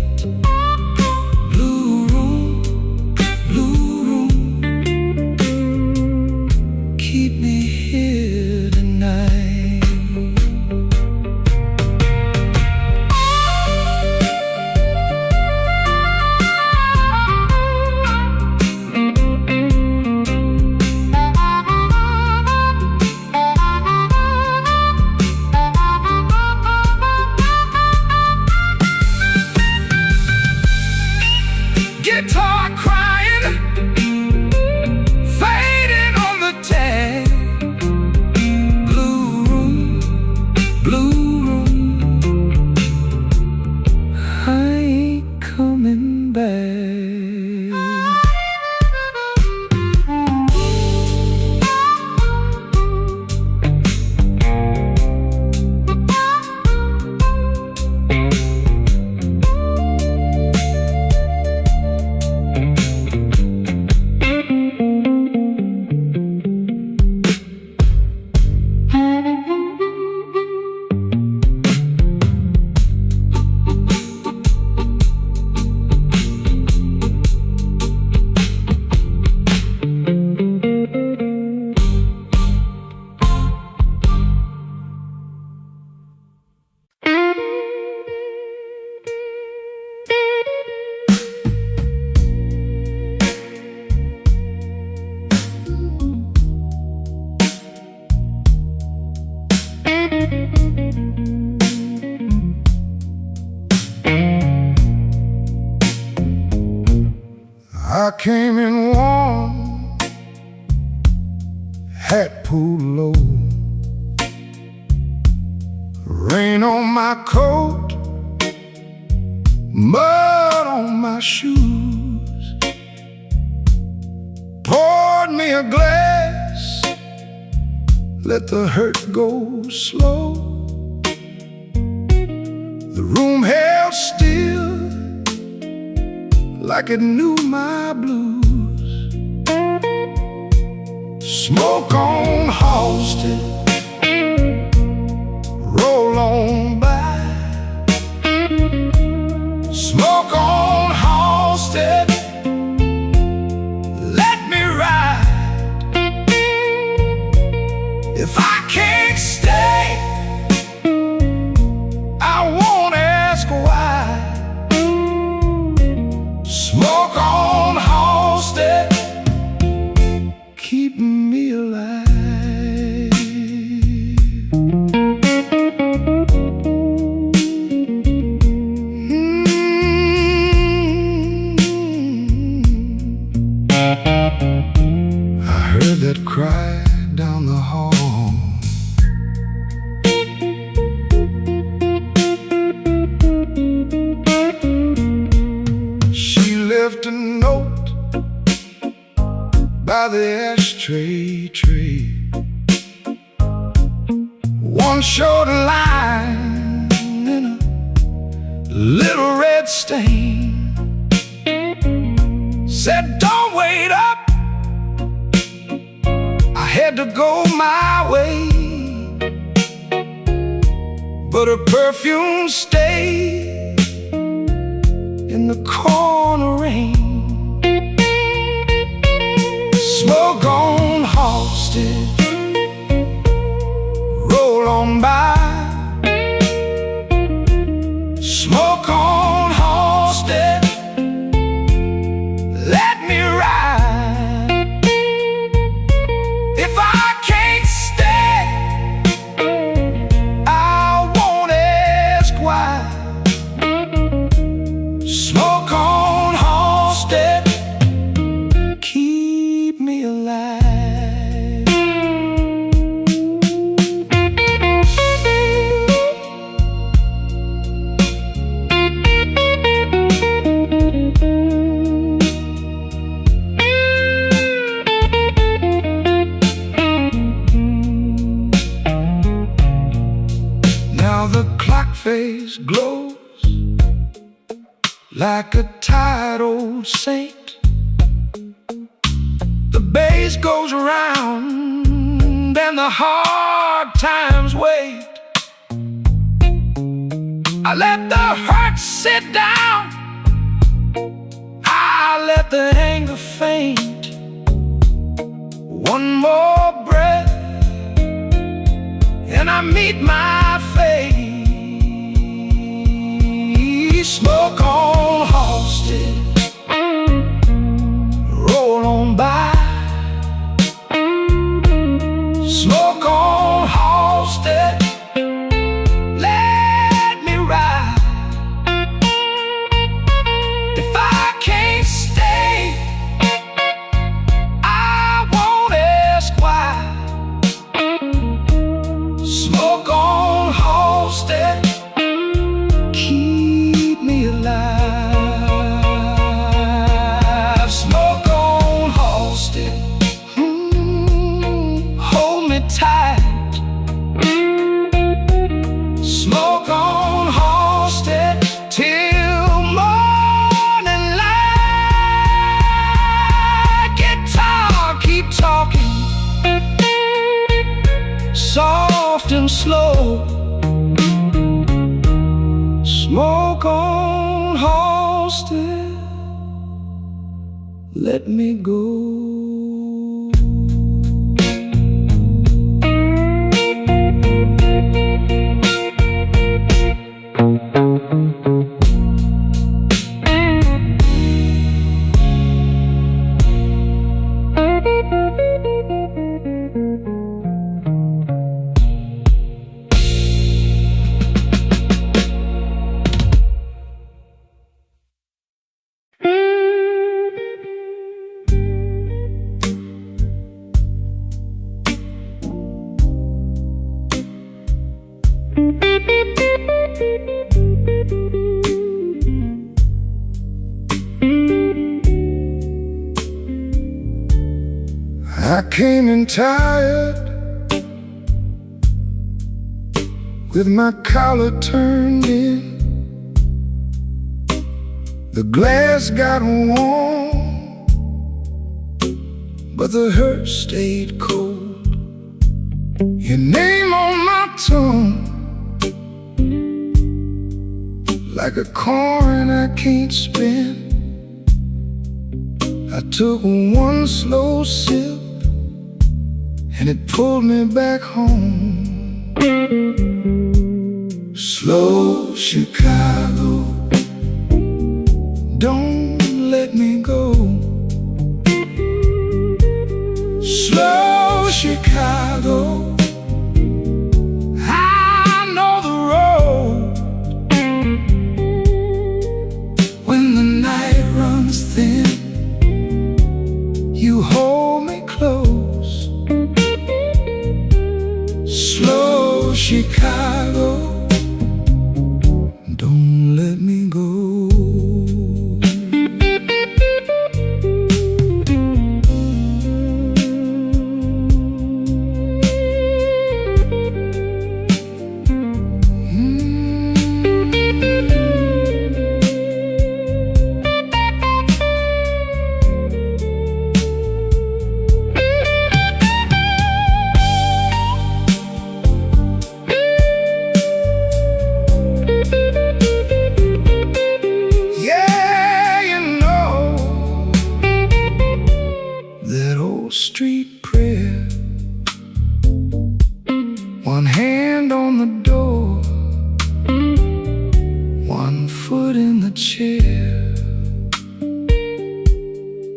Blue room, blue room, keep me here tonight. Guitar crying, fading on the tag. Blue room, blue room, I ain't coming back. I came in warm, hat pulled low, rain on my coat, mud on my shoes. let the hurt go slow. The room held still, like it knew my blues. Smoke on Halsted, roll on by. Smoke on Halsted, let me ride. If I can't stay, I won't ask why. Smoke on Halsted, keep me alive. I heard that cry down the hall. She left a note by the ashtray tray. One short line in a little red stain. Said, don't wait up, I had to go my way. But her perfume stayed in the corner rain. Smoke on Halsted, roll on by. Smoke on Halsted, let me ride. If I can't stay, I won't ask why. Smoke on Halsted, keep me alive. Now the clock face glows like a tired old saint. The bass goes around and the hard times wait. I let the hurt sit down, I let the anger faint. One more breath and I meet my fate. Smoke on Halsted, roll on by. Smoke on Halsted, let me ride. If I can't stay, I won't ask why. Smoke on Halsted, keep me alive. Smoke on Halsted, hold me tight. Smoke on Halsted till morning light. Guitar, keep talking, soft and slow. Smoke on Halsted, let me go. I came in tired with my collar turned in. The glass got warm, but the hurt stayed cold. Your name on my tongue, like a coin I can't spend. I took one slow sip, and it pulled me back home. Slow Chicago, don't let me go. Slow Chicago, I know the road. When the night runs thin, you hold me close. Slow Chicago, don't let me go. Street prayer, one hand on the door, one foot in the chair.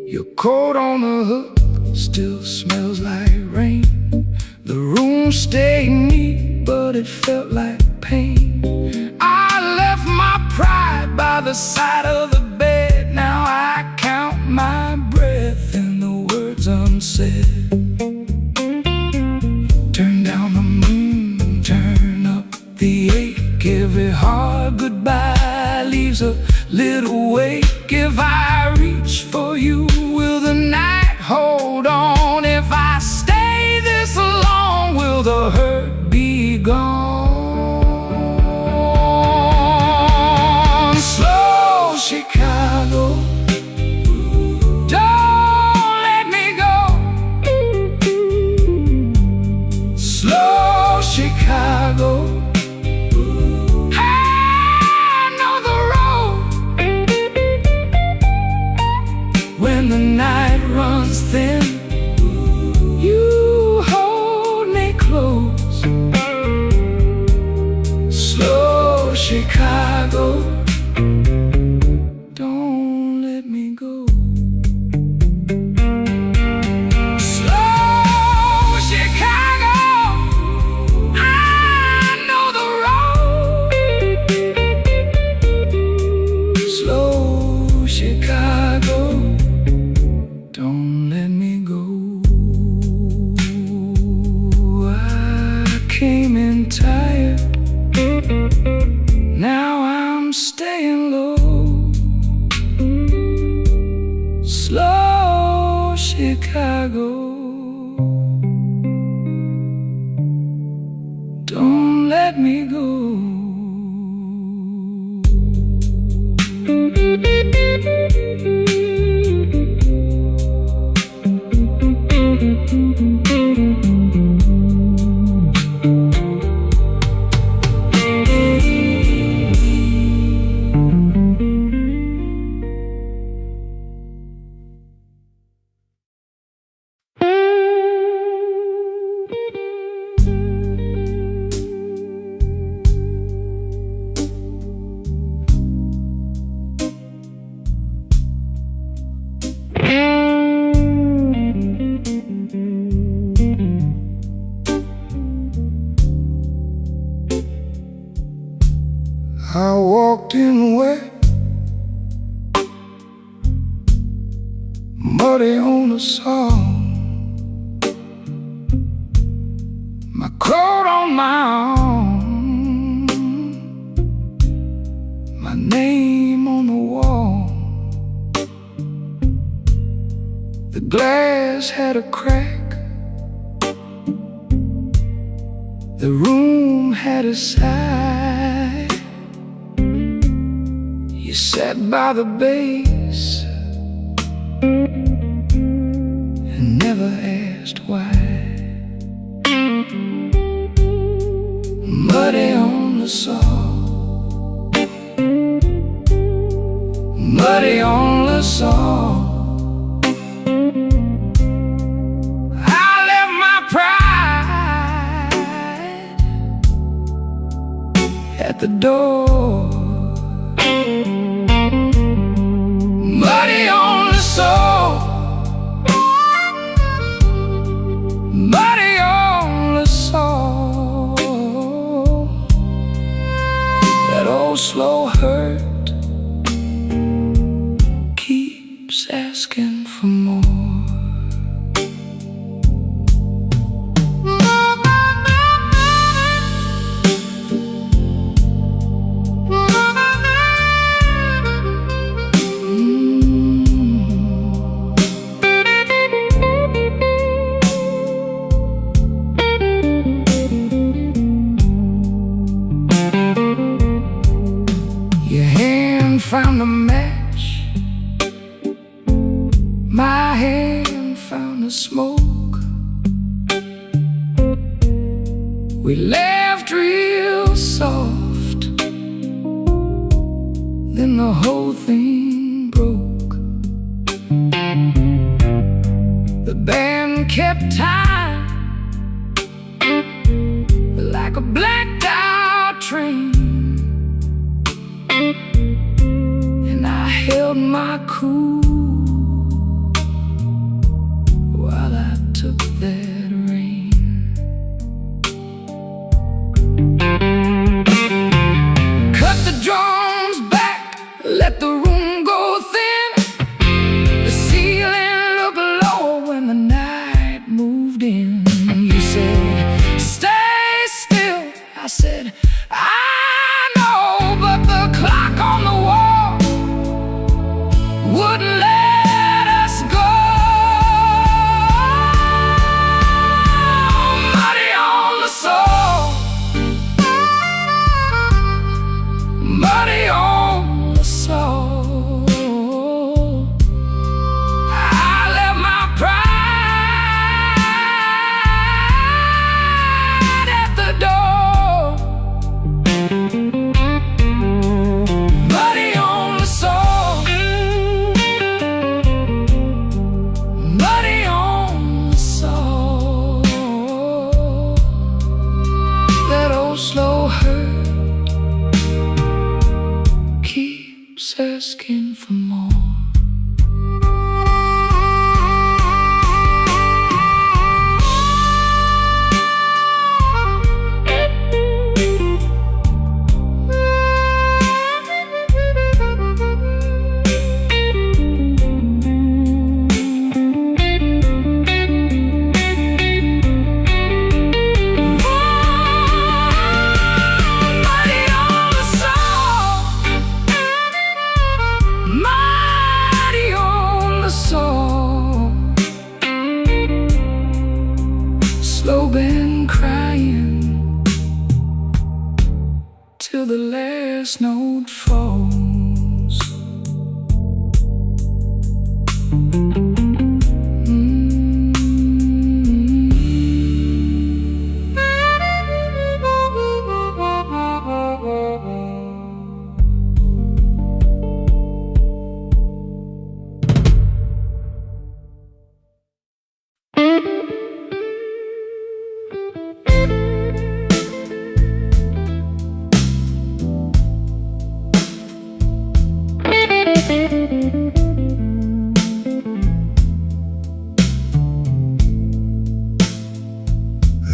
Your coat on the hook still smells like rain. The room stayed neat, but it felt like pain. I left my pride by the side of the bed. Now I count my breath and the words unsaid. Turn down the moon, turn up the ache. Every hard goodbye leaves a little wake. If I reach for you, will the night hold on? If I stay this long, will the hurt be gone? Slow Chicago, don't let me go. Slow Chicago, I know the road. When the night runs thin, you hold me close. Slow Chicago, don't let me go. Slow Chicago, I know the road. Slow Chicago, don't let me go. I came in tired, now I'm staying low. Slow Chicago, don't let me go. I walked in wet, muddy on the soil, my coat on my arm, my name on the wall. The glass had a crack, The room had a sigh. You sat by the bass and never asked why. Muddy on the saw, muddy on the saw. I left my pride at the door. Muddy on the saw, muddy on the saw. That old slow hurt keeps asking for more. Your hand found a match, my hand found the smoke. We laughed real soft, then the whole thing broke. The band kept time like a blacked out train, and I held my cool while I took that rain. Cut the drums back, let the room go thin. The ceiling looked low when the night moved in. You said, stay still. I said, I know, but the clock on the wall wouldn't let us go. Muddy on the soul, muddy on the soul. I left my pride at the door. Muddy on the soul, muddy on the soul. That old slow hurt keeps asking for more. Muddy on the soul, muddy on the soul. Slow been crying till the last note falls.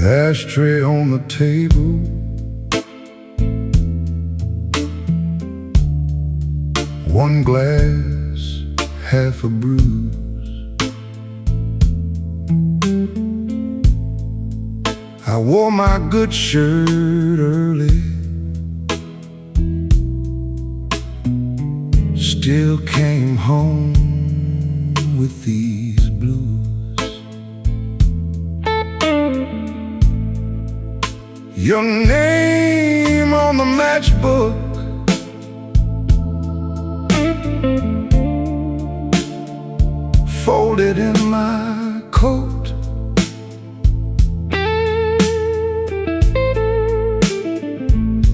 Ashtray on the table, one glass, half a bruise. I wore my good shirt early, still came home with these blues. Your name on the matchbook, folded in my coat.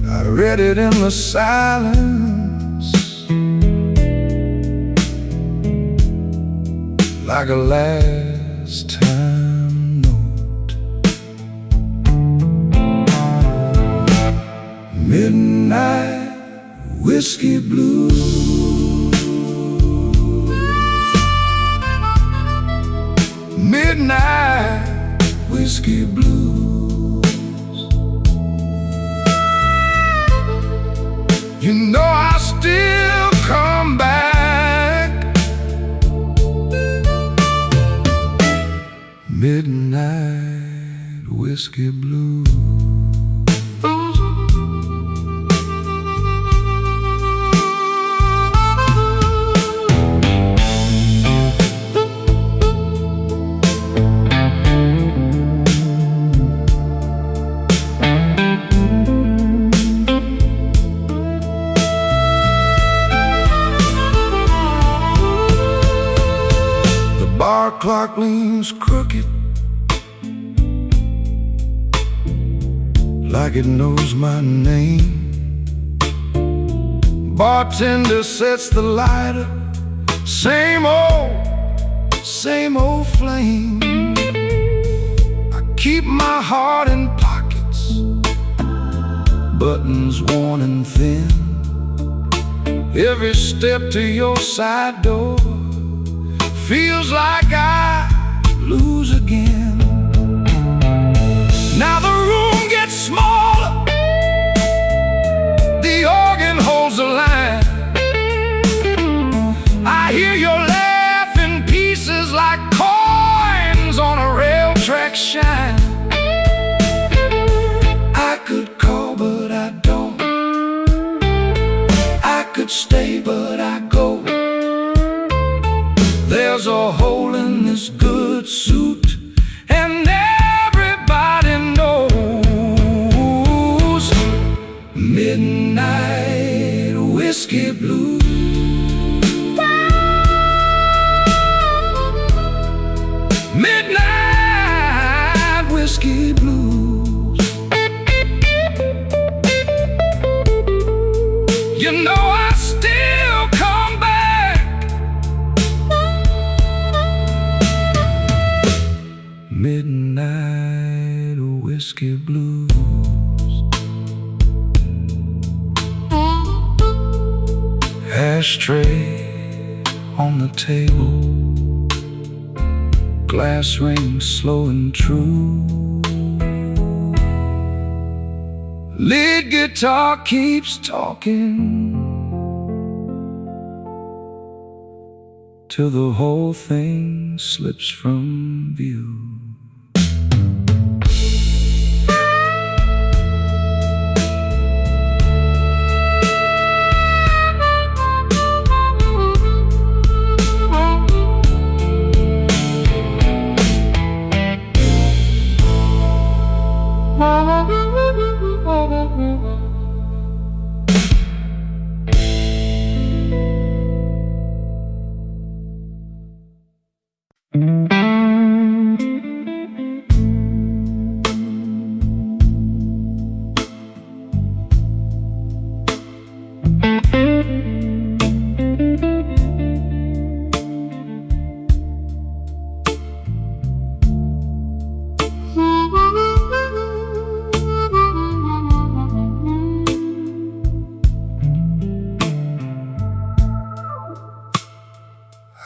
I read it in the silence, like a last time note. Midnight whiskey blues, midnight whiskey blues. You know I still come back. Midnight whiskey blues. Bar clock leans crooked, like it knows my name. Bartender sets the lighter, same old flame. I keep my heart in pockets, buttons worn and thin. Every step to your side door feels like I lose again. Now the room gets smaller, the organ holds the line. I hear your laugh in pieces like coins on a rail track shine. I could call but I don't, I could stay but I go. There's a hole in this good suit, and everybody knows. Midnight whiskey blues. Midnight whiskey blues. You know I still come back. Midnight whiskey blues. Ashtray on the table, glass rings slow and true. Lead guitar keeps talking till the whole thing slips from view.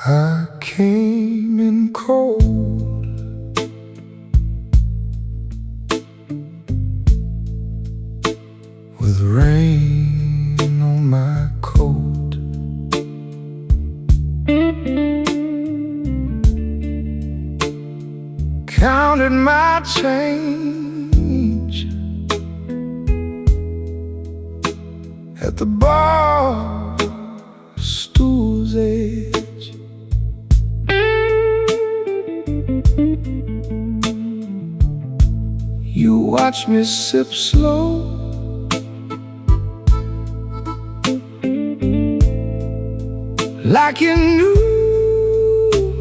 I came in cold, with rain on my coat. Counted my change at the bar stool's edge. You watch me sip slow, like you knew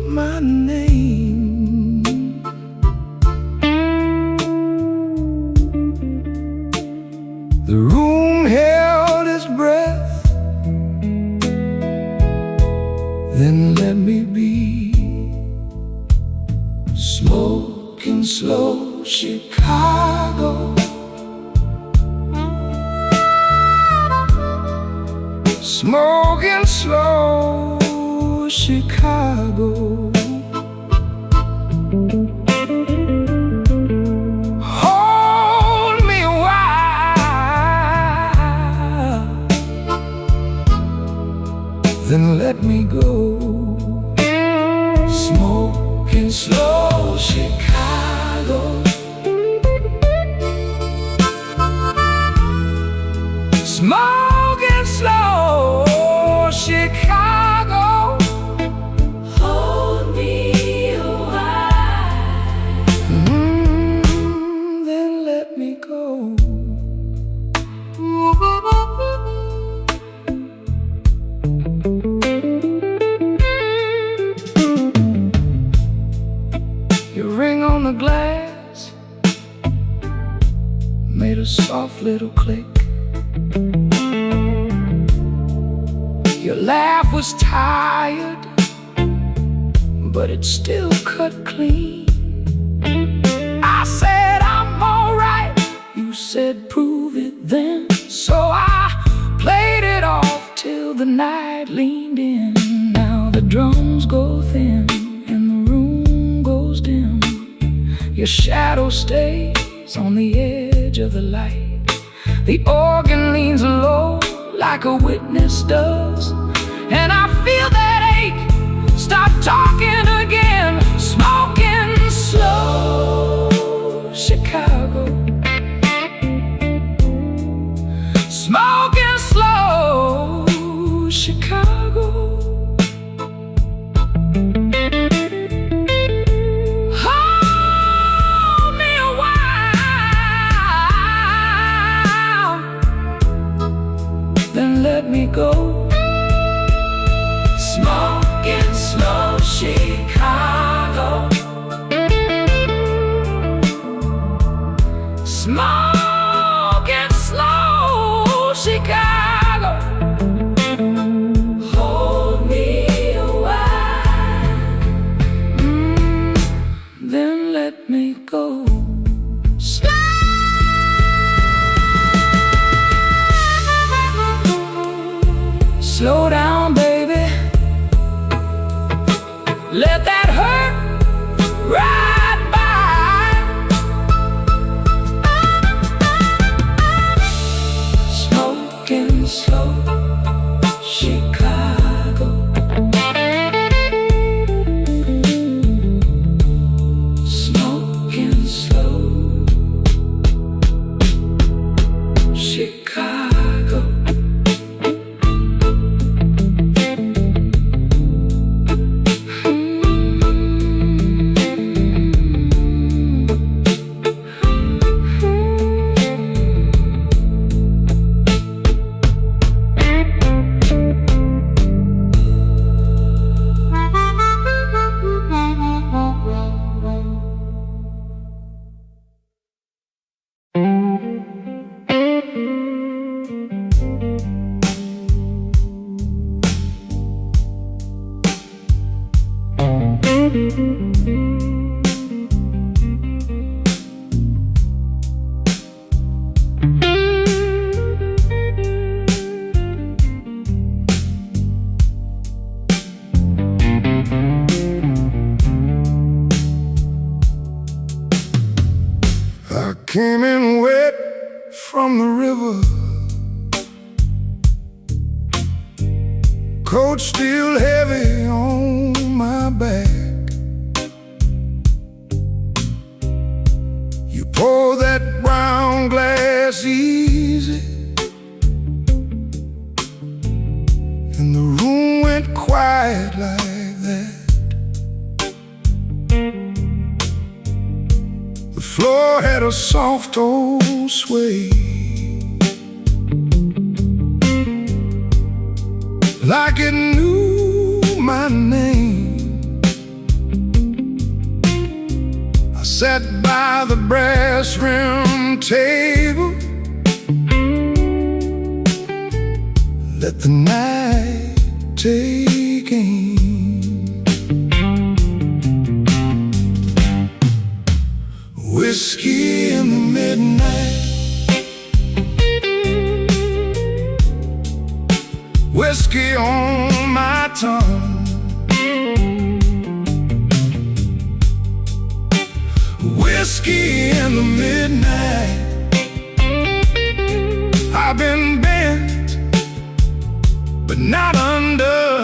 my name. The room held its breath, then let me be. Smoking slow Chicago, smoking slow Chicago. Hold me a while, then let me go. Smoking slow Chicago, smoking slow Chicago. Hold me a while, Then let me go. Your ring on the glass made a soft little click. Your laugh was tired, but it still cut clean. I said, I'm alright. You said, prove it then. So I played it off till the night leaned in. Now the drums go thin and the room goes dim. Your shadow stays on the edge of the light. The organ leans low like a witness does, and I feel that ache. Stop talking again. Smoking slow Chicago, smoking slow Chicago. Hold me a while, then let me go. smoking slow Chicago, Smoking slow Chicago. hold me a while, Then let me go. Slow down, baby. Let that hurt ride by. Smoking slow Chicago, smoking slow Chicago. I came in wet from the river, coat still heavy on my back. You pour that brown glass easy, and the room went quiet like that. The floor had a soft old sway, like it knew my name. I sat by the brass rim table, let the night take aim. Whiskey in the midnight, whiskey on my tongue, whiskey in the midnight. I've been bent, but not under.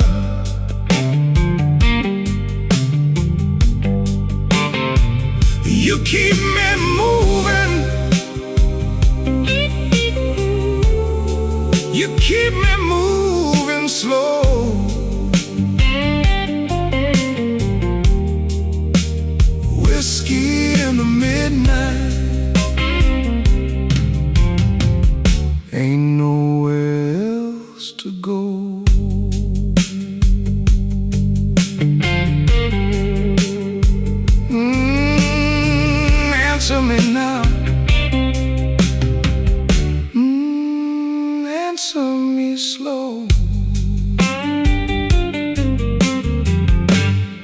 You keep me moving, you keep me moving slow. Whiskey in the midnight, ain't nowhere else to go. Answer me now, answer me slow.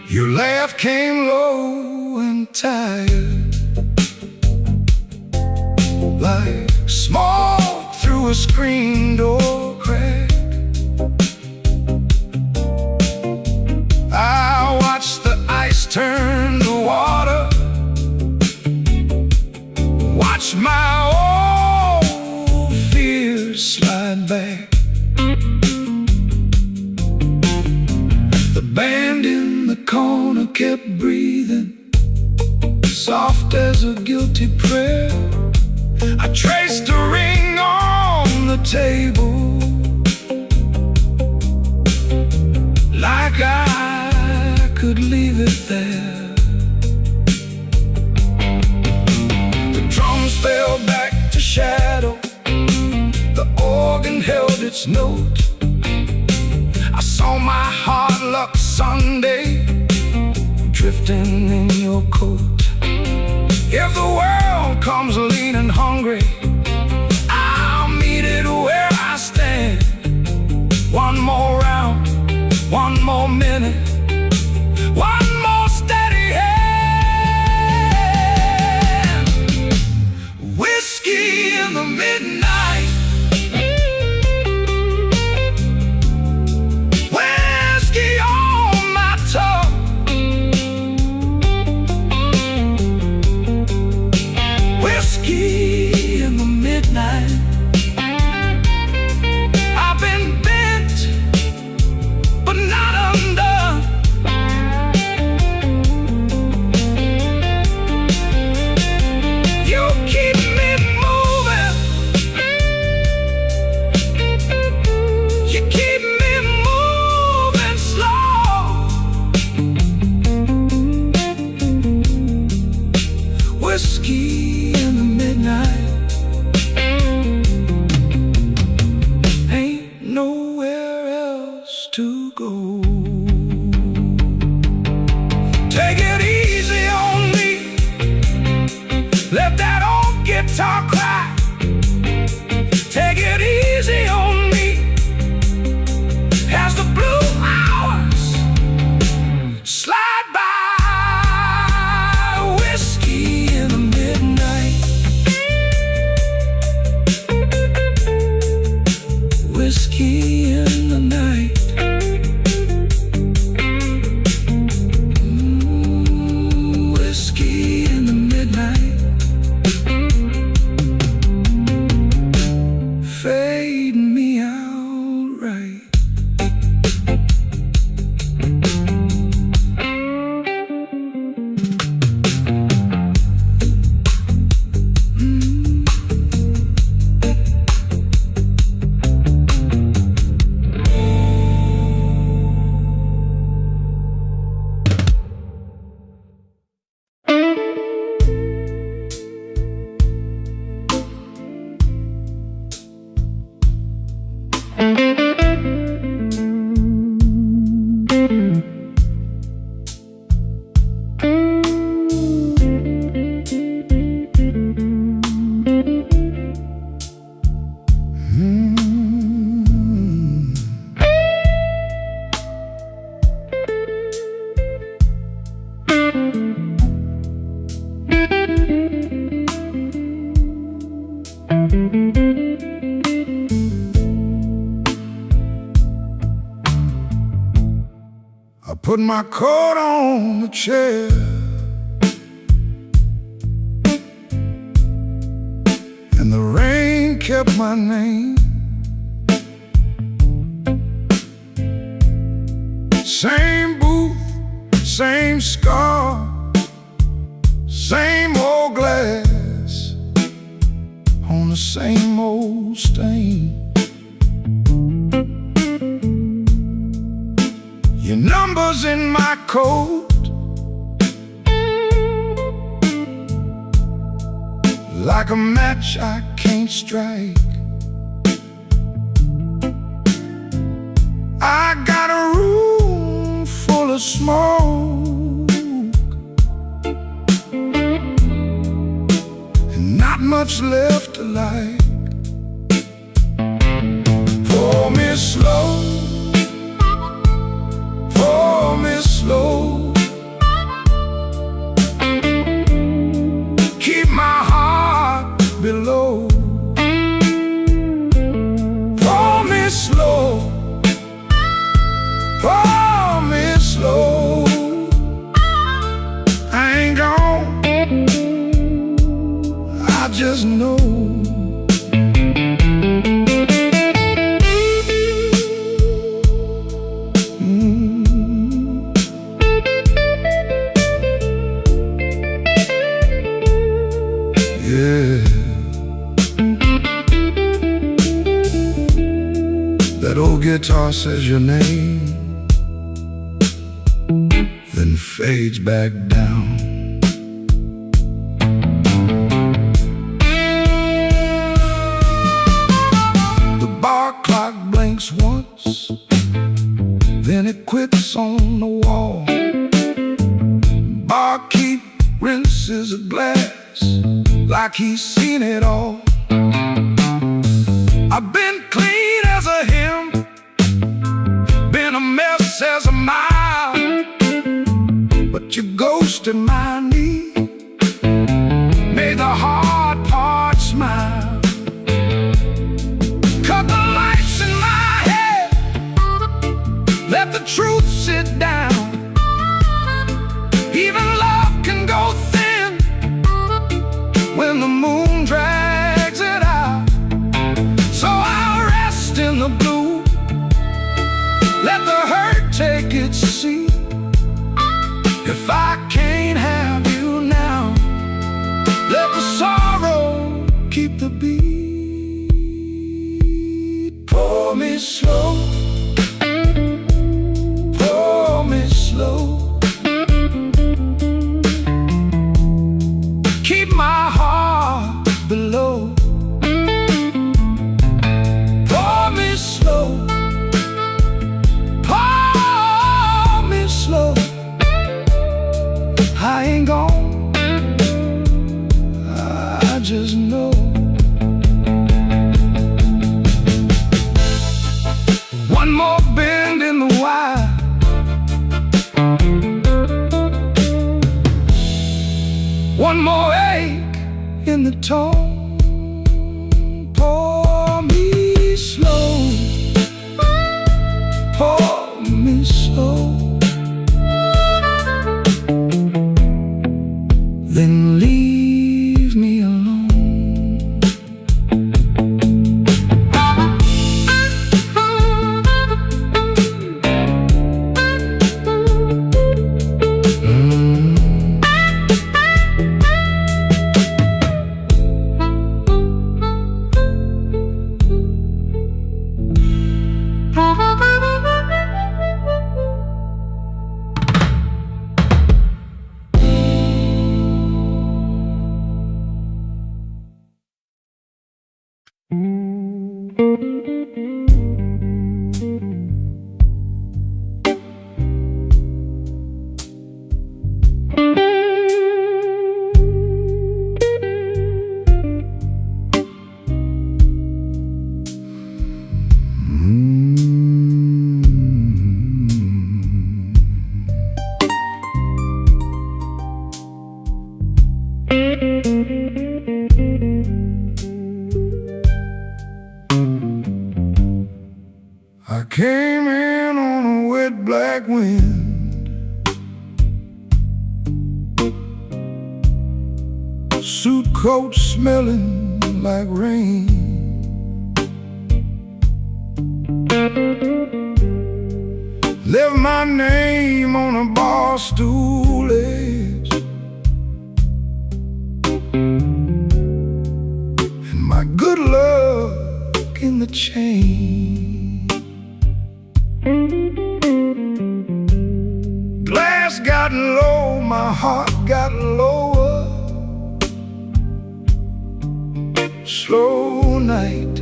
Your laugh came low and tired, like smoke through a screen door crack. I watched the ice turn to water, watch my old fears slide back. The band in the corner kept breathing, soft as a guilty prayer. I traced a ring on the table, like I could leave it there. Fell back to shadow, the organ held its note. I saw my hard luck Sunday drifting in your coat. If the world comes lean and hungry, I'll meet it where I stand. One more round, one more minute, one more steady hand. Whiskey in the midnight, whiskey on my tongue, whiskey in the midnight. I've been bent, but not undone. You keep me moving, you keep me moving slow. Whiskey in the midnight, ain't nowhere else to go. Take it easy on me, let that old guitar cry. Take it easy on me, as the blue hours slide by. Whiskey in the midnight, whiskey in the night. Whiskey in the midnight. I put my coat on the chair, and the rain kept my name. Same booth, same scar, same old glass on the same old stain. Your number's in my coat, like a match I can't strike. I got a room full of smoke and not much left to like. Pour me slow, pour me slow. Keep my heart below. Pour me slow, pour me slow. I ain't gone, I just know. Yeah, that old guitar says your name, then fades back down. The bar clock blinks once, then it quits on the wall. Barkeep rinses a glass like he's seen it all. I've been clean as a hymn, been a mess as a mile, but you ghosted my knee, made the hard part smile. Cut the lights in my head, let the truth sit down. Even love can go thin when the moon drags it out. So I'll rest in the blue, let the hurt take its seat. If I can't have you now, let the sorrow keep the beat. Pour me slow, pour me slow. Keep my heart below. Pour me slow, pour me slow. I ain't gone, I just know. One more bend in the wire, one more ache in the tone. Pour me slow, pour me slow. Then leave me alone. I came in on a wet black wind, suit coat smelling like rain. Left my name on a bar stool edge, and my good luck in the chain. Glass got low, my heart got lower. Slow night,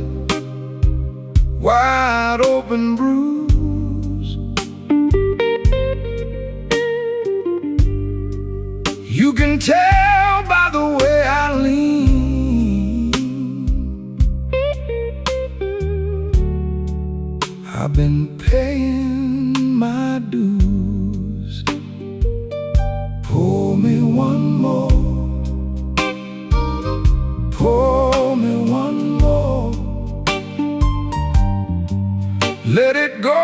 wide open bruise. You can tell by the way I lean, I've been paying my dues. Pour me one more, pour me one more. Let it go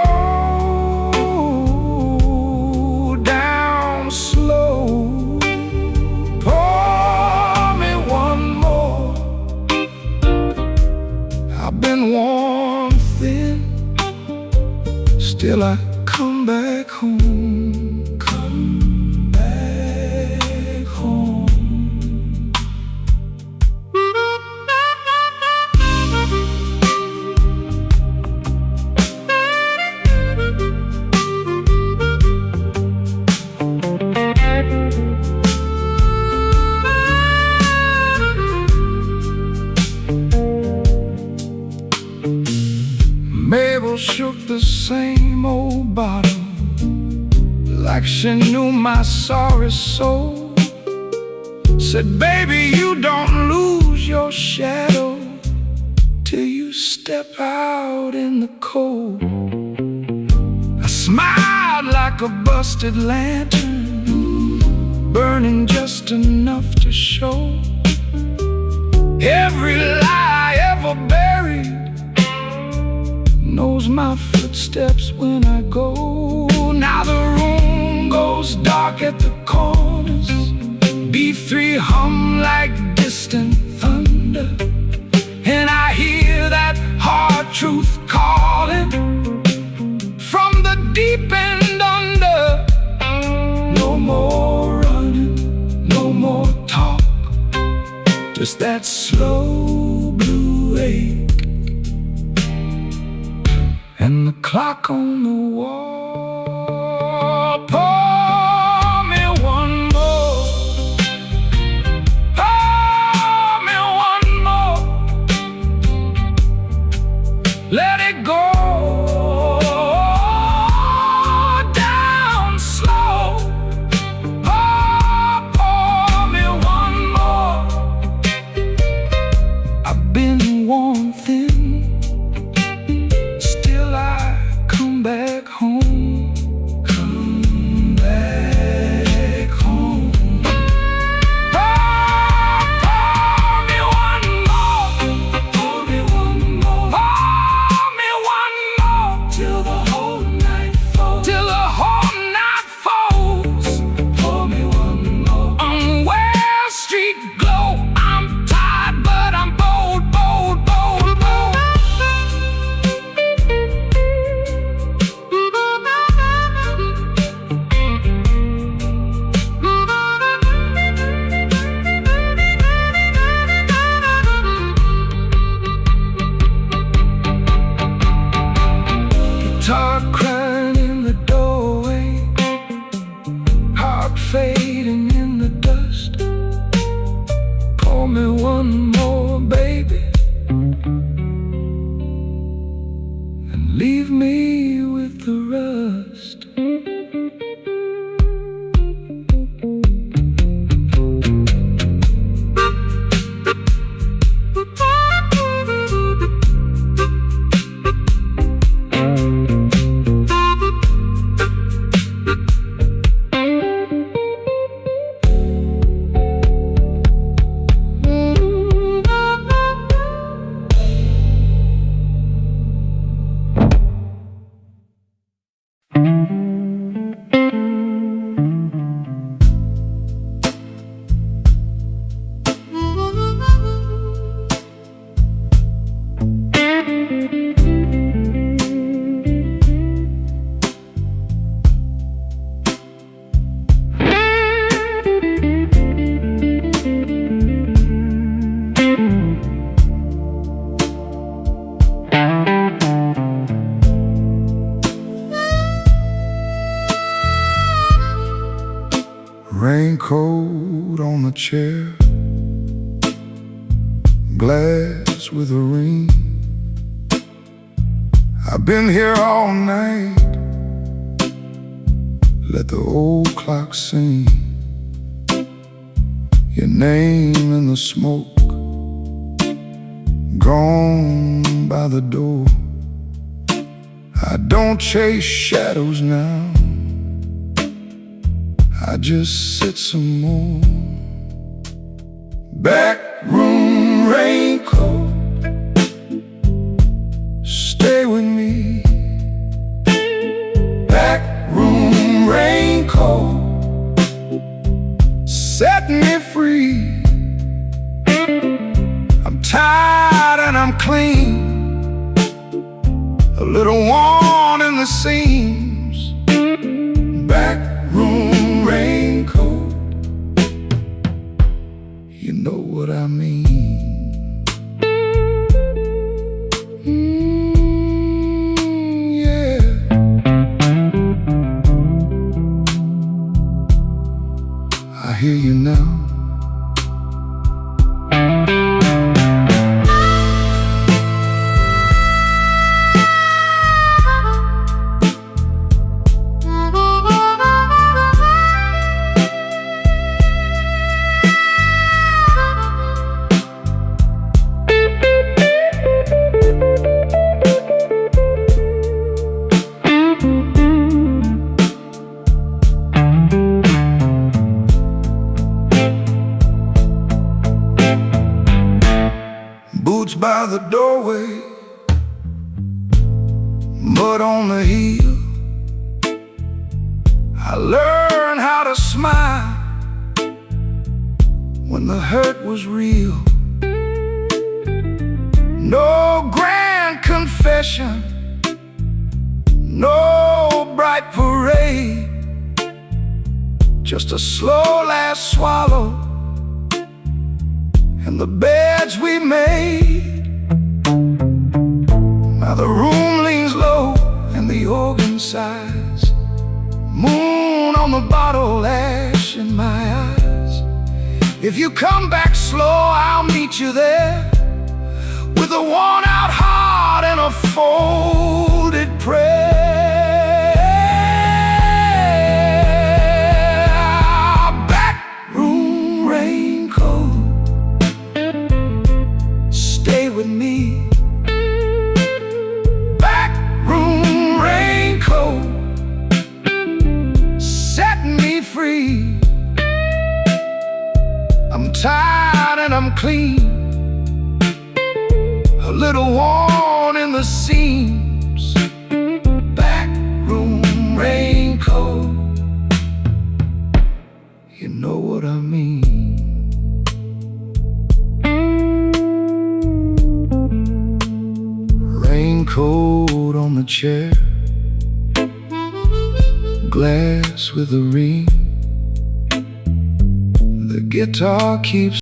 down slow. Pour me one more. I've been worn thin, still I come back home, come back home. Mabel shook the same old bottle like she knew my sorry soul. Said, baby, you don't lose your shadow till you step out in the cold. I smiled like a busted lantern, burning just enough to show every lie ever buried knows my footsteps when I go. Now the room goes dark at the corners, B3 hum like distant thunder, and I hear that hard truth calling from the deep end under. No more running, no more talk, just that slow blue ache and the clock on the wall. Pour me one more, pour me one more. Let it go down slow. Pour me one more. I've been worn thin, back home. Raincoat on the chair, glass with a ring. I've been here all night, let the old clock sing. Your name in the smoke, gone by the door. I don't chase shadows now, I just sit some more. Back room raincoat, stay with me. Back room raincoat, set me free. I'm tired and I'm clean, a little worn in the seams. Back room raincoat, you know what I mean. Yeah. I hear you now. Boots by the doorway, mud on the heel. I learned how to smile when the hurt was real. No grand confession, no bright parade, just a slow last swallow and the beds we made. Now the room leans low and the organ sighs. Moon on the bottle, ash in my eyes. If you come back slow, I'll meet you there, with a worn out heart and a folded prayer. Back room raincoat, stay with me. Back room raincoat, set me free. I'm tired and I'm clean, a little worn in the seams. Back room raincoat, you know what I mean. Raincoat on the chair, glass with a ring. The guitar keeps